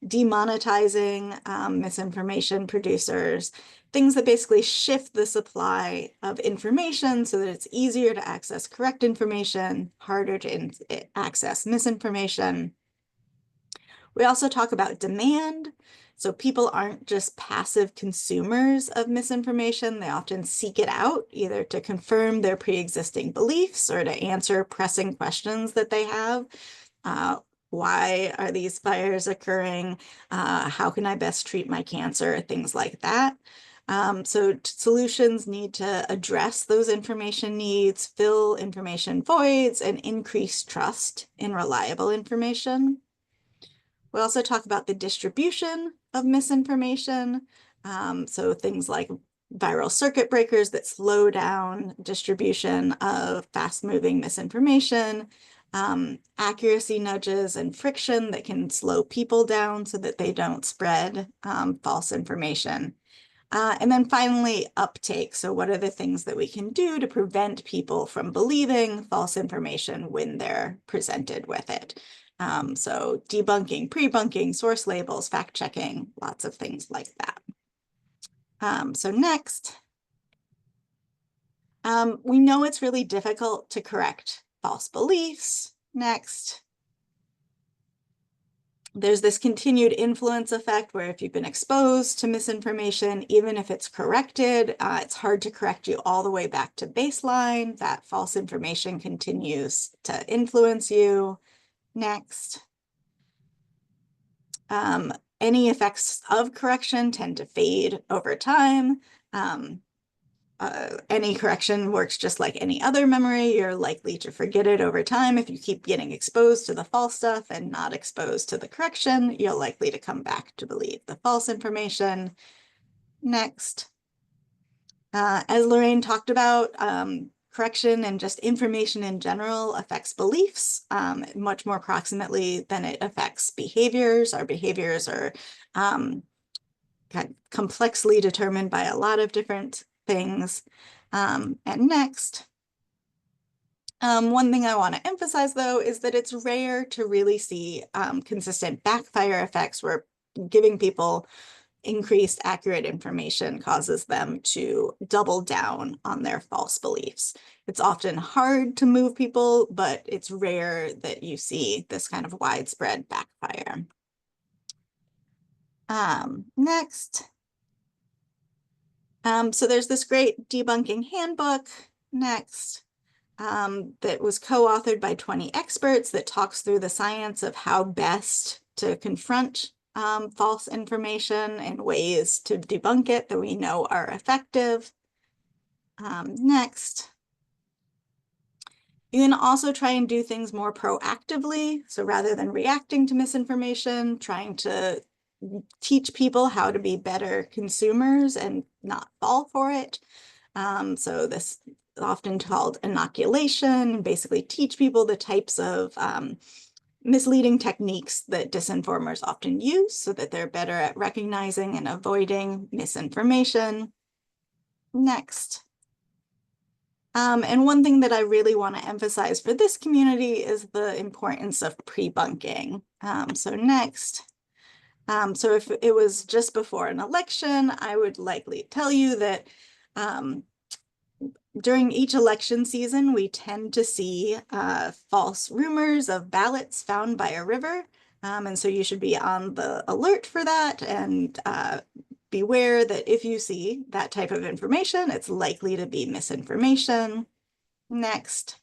demonetizing misinformation producers, things that basically shift the supply of information so that it's easier to access correct information, harder to access misinformation. We also talk about demand. So people aren't just passive consumers of misinformation. They often seek it out, either to confirm their pre-existing beliefs or to answer pressing questions that they have. Why are these fires occurring? How can I best treat my cancer? Things like that. So solutions need to address those information needs, fill information voids, and increase trust in reliable information. We also talk about the distribution of misinformation. So things like viral circuit breakers that slow down distribution of fast-moving misinformation, accuracy nudges and friction that can slow people down so that they don't spread false information. And then finally, uptake. So what are the things that we can do to prevent people from believing false information when they're presented with it? So debunking, pre-bunking, source labels, fact-checking, lots of things like that. So next, we know it's really difficult to correct false beliefs. Next. There's this continued influence effect where if you've been exposed to misinformation, even if it's corrected, it's hard to correct you all the way back to baseline. That false information continues to influence you. Next. Any effects of correction tend to fade over time. Any correction works just like any other memory. You're likely to forget it over time. If you keep getting exposed to the false stuff and not exposed to the correction, you're likely to come back to believe the false information. Next. As Lorraine talked about, correction and just information in general affects beliefs much more proximately than it affects behaviors. Our behaviors are complexly determined by a lot of different things. And next, one thing I want to emphasize, though, is that it's rare to really see consistent backfire effects where giving people increased accurate information causes them to double down on their false beliefs. It's often hard to move people, but it's rare that you see this kind of widespread backfire. Next. So there's this great debunking handbook next that was co-authored by 20 experts that talks through the science of how best to confront false information and ways to debunk it that we know are effective. Next. You can also try and do things more proactively. So rather than reacting to misinformation, trying to teach people how to be better consumers and not fall for it. So this is often called inoculation, basically teach people the types of misleading techniques that disinformers often use so that they're better at recognizing and avoiding misinformation. Next. And one thing that I really want to emphasize for this community is the importance of pre-bunking. So next. So if it was just before an election, I would likely tell you that during each election season, we tend to see false rumors of ballots found by a river. And so you should be on the alert for that and beware that if you see that type of information, it's likely to be misinformation. Next.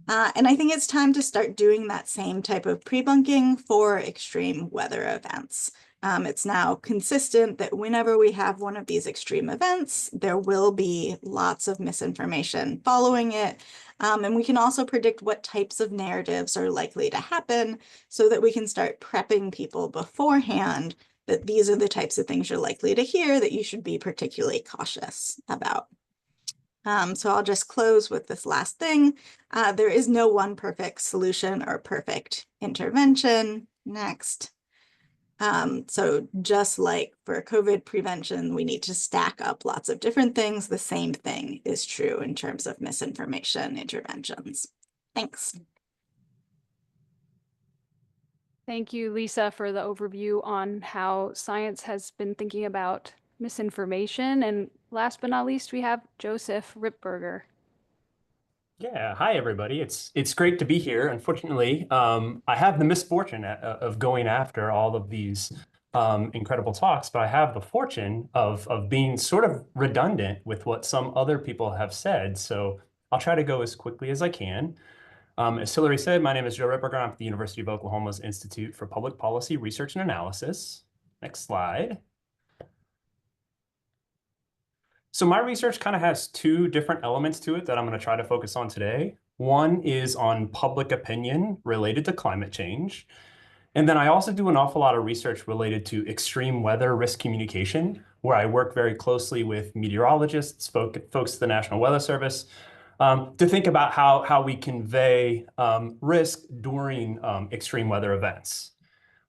And I think it's time to start doing that same type of pre-bunking for extreme weather events. It's now consistent that whenever we have one of these extreme events, there will be lots of misinformation following it. And we can also predict what types of narratives are likely to happen so that we can start prepping people beforehand that these are the types of things you're likely to hear that you should be particularly cautious about. So I'll just close with this last thing. There is no one perfect solution or perfect intervention. Next. So just like for COVID prevention, we need to stack up lots of different things. The same thing is true in terms of misinformation interventions. Thanks. Thank you, Lisa, for the overview on how science has been thinking about misinformation. And last but not least, we have Joseph Ripberger. Yeah, hi everybody. It's great to be here. Unfortunately, I have the misfortune of going after all of these incredible talks, but I have the fortune of being sort of redundant with what some other people have said. So I'll try to go as quickly as I can. As Hillary said, my name is Joe Ripberger. I'm at the University of Oklahoma's Institute for Public Policy Research and Analysis. Next slide. So my research kind of has two different elements to it that I'm going to try to focus on today. One is on public opinion related to climate change. And then I also do an awful lot of research related to extreme weather risk communication, where I work very closely with meteorologists, folks at the National Weather Service, to think about how we convey risk during extreme weather events.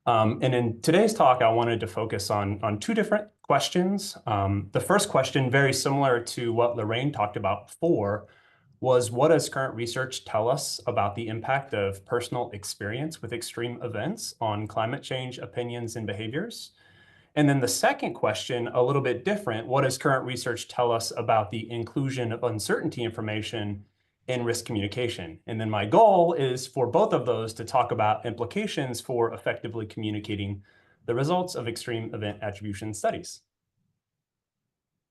And in today's talk, I wanted to focus on two different questions. The first question, very similar to what Lorraine talked about before, was what does current research tell us about the impact of personal experience with extreme events on climate change opinions and behaviors? And then the second question, a little bit different, what does current research tell us about the inclusion of uncertainty information in risk communication? And then my goal is for both of those to talk about implications for effectively communicating the results of extreme event attribution studies.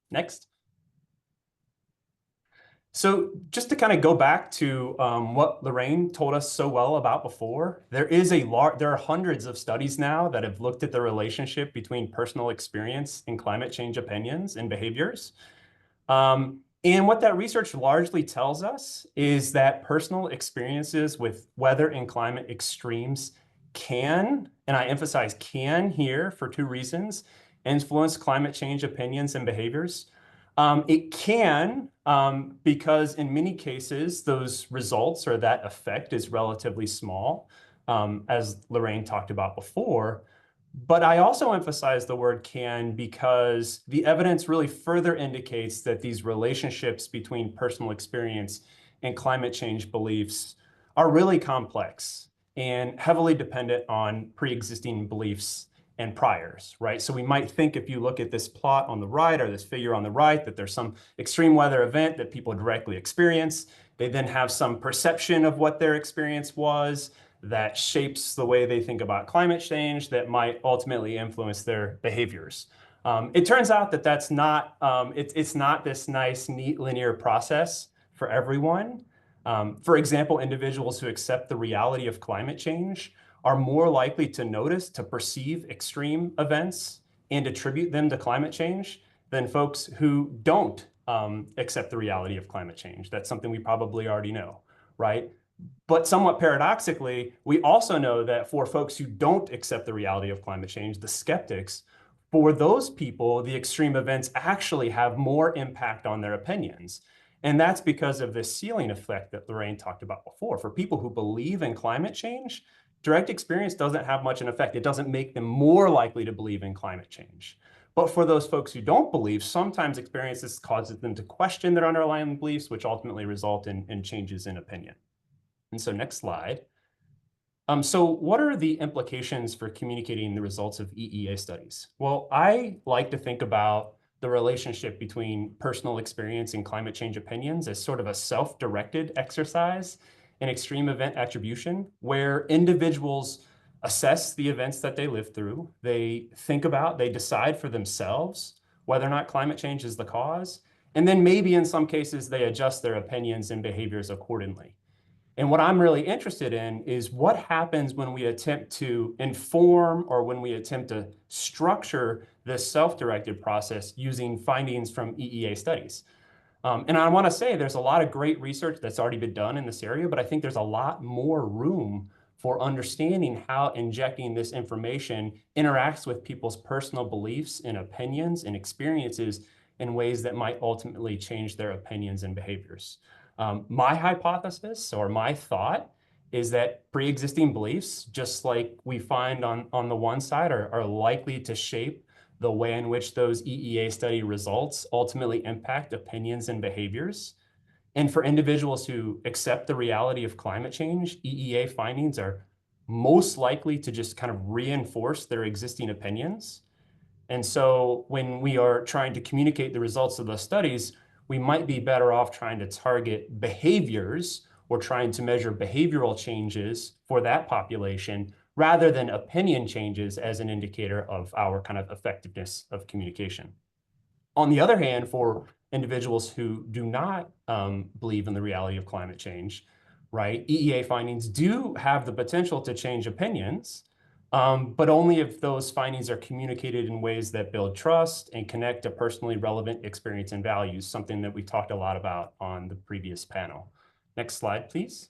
Next. So just to kind of go back to what Lorraine told us so well about before, there are hundreds of studies now that have looked at the relationship between personal experience and climate change opinions and behaviors. And what that research largely tells us is that personal experiences with weather and climate extremes can, and I emphasize can here for two reasons, influence climate change opinions and behaviors. It can, because in many cases, those results or that effect is relatively small, as Lorraine talked about before. But I also emphasize the word can because the evidence really further indicates that these relationships between personal experience and climate change beliefs are really complex and heavily dependent on pre-existing beliefs and priors, right? So we might think if you look at this plot on the right or this figure on the right, that there's some extreme weather event that people directly experience. They then have some perception of what their experience was that shapes the way they think about climate change that might ultimately influence their behaviors. It turns out that that's not, it's not this nice, neat, linear process for everyone. For example, individuals who accept the reality of climate change are more likely to notice, to perceive extreme events and attribute them to climate change than folks who don't accept the reality of climate change. That's something we probably already know, right? But somewhat paradoxically, we also know that for folks who don't accept the reality of climate change, the skeptics, for those people, the extreme events actually have more impact on their opinions. And that's because of this ceiling effect that Lorraine talked about before. For people who believe in climate change, direct experience doesn't have much an effect. It doesn't make them more likely to believe in climate change. But for those folks who don't believe, sometimes experiences causes them to question their underlying beliefs, which ultimately result in changes in opinion. And so next slide. So what are the implications for communicating the results of EEA studies? Well, I like to think about the relationship between personal experience and climate change opinions as sort of a self-directed exercise in extreme event attribution, where individuals assess the events that they live through. They think about, they decide for themselves whether or not climate change is the cause. And then maybe in some cases, they adjust their opinions and behaviors accordingly. And what I'm really interested in is what happens when we attempt to inform or when we attempt to structure this self-directed process using findings from EEA studies. And I want to say there's a lot of great research that's already been done in this area, but I think there's a lot more room for understanding how injecting this information interacts with people's personal beliefs and opinions and experiences in ways that might ultimately change their opinions and behaviors. My hypothesis or my thought is that pre-existing beliefs, just like we find on the one side, are likely to shape the way in which those EEA study results ultimately impact opinions and behaviors. And for individuals who accept the reality of climate change, EEA findings are most likely to just kind of reinforce their existing opinions. And so when we are trying to communicate the results of the studies, we might be better off trying to target behaviors or trying to measure behavioral changes for that population rather than opinion changes as an indicator of our kind of effectiveness of communication. On the other hand, for individuals who do not believe in the reality of climate change, right, EEA findings do have the potential to change opinions, but only if those findings are communicated in ways that build trust and connect to personally relevant experience and values, something that we talked a lot about on the previous panel. Next slide, please.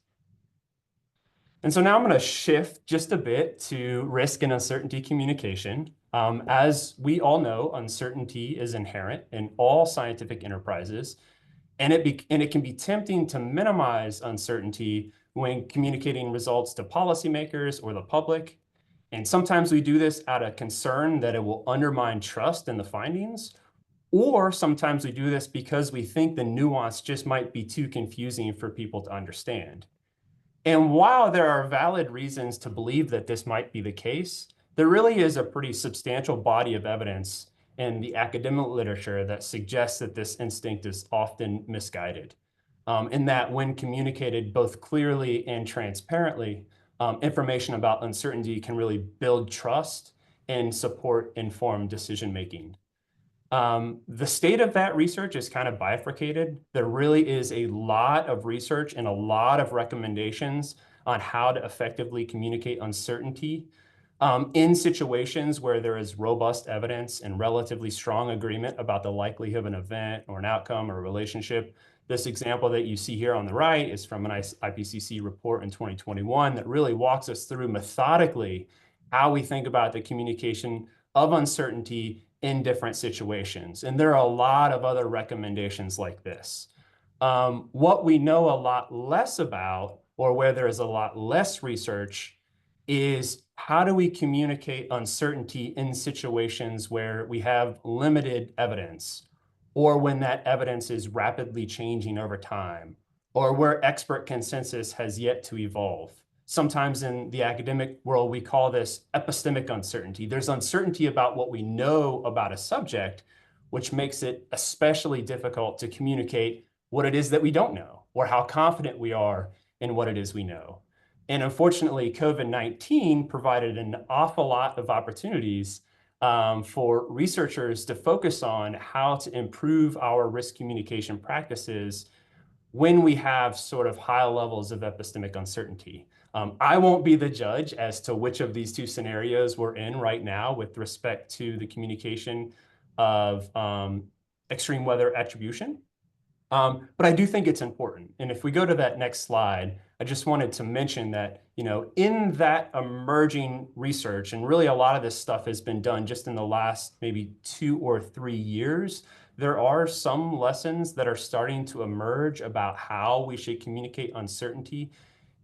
And so now I'm going to shift just a bit to risk and uncertainty communication. As we all know, uncertainty is inherent in all scientific enterprises, and it can be tempting to minimize uncertainty when communicating results to policymakers or the public. And sometimes we do this out of concern that it will undermine trust in the findings, or sometimes we do this because we think the nuance just might be too confusing for people to understand. And while there are valid reasons to believe that this might be the case, there really is a pretty substantial body of evidence in the academic literature that suggests that this instinct is often misguided, and that when communicated both clearly and transparently, information about uncertainty can really build trust and support informed decision-making. The state of that research is kind of bifurcated. There really is a lot of research and a lot of recommendations on how to effectively communicate uncertainty in situations where there is robust evidence and relatively strong agreement about the likelihood of an event or an outcome or a relationship. This example that you see here on the right is from an IPCC report in 2021 that really walks us through methodically how we think about the communication of uncertainty in different situations. And there are a lot of other recommendations like this. What we know a lot less about, or where there is a lot less research, is how do we communicate uncertainty in situations where we have limited evidence, or when that evidence is rapidly changing over time, or where expert consensus has yet to evolve. Sometimes in the academic world, we call this epistemic uncertainty. There's uncertainty about what we know about a subject, which makes it especially difficult to communicate what it is that we don't know, or how confident we are in what it is we know. And unfortunately, COVID-19 provided an awful lot of opportunities for researchers to focus on how to improve our risk communication practices when we have sort of high levels of epistemic uncertainty. I won't be the judge as to which of these two scenarios we're in right now with respect to the communication of extreme weather attribution. But I do think it's important. And if we go to that next slide, I just wanted to mention that, you know, in that emerging research, and really a lot of this stuff has been done just in the last maybe 2 or 3 years, there are some lessons that are starting to emerge about how we should communicate uncertainty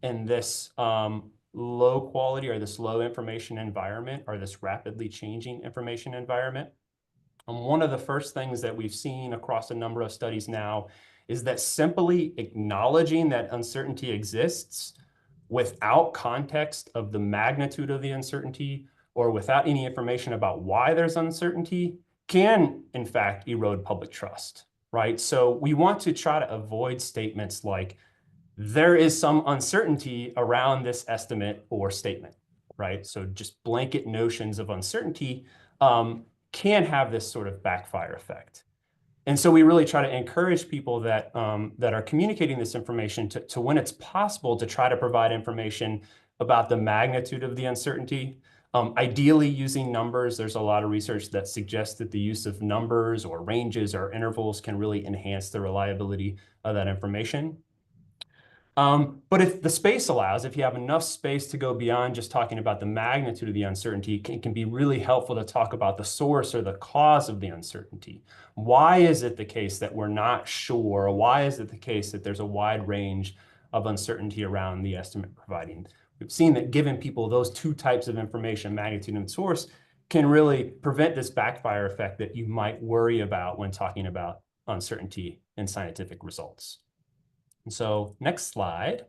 in this low quality or this low information environment or this rapidly changing information environment. One of the first things that we've seen across a number of studies now is that simply acknowledging that uncertainty exists without context of the magnitude of the uncertainty or without any information about why there's uncertainty can, in fact, erode public trust, right? So we want to try to avoid statements like, there is some uncertainty around this estimate or statement, right? So just blanket notions of uncertainty can have this sort of backfire effect. And so we really try to encourage people that, that are communicating this information to, when it's possible, to try to provide information about the magnitude of the uncertainty. Ideally using numbers. There's a lot of research that suggests that the use of numbers or ranges or intervals can really enhance the reliability of that information. But if the space allows, if you have enough space to go beyond just talking about the magnitude of the uncertainty, it can be really helpful to talk about the source or the cause of the uncertainty. Why is it the case that we're not sure? Why is it the case that there's a wide range of uncertainty around the estimate providing? We've seen that giving people those two types of information, magnitude and source, can really prevent this backfire effect that you might worry about when talking about uncertainty in scientific results. And so next slide.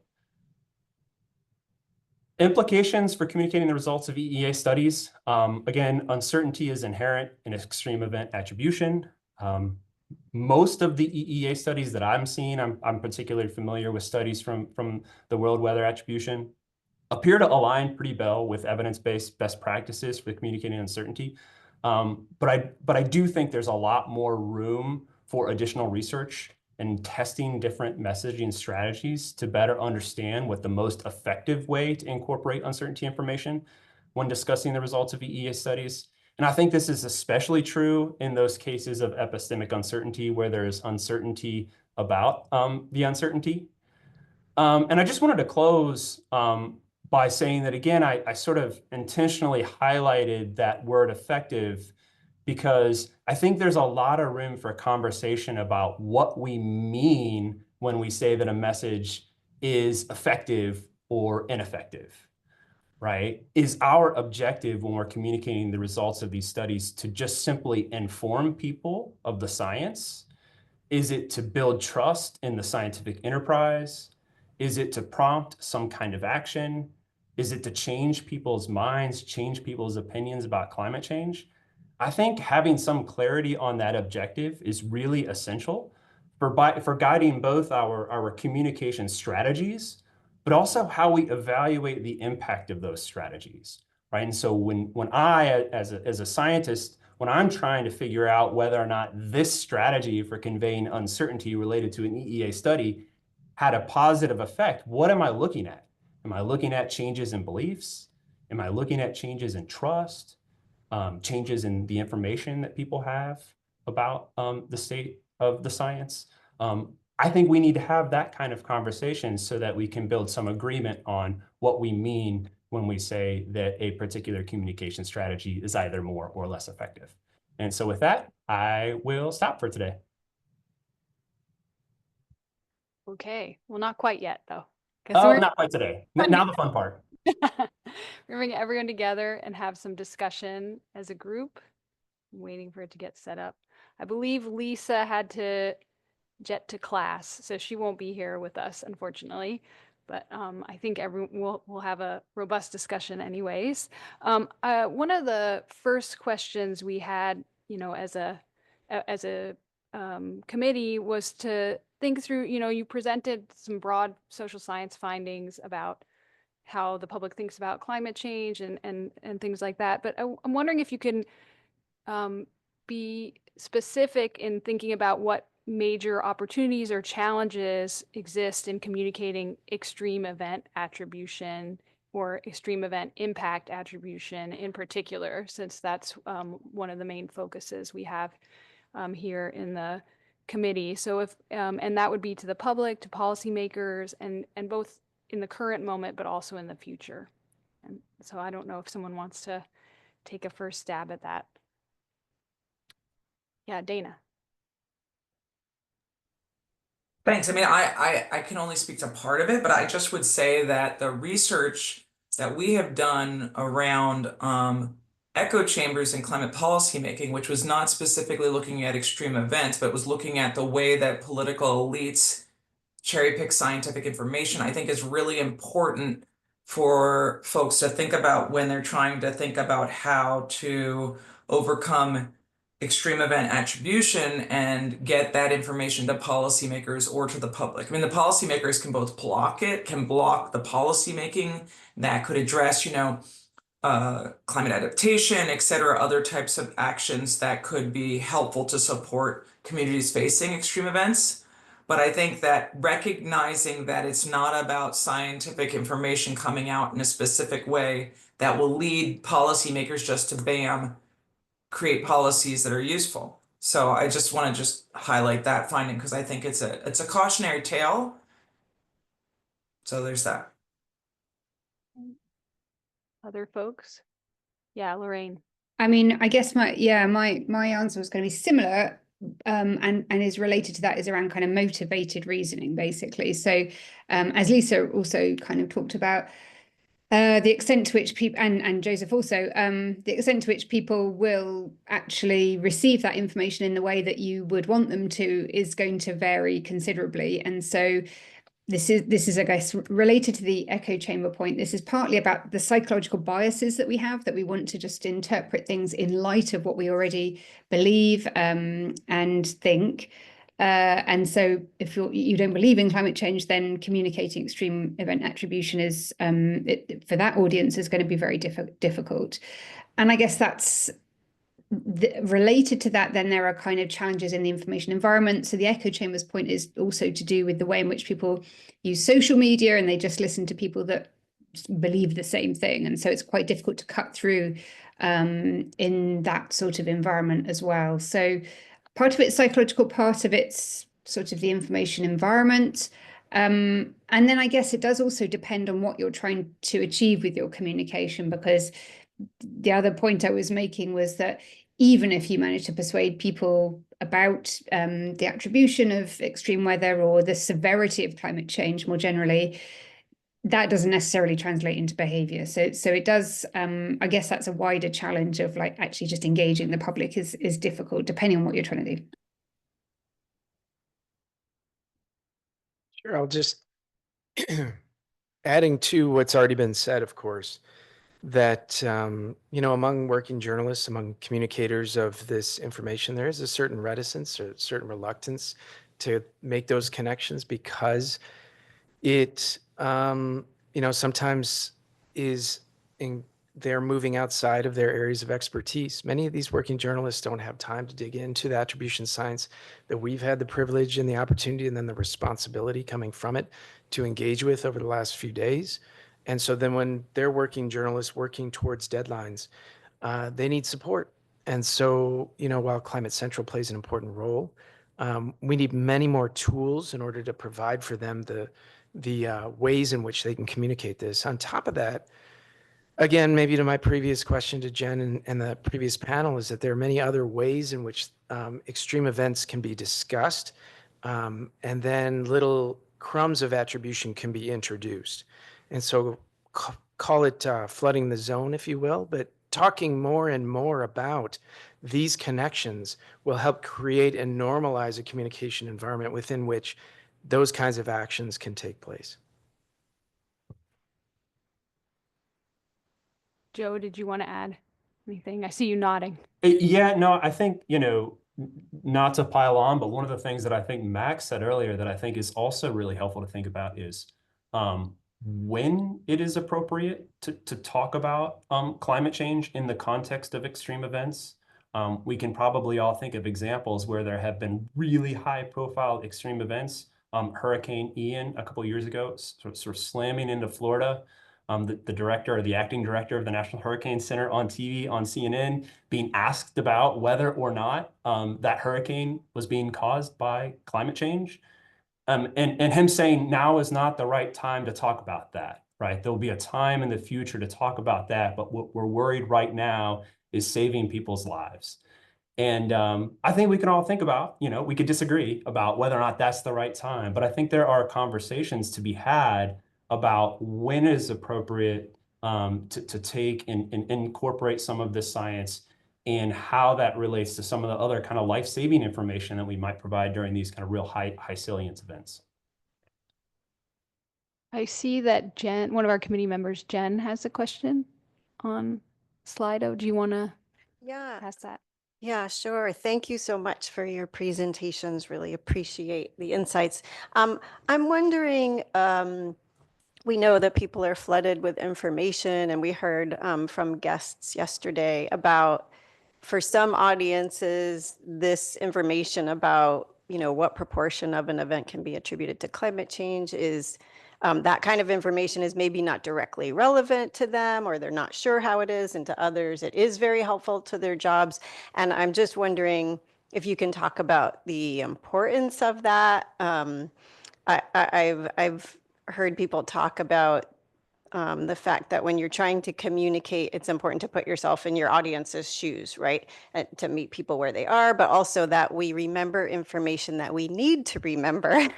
Implications for communicating the results of EEA studies. Again, uncertainty is inherent in extreme event attribution. Most of the EEA studies that I'm seeing, I'm particularly familiar with studies from the World Weather Attribution, appear to align pretty well with evidence-based best practices for communicating uncertainty. But I do think there's a lot more room for additional research and testing different messaging strategies to better understand what the most effective way to incorporate uncertainty information when discussing the results of EEA studies. And I think this is especially true in those cases of epistemic uncertainty where there's uncertainty about the uncertainty. And I just wanted to close by saying that, again, I sort of intentionally highlighted that word effective because I think there's a lot of room for conversation about what we mean when we say that a message is effective or ineffective, right? Is our objective when we're communicating the results of these studies to just simply inform people of the science? Is it to build trust in the scientific enterprise? Is it to prompt some kind of action? Is it to change people's minds, change people's opinions about climate change? I think having some clarity on that objective is really essential for guiding both our communication strategies, but also how we evaluate the impact of those strategies, right? And so when I, as a scientist, when I'm trying to figure out whether or not this strategy for conveying uncertainty related to an EEA study had a positive effect, what am I looking at? Am I looking at changes in beliefs? Am I looking at changes in trust? Changes in the information that people have about the state of the science? I think we need to have that kind of conversation so that we can build some agreement on what we mean when we say that a particular communication strategy is either more or less effective. And so with that, I will stop for today. Okay, well, not quite yet though. Oh, not quite today. Now the fun part. We're bring everyone together and have some discussion as a group. I'm waiting for it to get set up. I believe Lisa had to jet to class, so she won't be here with us, unfortunately. But I think everyone will have a robust discussion anyways. One of the first questions we had, you know, as a committee was to think through, you know, you presented some broad social science findings about how the public thinks about climate change and things like that. But I'm wondering if you can be specific in thinking about what major opportunities or challenges exist in communicating extreme event attribution or extreme event impact attribution in particular, since that's one of the main focuses we have here in the committee. So if, and that would be to the public, to policymakers, and both in the current moment, but also in the future. And so I don't know if someone wants to take a first stab at that. Yeah, Dana. Thanks. I mean, I can only speak to part of it, but I just would say that the research that we have done around echo chambers in climate policy making, which was not specifically looking at extreme events, but was looking at the way that political elites cherry pick scientific information, I think is really important for folks to think about when they're trying to think about how to overcome extreme event attribution and get that information to policymakers or to the public. I mean, the policymakers can both block it, can block the policy making that could address, you know, climate adaptation, et cetera, other types of actions that could be helpful to support communities facing extreme events. But I think that recognizing that it's not about scientific information coming out in a specific way that will lead policymakers just to bam, create policies that are useful. So I just want to just highlight that finding because I think it's a cautionary tale. So there's that. Other folks? Yeah, Lorraine. I mean, I guess my answer was going to be similar, and is related to that, is around kind of motivated reasoning, basically. So, as Lisa also kind of talked about, the extent to which people, and Joseph also, the extent to which people will actually receive that information in the way that you would want them to is going to vary considerably. And so this is, I guess, related to the echo chamber point. This is partly about the psychological biases that we have, that we want to just interpret things in light of what we already believe and think. And so if you don't believe in climate change, then communicating extreme event attribution is, for that audience, is going to be very difficult. And I guess that's related to that. Then there are kind of challenges in the information environment. So the echo chambers point is also to do with the way in which people use social media, and they just listen to people that believe the same thing. And so it's quite difficult to cut through in that sort of environment as well. So part of it's psychological, part of it's sort of the information environment. And then I guess it does also depend on what you're trying to achieve with your communication, because the other point I was making was that even if you manage to persuade people about the attribution of extreme weather or the severity of climate change more generally, that doesn't necessarily translate into behavior. So it does, I guess that's a wider challenge of like actually just engaging the public is difficult depending on what you're trying to do. Sure, I'll just adding to what's already been said, of course, that among working journalists, among communicators of this information, there is a certain reticence or certain reluctance to make those connections, because it sometimes they're moving outside of their areas of expertise. Many of these working journalists don't have time to dig into the attribution science that we've had the privilege and the opportunity and then the responsibility coming from it to engage with over the last few days. And so then when they're working journalists working towards deadlines, they need support. And so, while Climate Central plays an important role, we need many more tools in order to provide for them the ways in which they can communicate this. On top of that, again, maybe to my previous question to Jen and the previous panel, is that there are many other ways in which extreme events can be discussed, and then little crumbs of attribution can be introduced. And so call it flooding the zone, if you will, but talking more and more about these connections will help create and normalize a communication environment within which those kinds of actions can take place. Joe, did you want to add anything? I see you nodding. Yeah, no, I think, not to pile on, but one of the things that I think Max said earlier that I think is also really helpful to think about is when it is appropriate to talk about climate change in the context of extreme events. We can probably all think of examples where there have been really high profile extreme events. Hurricane Ian a couple of years ago, sort of slamming into Florida. The director or the acting director of the National Hurricane Center on TV, on CNN, being asked about whether or not that hurricane was being caused by climate change. And him saying now is not the right time to talk about that, right? There'll be a time in the future to talk about that, but what we're worried right now is saving people's lives. And I think we can all think about, we could disagree about whether or not that's the right time, but I think there are conversations to be had about when it is appropriate to take and incorporate some of this science and how that relates to some of the other kind of life-saving information that we might provide during these kind of real high salience events. I see that Jen, one of our committee members, Jen, has a question on Slido. Do you want to ask that? Yeah, sure. Thank you so much for your presentations. Really appreciate the insights. I'm wondering, we know that people are flooded with information, and we heard from guests yesterday about, for some audiences, this information about, what proportion of an event can be attributed to climate change is that kind of information is maybe not directly relevant to them, or they're not sure how it is, and to others it is very helpful to their jobs. And I'm just wondering if you can talk about the importance of that. I've heard people talk about the fact that when you're trying to communicate, it's important to put yourself in your audience's shoes, right? And to meet people where they are, but also that we remember information that we need to remember. And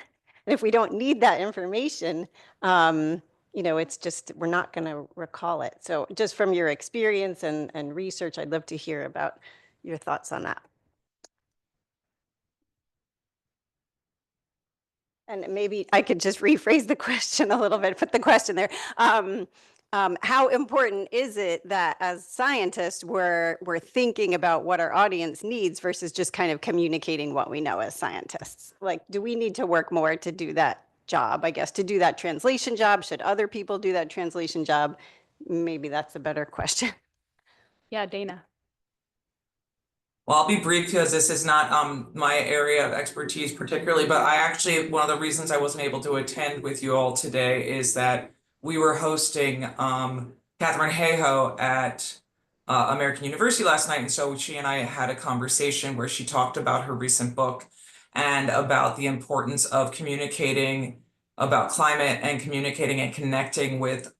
if we don't need that information, it's just, we're not going to recall it. So just from your experience and research, I'd love to hear about your thoughts on that. And maybe I could just rephrase the question a little bit, put the question there. How important is it that as scientists, we're thinking about what our audience needs versus just kind of communicating what we know as scientists? Like, do we need to work more to do that job, I guess, to do that translation job? Should other people do that translation job? Maybe that's a better question. Yeah, Dana. Well, I'll be brief because this is not my area of expertise particularly, but one of the reasons I wasn't able to attend with you all today is that we were hosting Catherine Hayhoe at American University last night. And so she and I had a conversation where she talked about her recent book and about the importance of communicating about climate and communicating and connecting with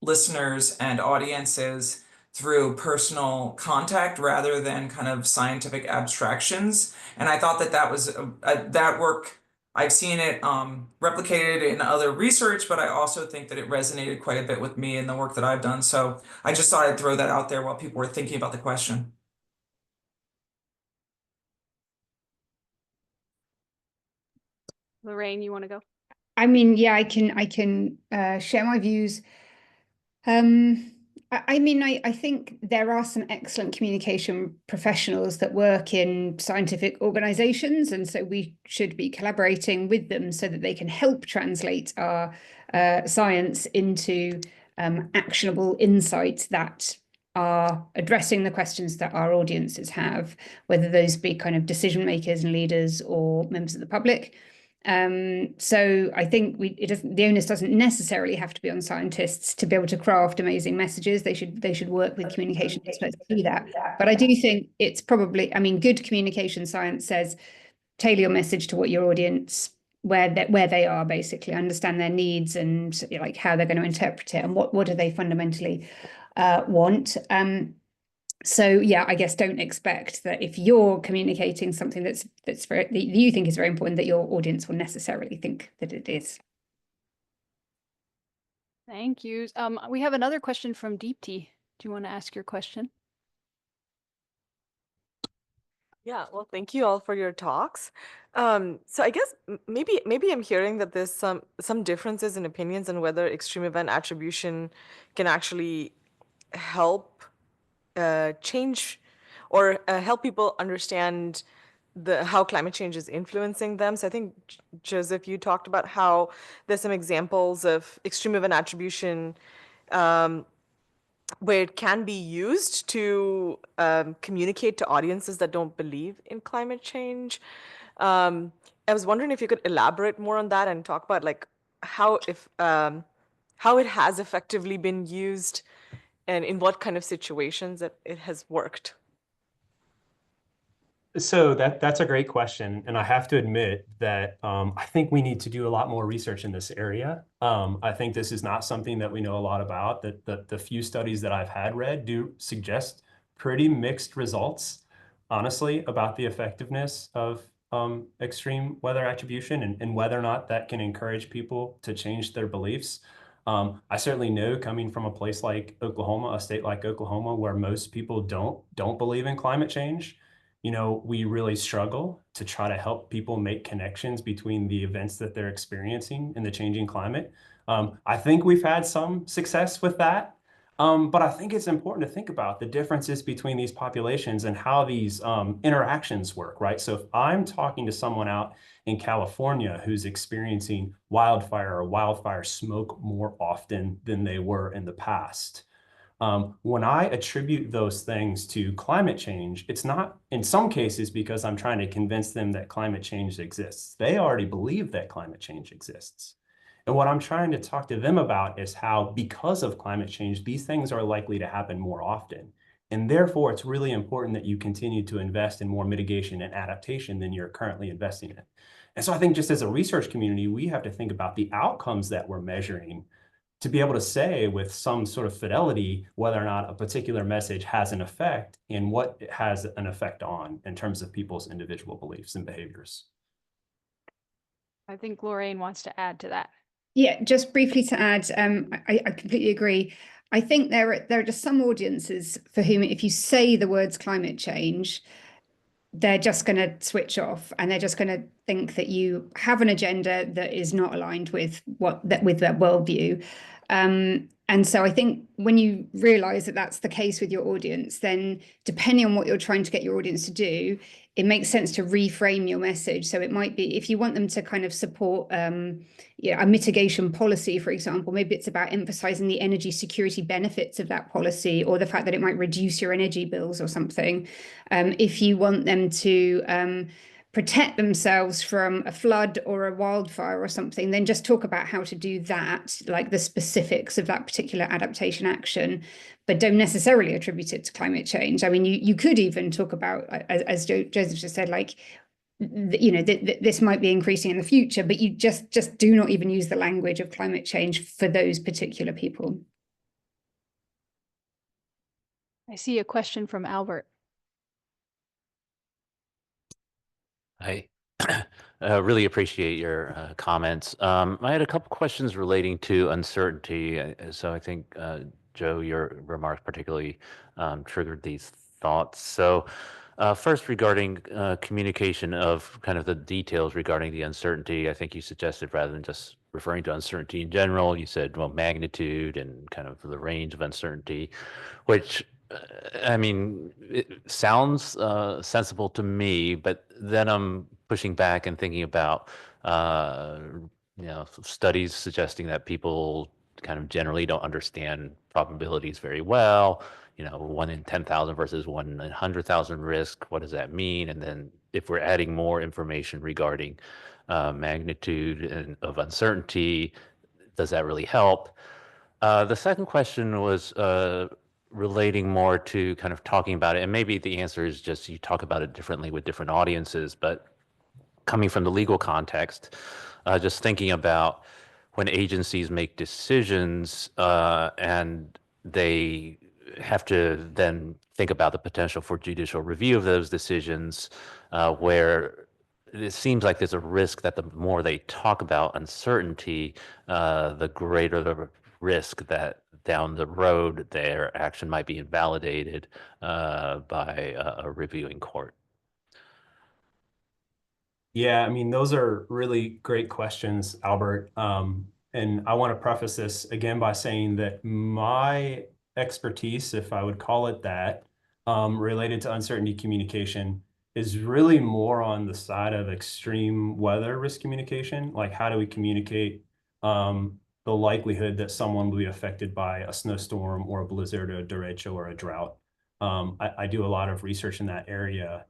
listeners and audiences through personal contact rather than kind of scientific abstractions. And I thought that was that work, I've seen it replicated in other research, but I also think that it resonated quite a bit with me in the work that I've done. So I just thought I'd throw that out there while people were thinking about the question. Lorraine, you want to go? I mean, yeah, I can share my views. I think there are some excellent communication professionals that work in scientific organizations, and so we should be collaborating with them so that they can help translate our science into actionable insights that are addressing the questions that our audiences have, whether those be kind of decision makers and leaders or members of the public. So I think the onus doesn't necessarily have to be on scientists to be able to craft amazing messages. They should work with communication experts to do that. But I do think it's probably, good communication science says tailor your message to what your audience, where they are, basically understand their needs and like how they're going to interpret it and what do they fundamentally want. So yeah, I guess don't expect that if you're communicating something that you think is very important, that your audience will necessarily think that it is. Thank you. We have another question from Deepti. Do you want to ask your question? Yeah, well, thank you all for your talks. So I guess maybe I'm hearing that there's some differences in opinions on whether extreme event attribution can actually help change or help people understand how climate change is influencing them. So I think, Joseph, you talked about how there's some examples of extreme event attribution where it can be used to communicate to audiences that don't believe in climate change. I was wondering if you could elaborate more on that and talk about like how it has effectively been used and in what kind of situations that it has worked. So that's a great question. And I have to admit that I think we need to do a lot more research in this area. I think this is not something that we know a lot about. That the few studies that I've had read do suggest pretty mixed results, honestly, about the effectiveness of extreme weather attribution and whether or not that can encourage people to change their beliefs. I certainly know, coming from a place like Oklahoma, a state like Oklahoma, where most people don't believe in climate change, we really struggle to try to help people make connections between the events that they're experiencing and the changing climate. I think we've had some success with that. But I think it's important to think about the differences between these populations and how these interactions work, right? So if I'm talking to someone out in California who's experiencing wildfire or wildfire smoke more often than they were in the past, when I attribute those things to climate change, it's not in some cases because I'm trying to convince them that climate change exists. They already believe that climate change exists. And what I'm trying to talk to them about is how, because of climate change, these things are likely to happen more often. And therefore, it's really important that you continue to invest in more mitigation and adaptation than you're currently investing in. And so I think just as a research community, we have to think about the outcomes that we're measuring to be able to say with some sort of fidelity whether or not a particular message has an effect and what it has an effect on in terms of people's individual beliefs and behaviors. I think Lorraine wants to add to that. Yeah, just briefly to add, I completely agree. I think there are just some audiences for whom if you say the words climate change, they're just going to switch off and they're just going to think that you have an agenda that is not aligned with with their worldview. And so I think when you realize that that's the case with your audience, then depending on what you're trying to get your audience to do, it makes sense to reframe your message. So it might be if you want them to kind of support a mitigation policy, for example, maybe it's about emphasizing the energy security benefits of that policy or the fact that it might reduce your energy bills or something. If you want them to protect themselves from a flood or a wildfire or something, then just talk about how to do that, like the specifics of that particular adaptation action, but don't necessarily attribute it to climate change. I mean, you could even talk about, as Joseph just said, like, this might be increasing in the future, but you just do not even use the language of climate change for those particular people. I see a question from Albert. I really appreciate your comments. I had a couple questions relating to uncertainty. So I think, Joe, your remarks particularly triggered these thoughts. So first, regarding communication of kind of the details regarding the uncertainty, I think you suggested rather than just referring to uncertainty in general, you said, well, magnitude and kind of the range of uncertainty, which I mean, it sounds sensible to me, but then I'm pushing back and thinking about, studies suggesting that people kind of generally don't understand probabilities very well. 1 in 10,000 versus 1 in 100,000 risk. What does that mean? And then if we're adding more information regarding magnitude of uncertainty, does that really help? The second question was relating more to kind of talking about it, and maybe the answer is just you talk about it differently with different audiences, but coming from the legal context, just thinking about when agencies make decisions and they have to then think about the potential for judicial review of those decisions, where it seems like there's a risk that the more they talk about uncertainty, the greater the risk that down the road their action might be invalidated by a reviewing court. Yeah, I mean, those are really great questions, Albert. And I want to preface this again by saying that my expertise, if I would call it that, related to uncertainty communication is really more on the side of extreme weather risk communication. Like, how do we communicate the likelihood that someone will be affected by a snowstorm or a blizzard or a derecho or a drought? I do a lot of research in that area.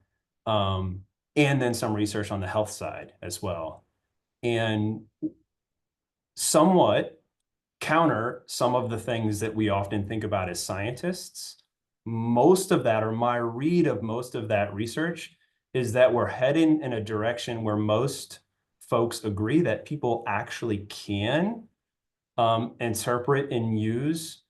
And then some research on the health side as well. And somewhat counter some of the things that we often think about as scientists, most of that, or my read of most of that research, is that we're heading in a direction where most folks agree that people actually can interpret and use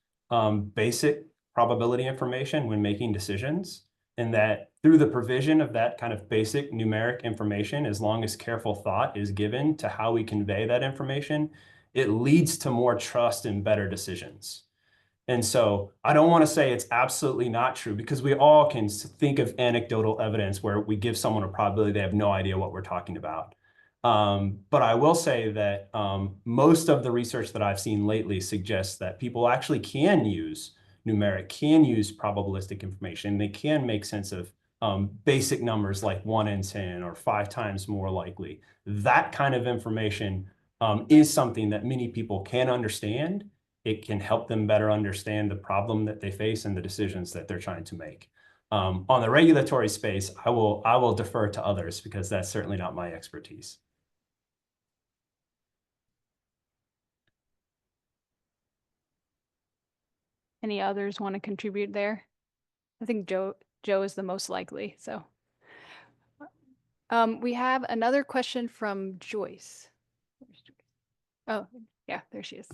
basic probability information when making decisions, and that through the provision of that kind of basic numeric information, as long as careful thought is given to how we convey that information, it leads to more trust and better decisions. And so I don't want to say it's absolutely not true, because we all can think of anecdotal evidence where we give someone a probability they have no idea what we're talking about. But I will say that most of the research that I've seen lately suggests that people actually can use numeric can use probabilistic information. They can make sense of basic numbers like 1 in 10 or 5 times more likely. That kind of information is something that many people can understand. It can help them better understand the problem that they face and the decisions that they're trying to make. On the regulatory space, I will defer to others because that's certainly not my expertise. Any others want to contribute there? I think Joe is the most likely. So we have another question from Joyce. Where's Joyce? Oh, yeah, there she is.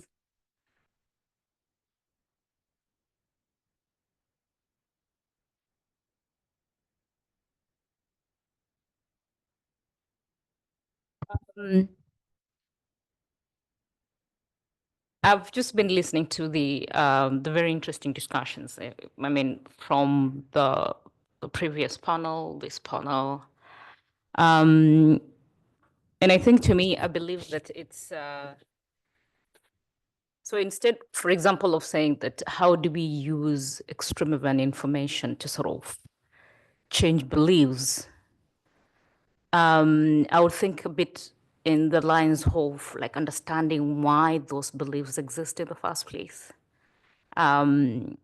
I've just been listening to the very interesting discussions. I mean, from the previous panel, this panel, and I think to me, I believe that it's so instead, for example, of saying that how do we use extreme event information to sort of change beliefs, I would think a bit in the lines of like understanding why those beliefs exist in the first place. And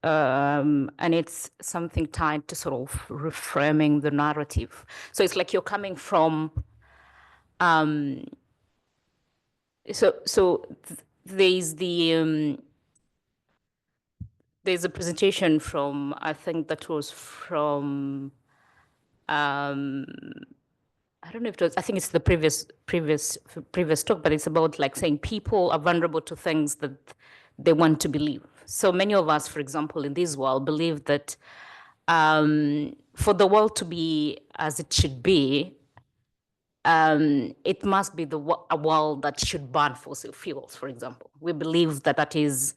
it's something tied to sort of reframing the narrative. So it's like you're coming from, there's a presentation from, I think that was from, I don't know if it was, I think it's the previous talk, but it's about like saying people are vulnerable to things that they want to believe. So many of us, for example, in this world, believe that for the world to be as it should be, it must be a world that should ban fossil fuels, for example. We believe that that is,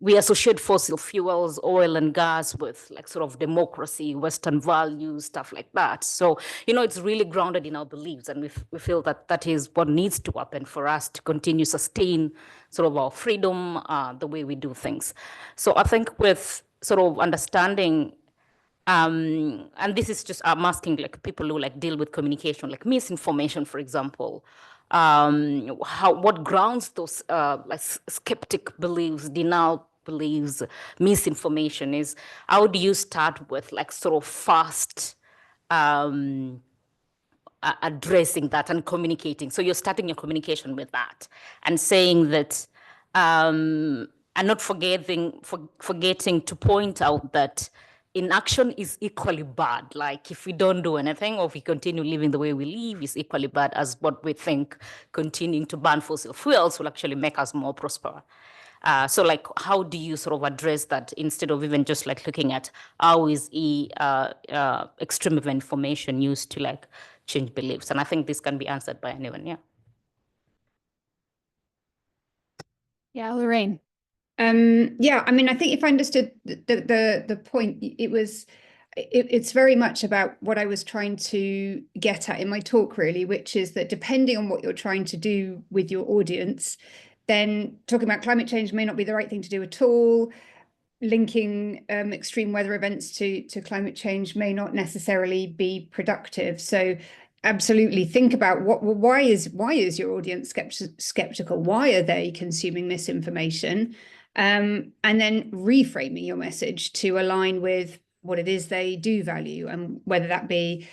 we associate fossil fuels, oil and gas with like sort of democracy, Western values, stuff like that. So, you know, it's really grounded in our beliefs, and we feel that that is what needs to happen for us to continue sustain sort of our freedom, the way we do things. So I think with sort of understanding, and this is just, I'm asking like people who like deal with communication, like misinformation, for example, what grounds those like skeptic beliefs, denial beliefs, misinformation is, how do you start with like sort of fast addressing that and communicating? So you're starting your communication with that and saying that, and not forgetting to point out that inaction is equally bad. Like if we don't do anything or if we continue living the way we live is equally bad as what we think continuing to ban fossil fuels will actually make us more prosperous. So like, how do you sort of address that instead of even just like looking at how is extreme event information used to like change beliefs? And I think this can be answered by anyone, yeah. Yeah, Lorraine. Yeah, I mean, I think if I understood the point, it's very much about what I was trying to get at in my talk, really, which is that depending on what you're trying to do with your audience, then talking about climate change may not be the right thing to do at all. Linking extreme weather events to climate change may not necessarily be productive. So absolutely think about why is your audience skeptical? Why are they consuming misinformation? And then reframing your message to align with what it is they do value, and whether that be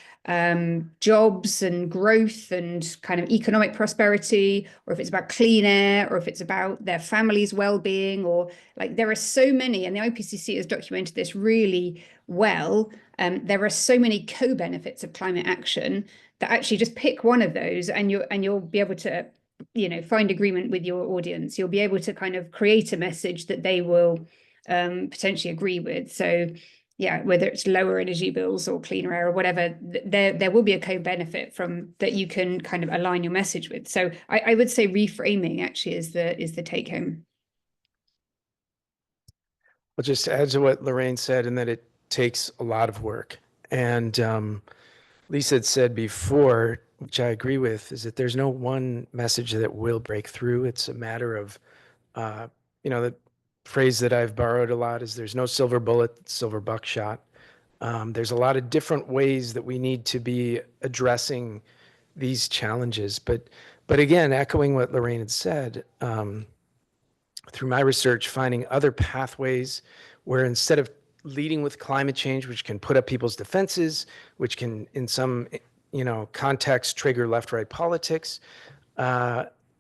jobs and growth and kind of economic prosperity, or if it's about clean air, or if it's about their family's well-being, or like there are so many, and the IPCC has documented this really well. There are so many co-benefits of climate action that actually just pick one of those and you'll be able to, you know, find agreement with your audience. You'll be able to kind of create a message that they will potentially agree with. So yeah, whether it's lower energy bills or cleaner air or whatever, there will be a co-benefit from that you can kind of align your message with. So I would say reframing actually is the take home. I'll just add to what Lorraine said, and that it takes a lot of work. And Lisa had said before, which I agree with, is that there's no one message that will break through. It's a matter of, you know, phrase that I've borrowed a lot is there's no silver bullet, silver buckshot. There's a lot of different ways that we need to be addressing these challenges. But again, echoing what Lorraine had said, through my research, finding other pathways where instead of leading with climate change, which can put up people's defenses, which can, in some context, trigger left-right politics,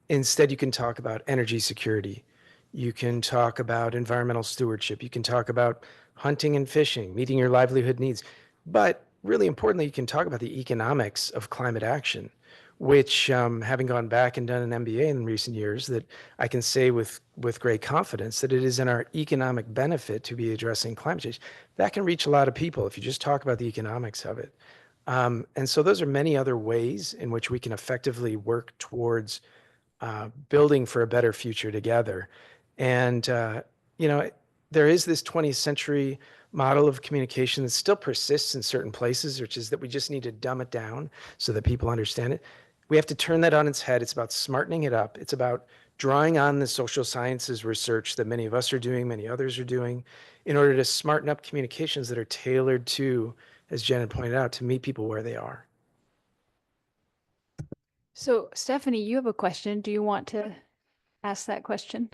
instead you can talk about energy security. You can talk about environmental stewardship. You can talk about hunting and fishing, meeting your livelihood needs. But really importantly, you can talk about the economics of climate action, which, having gone back and done an MBA in recent years, that I can say with great confidence that it is in our economic benefit to be addressing climate change. That can reach a lot of people if you just talk about the economics of it. And so those are many other ways in which we can effectively work towards building for a better future together. And, there is this 20th century model of communication that still persists in certain places, which is that we just need to dumb it down so that people understand it. We have to turn that on its head. It's about smartening it up. It's about drawing on the social sciences research that many of us are doing, many others are doing, in order to smarten up communications that are tailored to, as Jen had pointed out, to meet people where they are. So Stephanie, you have a question. Do you want to ask that question?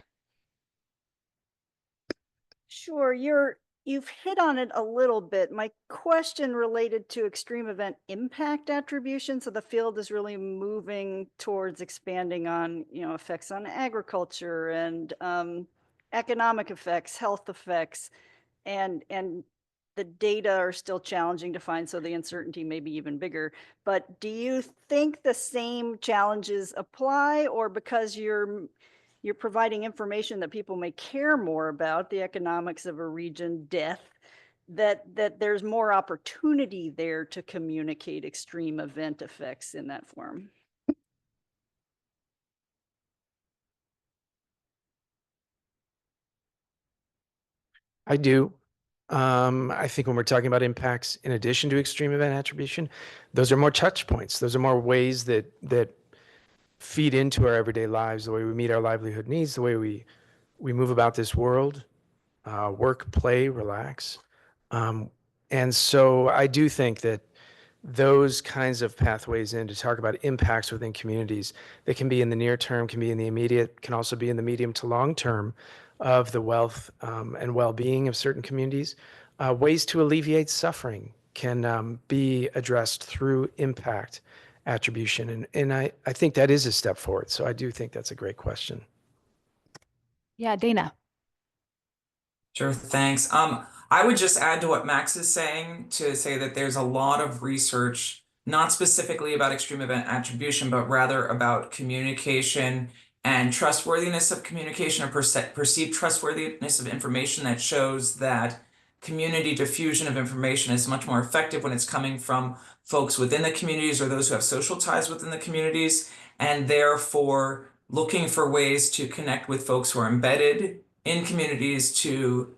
Sure, you've hit on it a little bit. My question related to extreme event impact attribution. So the field is really moving towards expanding on, effects on agriculture and economic effects, health effects, and the data are still challenging to find, so the uncertainty may be even bigger. But do you think the same challenges apply, or because you're providing information that people may care more about, the economics of a region, death, that there's more opportunity there to communicate extreme event effects in that form? I do. I think when we're talking about impacts, in addition to extreme event attribution, those are more touch points. Those are more ways that feed into our everyday lives, the way we meet our livelihood needs, the way we move about this world, work, play, relax. And so I do think that those kinds of pathways in to talk about impacts within communities that can be in the near term, can be in the immediate, can also be in the medium to long term of the wealth and well-being of certain communities. Ways to alleviate suffering can be addressed through impact attribution. And I think that is a step forward. So I do think that's a great question. Yeah, Dana. Sure, thanks. I would just add to what Max is saying to say that there's a lot of research, not specifically about extreme event attribution, but rather about communication and trustworthiness of communication or perceived trustworthiness of information, that shows that community diffusion of information is much more effective when it's coming from folks within the communities or those who have social ties within the communities, and therefore looking for ways to connect with folks who are embedded in communities to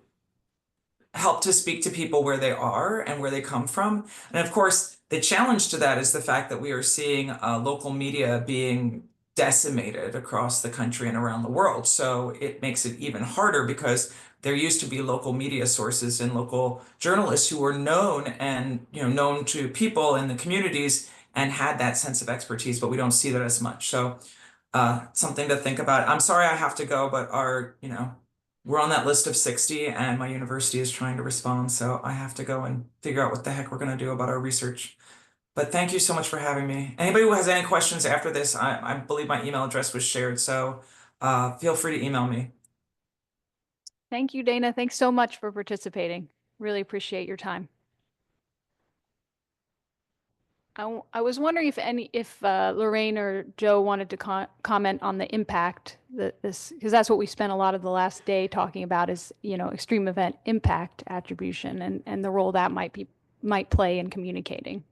help to speak to people where they are and where they come from. And of course, the challenge to that is the fact that we are seeing local media being decimated across the country and around the world. So it makes it even harder, because there used to be local media sources and local journalists who were known and known to people in the communities and had that sense of expertise, but we don't see that as much. So something to think about. I'm sorry I have to go, but we're on that list of 60 and my university is trying to respond. So I have to go and figure out what the heck we're going to do about our research. But thank you so much for having me. Anybody who has any questions after this, I believe my email address was shared. So feel free to email me. Thank you, Dana. Thanks so much for participating. Really appreciate your time. I was wondering if Lorraine or Joe wanted to comment on the impact because that's what we spent a lot of the last day talking about is extreme event impact attribution and the role that might play in communicating.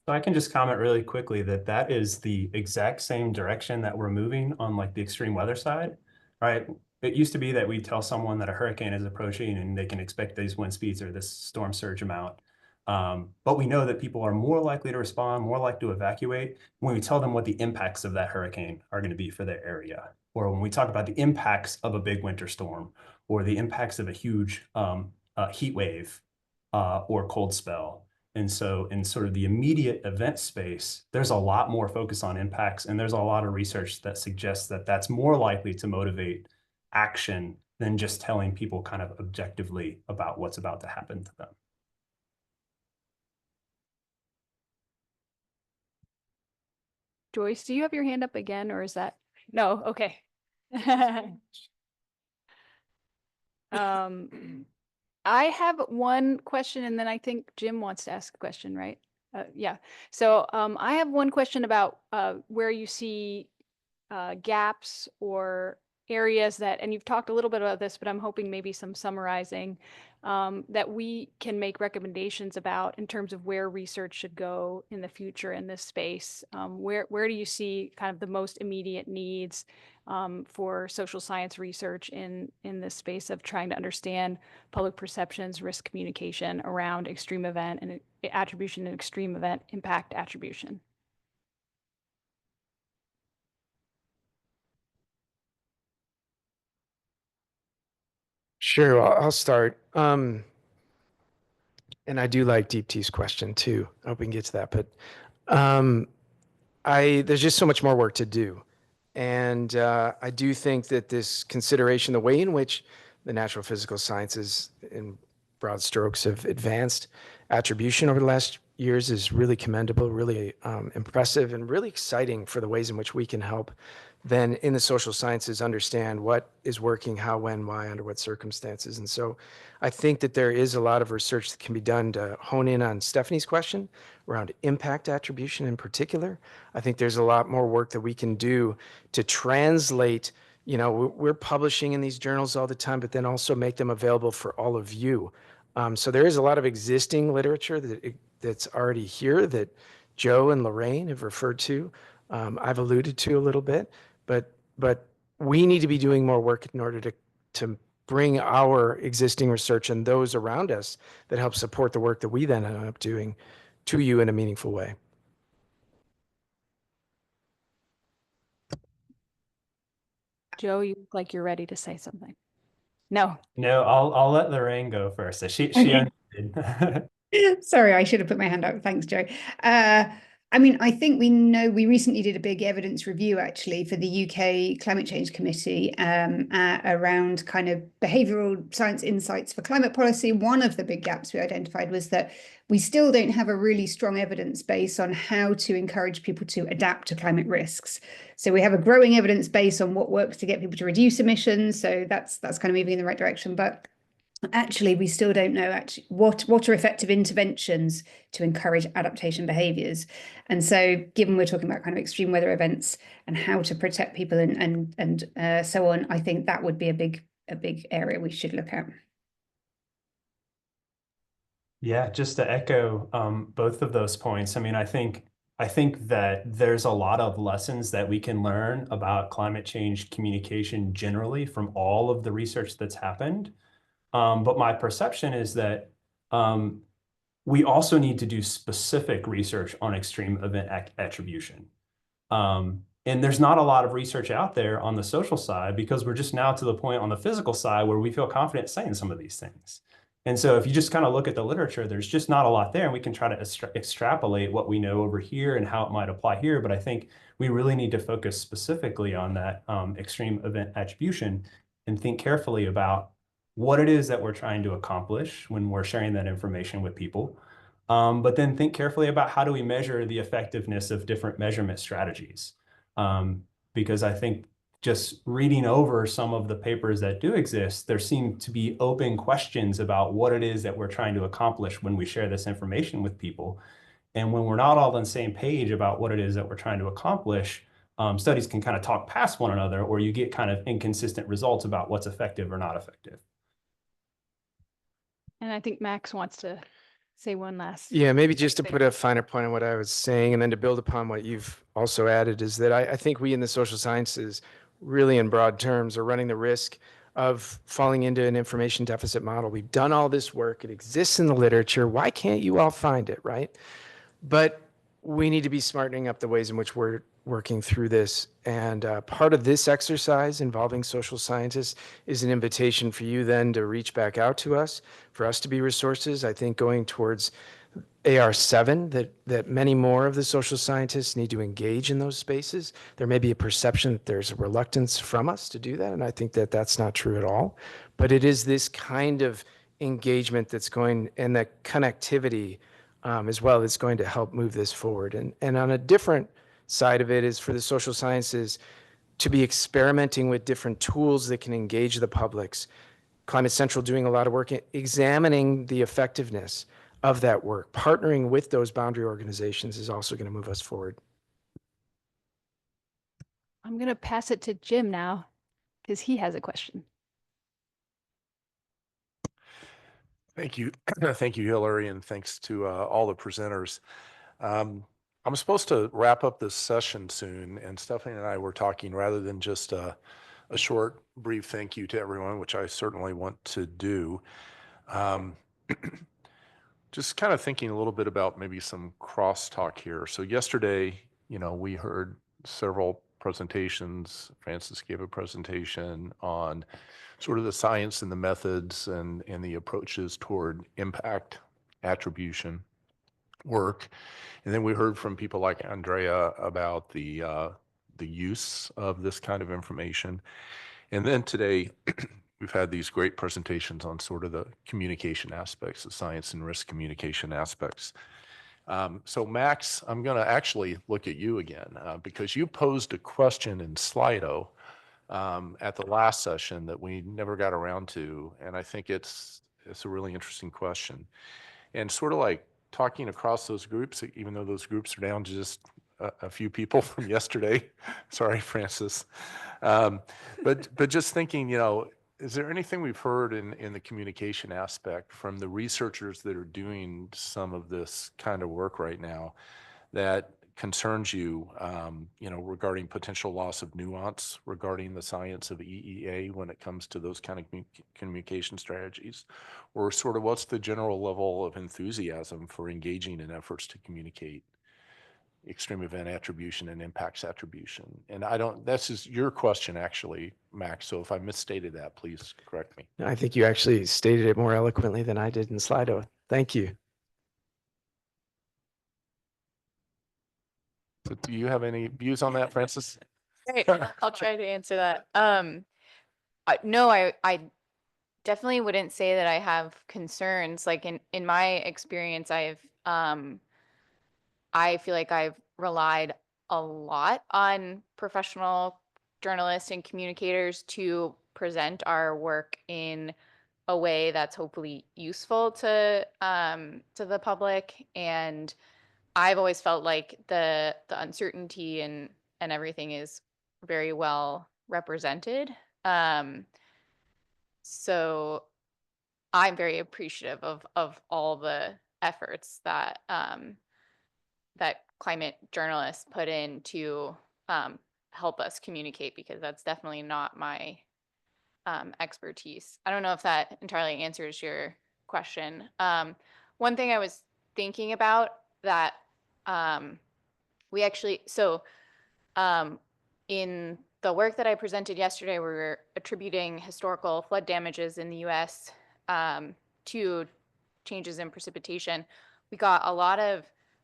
So I can just comment really quickly that is the exact same direction that we're moving on like the extreme weather side, right? It used to be that we tell someone that a hurricane is approaching and they can expect these wind speeds or this storm surge amount. But we know that people are more likely to respond, more likely to evacuate when we tell them what the impacts of that hurricane are going to be for their area. or when we talk about the impacts of a big winter storm, or the impacts of a huge heat wave or cold spell. And so in sort of the immediate event space, there's a lot more focus on impacts, and there's a lot of research that suggests that that's more likely to motivate action than just telling people kind of objectively about what's about to happen to them. Joyce, do you have your hand up again, or is that? No, okay. I have one question, and then I think Jim wants to ask a question, right? Yeah. So I have one question about where you see gaps or areas that, and you've talked a little bit about this, but I'm hoping maybe some summarizing that we can make recommendations about in terms of where research should go in the future in this space. Where do you see kind of the most immediate needs for social science research in this space of trying to understand public perceptions, risk communication around extreme event and attribution and extreme event impact attribution? Sure, I'll start. And I do like Deep T's question too. I hope we can get to that, but there's just so much more work to do. And I do think that this consideration, the way in which the natural physical sciences in broad strokes have advanced attribution over the last years is really commendable, really impressive, and really exciting for the ways in which we can help then in the social sciences understand what is working, how, when, why, under what circumstances. And so I think that there is a lot of research that can be done to hone in on Stephanie's question around impact attribution in particular. I think there's a lot more work that we can do to translate, we're publishing in these journals all the time, but then also make them available for all of you. So there is a lot of existing literature that's already here that Joe and Lorraine have referred to. I've alluded to a little bit, but we need to be doing more work in order to bring our existing research and those around us that help support the work that we then end up doing to you in a meaningful way. Joe, you look like you're ready to say something. No. No, I'll let Lorraine go first. So she Okay. understood. Sorry, I should have put my hand up. Thanks, Joe. I think we recently did a big evidence review actually for the UK Climate Change Committee around kind of behavioural science insights for climate policy. One of the big gaps we identified was that we still don't have a really strong evidence base on how to encourage people to adapt to climate risks. So we have a growing evidence base on what works to get people to reduce emissions. So that's kind of moving in the right direction. But actually, we still don't know what are effective interventions to encourage adaptation behaviours. And so, given we're talking about kind of extreme weather events and how to protect people and so on, I think that would be a big area we should look at. Yeah, just to echo both of those points. I think that there's a lot of lessons that we can learn about climate change communication generally from all of the research that's happened. But my perception is that we also need to do specific research on extreme event attribution. And there's not a lot of research out there on the social side because we're just now to the point on the physical side where we feel confident saying some of these things. And so if you just kind of look at the literature, there's just not a lot there, and we can try to extrapolate what we know over here and how it might apply here. But I think we really need to focus specifically on that extreme event attribution and think carefully about what it is that we're trying to accomplish when we're sharing that information with people. But then think carefully about how do we measure the effectiveness of different measurement strategies. Because I think just reading over some of the papers that do exist, there seem to be open questions about what it is that we're trying to accomplish when we share this information with people. And when we're not all on the same page about what it is that we're trying to accomplish, studies can kind of talk past one another, or you get kind of inconsistent results about what's effective or not effective. And I think Max wants to say one last. Yeah, maybe just to put a finer point on what I was saying, and then to build upon what you've also added, is that I think we in the social sciences, really in broad terms, are running the risk of falling into an information deficit model. We've done all this work. It exists in the literature. Why can't you all find it, right? But we need to be smartening up the ways in which we're working through this. And part of this exercise involving social scientists is an invitation for you then to reach back out to us, for us to be resources. I think going towards AR7, that many more of the social scientists need to engage in those spaces. There may be a perception that there's a reluctance from us to do that, and I think that that's not true at all. But it is this kind of engagement that's going, and that connectivity as well, that's going to help move this forward. And on a different side of it is for the social sciences to be experimenting with different tools that can engage the publics. Climate Central doing a lot of work in examining the effectiveness of that work. Partnering with those boundary organizations is also going to move us forward. I'm going to pass it to Jim now because he has a question. Thank you. Thank you, Hillary, and thanks to all the presenters. I'm supposed to wrap up this session soon, and Stephanie and I were talking rather than just a short, brief thank you to everyone, which I certainly want to do. Just kind of thinking a little bit about maybe some crosstalk here. So yesterday, we heard several presentations. Francis gave a presentation on sort of the science and the methods and the approaches toward impact attribution work. And then we heard from people like Andrea about the use of this kind of information. And then today, we've had these great presentations on sort of the communication aspects, the science and risk communication aspects. So Max, I'm going to actually look at you again because you posed a question in Slido at the last session that we never got around to, and I think it's a really interesting question. And sort of like talking across those groups, even though those groups are down to just a few people from yesterday. Sorry, Francis. But just thinking, is there anything we've heard in the communication aspect from the researchers that are doing some of this kind of work right now that concerns you, regarding potential loss of nuance regarding the science of EEA when it comes to those kind of communication strategies? Or sort of what's the general level of enthusiasm for engaging in efforts to communicate extreme event attribution and impacts attribution? And that's just your question actually, Max. So if I misstated that, please correct me. I think you actually stated it more eloquently than I did in Slido. Thank you. So do you have any views on that, Francis? Great. I'll try to answer that. No, I definitely wouldn't say that I have concerns. Like in my experience, I feel like I've relied a lot on professional journalists and communicators to present our work in a way that's hopefully useful to the public. And I've always felt like the uncertainty and everything is very well represented. So I'm very appreciative of all the efforts that that climate journalists put in to help us communicate, because that's definitely not my expertise. I don't know if that entirely answers your question. One thing I was thinking about that we actually, in the work that I presented yesterday, we were attributing historical flood damages in the US to changes in precipitation. We got a lot of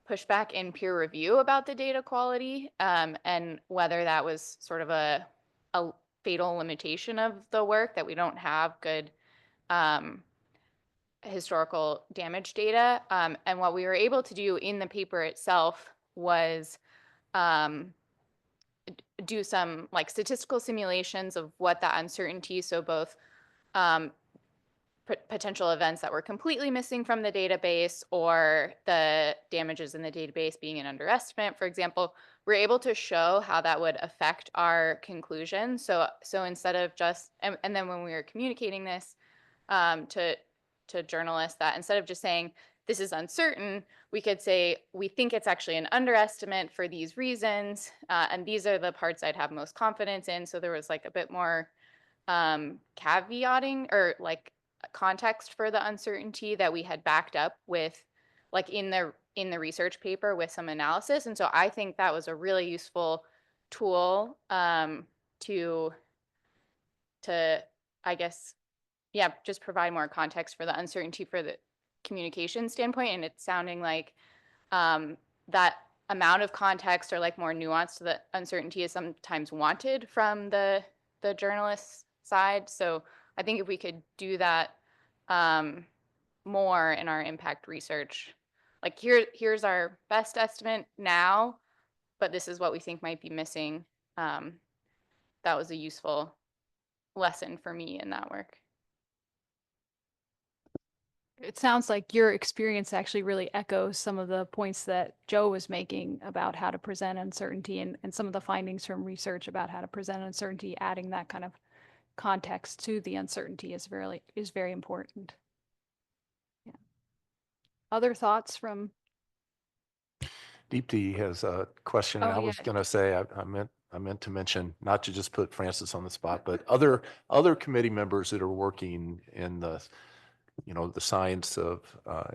pushback in peer review about the data quality and whether that was sort of a fatal limitation of the work, that we don't have good historical damage data. And what we were able to do in the paper itself was do some like statistical simulations of what that uncertainty, so both potential events that were completely missing from the database or the damages in the database being an underestimate, for example, we're able to show how that would affect our conclusion. So instead of just, and then when we were communicating this to journalists, that instead of just saying, this is uncertain, we could say, we think it's actually an underestimate for these reasons, and these are the parts I'd have most confidence in. So there was like a bit more caveating or like context for the uncertainty that we had backed up with like in the research paper with some analysis. And so I think that was a really useful tool to I guess, yeah, just provide more context for the uncertainty for the communication standpoint. And it's sounding like that amount of context or like more nuance to the uncertainty is sometimes wanted from the journalist side. So I think if we could do that more in our impact research, like here's our best estimate now, but this is what we think might be missing. That was a useful lesson for me in that work. It sounds like your experience actually really echoes some of the points that Joe was making about how to present uncertainty and some of the findings from research about how to present uncertainty. Adding that kind of context to the uncertainty is very important. Yeah. Other thoughts from? Deepti has a question, and Oh, I was yeah. going to say I meant to mention, not to just put Francis on the spot, but other committee members that are working in the the science of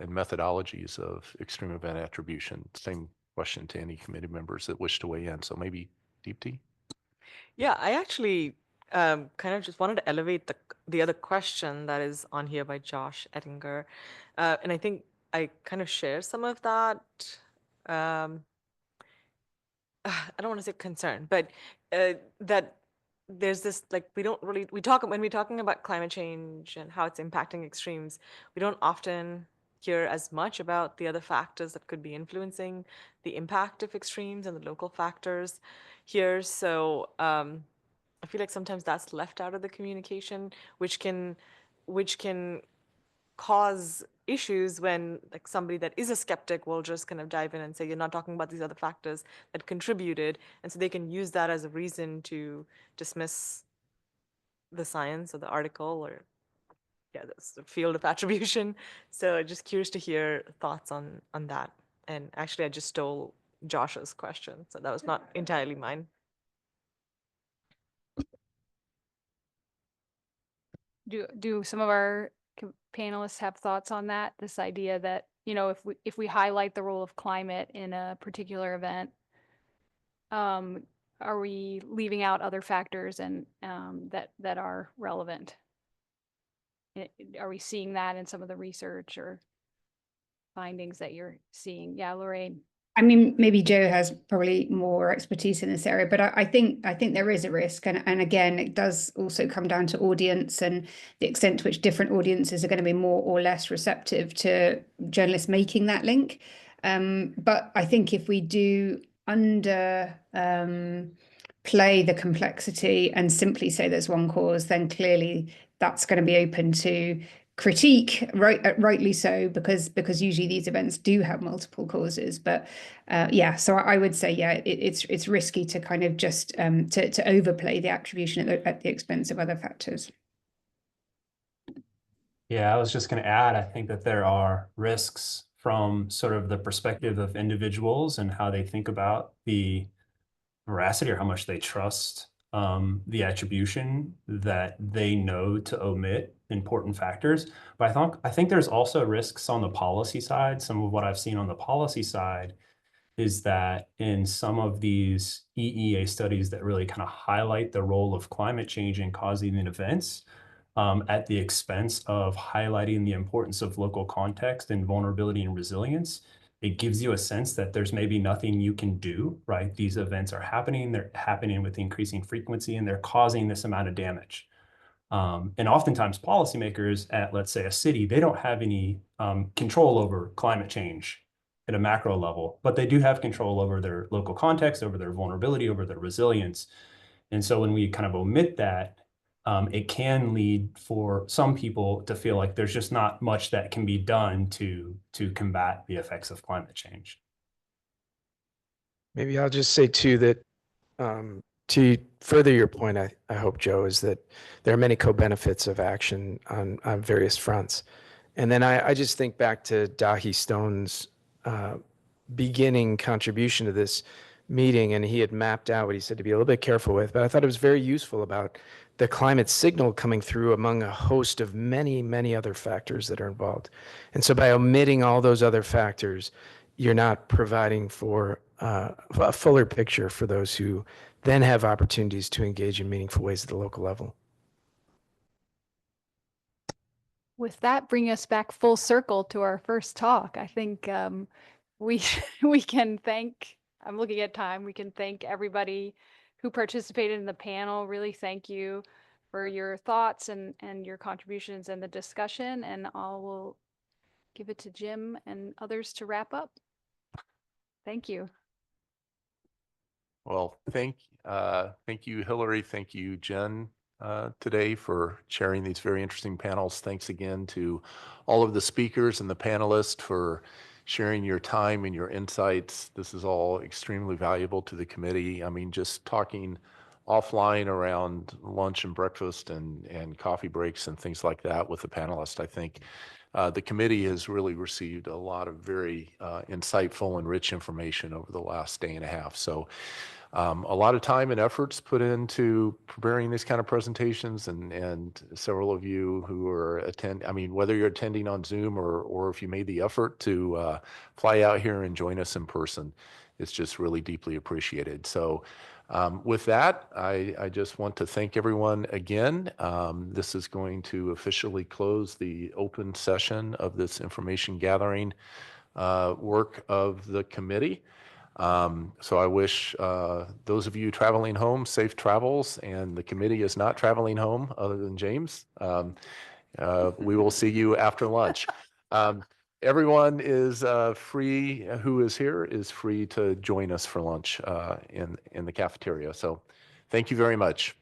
and methodologies of extreme event attribution. Same question to any committee members that wish to weigh in. So maybe Deepti. Yeah, I actually kind of just wanted to elevate the other question that is on here by Josh Ettinger, and I think I kind of share some of that. I don't want to say concern, but that there's this, like, we don't really, when we're talking about climate change and how it's impacting extremes, we don't often hear as much about the other factors that could be influencing the impact of extremes and the local factors here. So I feel like sometimes that's left out of the communication, which can cause issues when, like, somebody that is a skeptic will just kind of dive in and say, you're not talking about these other factors that contributed, and so they can use that as a reason to dismiss the science or the article, or the field of attribution. So just curious to hear thoughts on that. And actually I just stole Josh's question, so that was not entirely mine. Do some of our panelists have thoughts on that? This idea that, if we highlight the role of climate in a particular event, are we leaving out other factors and that are relevant? Are we seeing that in some of the research or findings that you're seeing? Yeah, Lorraine. I mean, maybe Joe has probably more expertise in this area, but I think there is a risk, and again, it does also come down to audience and the extent to which different audiences are going to be more or less receptive to journalists making that link. But I think if we do play the complexity and simply say there's one cause, then clearly that's going to be open to critique, rightly so, because usually these events do have multiple causes. But so I would say, it's risky to kind of just to overplay the attribution at the expense of other factors. Yeah, I was just going to add, I think that there are risks from sort of the perspective of individuals and how they think about the veracity or how much they trust the attribution that they know to omit important factors. But I think there's also risks on the policy side. Some of what I've seen on the policy side is that in some of these EEA studies that really kind of highlight the role of climate change in causing events, at the expense of highlighting the importance of local context and vulnerability and resilience, it gives you a sense that there's maybe nothing you can do, right? These events are happening, they're happening with increasing frequency, and they're causing this amount of damage. And oftentimes policymakers at, let's say, a city, they don't have any control over climate change at a macro level, but they do have control over their local context, over their vulnerability, over their resilience. And so when we kind of omit that, it can lead for some people to feel like there's just not much that can be done to combat the effects of climate change. Maybe I'll just say too that to further your point, I hope, Joe, is that there are many co-benefits of action on various fronts. And then I just think back to Dahi Stone's beginning contribution to this meeting, and he had mapped out what he said to be a little bit careful with, but I thought it was very useful about the climate signal coming through among a host of many, many other factors that are involved. And so by omitting all those other factors, you're not providing for a fuller picture for those who then have opportunities to engage in meaningful ways at the local level. With that, bring us back full circle to our first talk. I think we we can thank, I'm looking at time, we can thank everybody who participated in the panel. Really thank you for your thoughts and your contributions and the discussion. And I will give it to Jim and others to wrap up. Thank you. Well, thank you, Hillary. Thank you, Jen, today for sharing these very interesting panels. Thanks again to all of the speakers and the panelists for sharing your time and your insights. This is all extremely valuable to the committee. I mean, just talking offline around lunch and breakfast and coffee breaks and things like that with the panelists, I think the committee has really received a lot of very insightful and rich information over the last day and a half. So a lot of time and efforts put into preparing these kind of presentations, and several of you who are whether you're attending on Zoom or if you made the effort to fly out here and join us in person, it's just really deeply appreciated. So with that, I just want to thank everyone again. This is going to officially close the open session of this information gathering work of the committee. So I wish those of you traveling home safe travels, and the committee is not traveling home other than James. We will see you after lunch. Everyone is free, who is here is free to join us for lunch in the cafeteria. So thank you very much.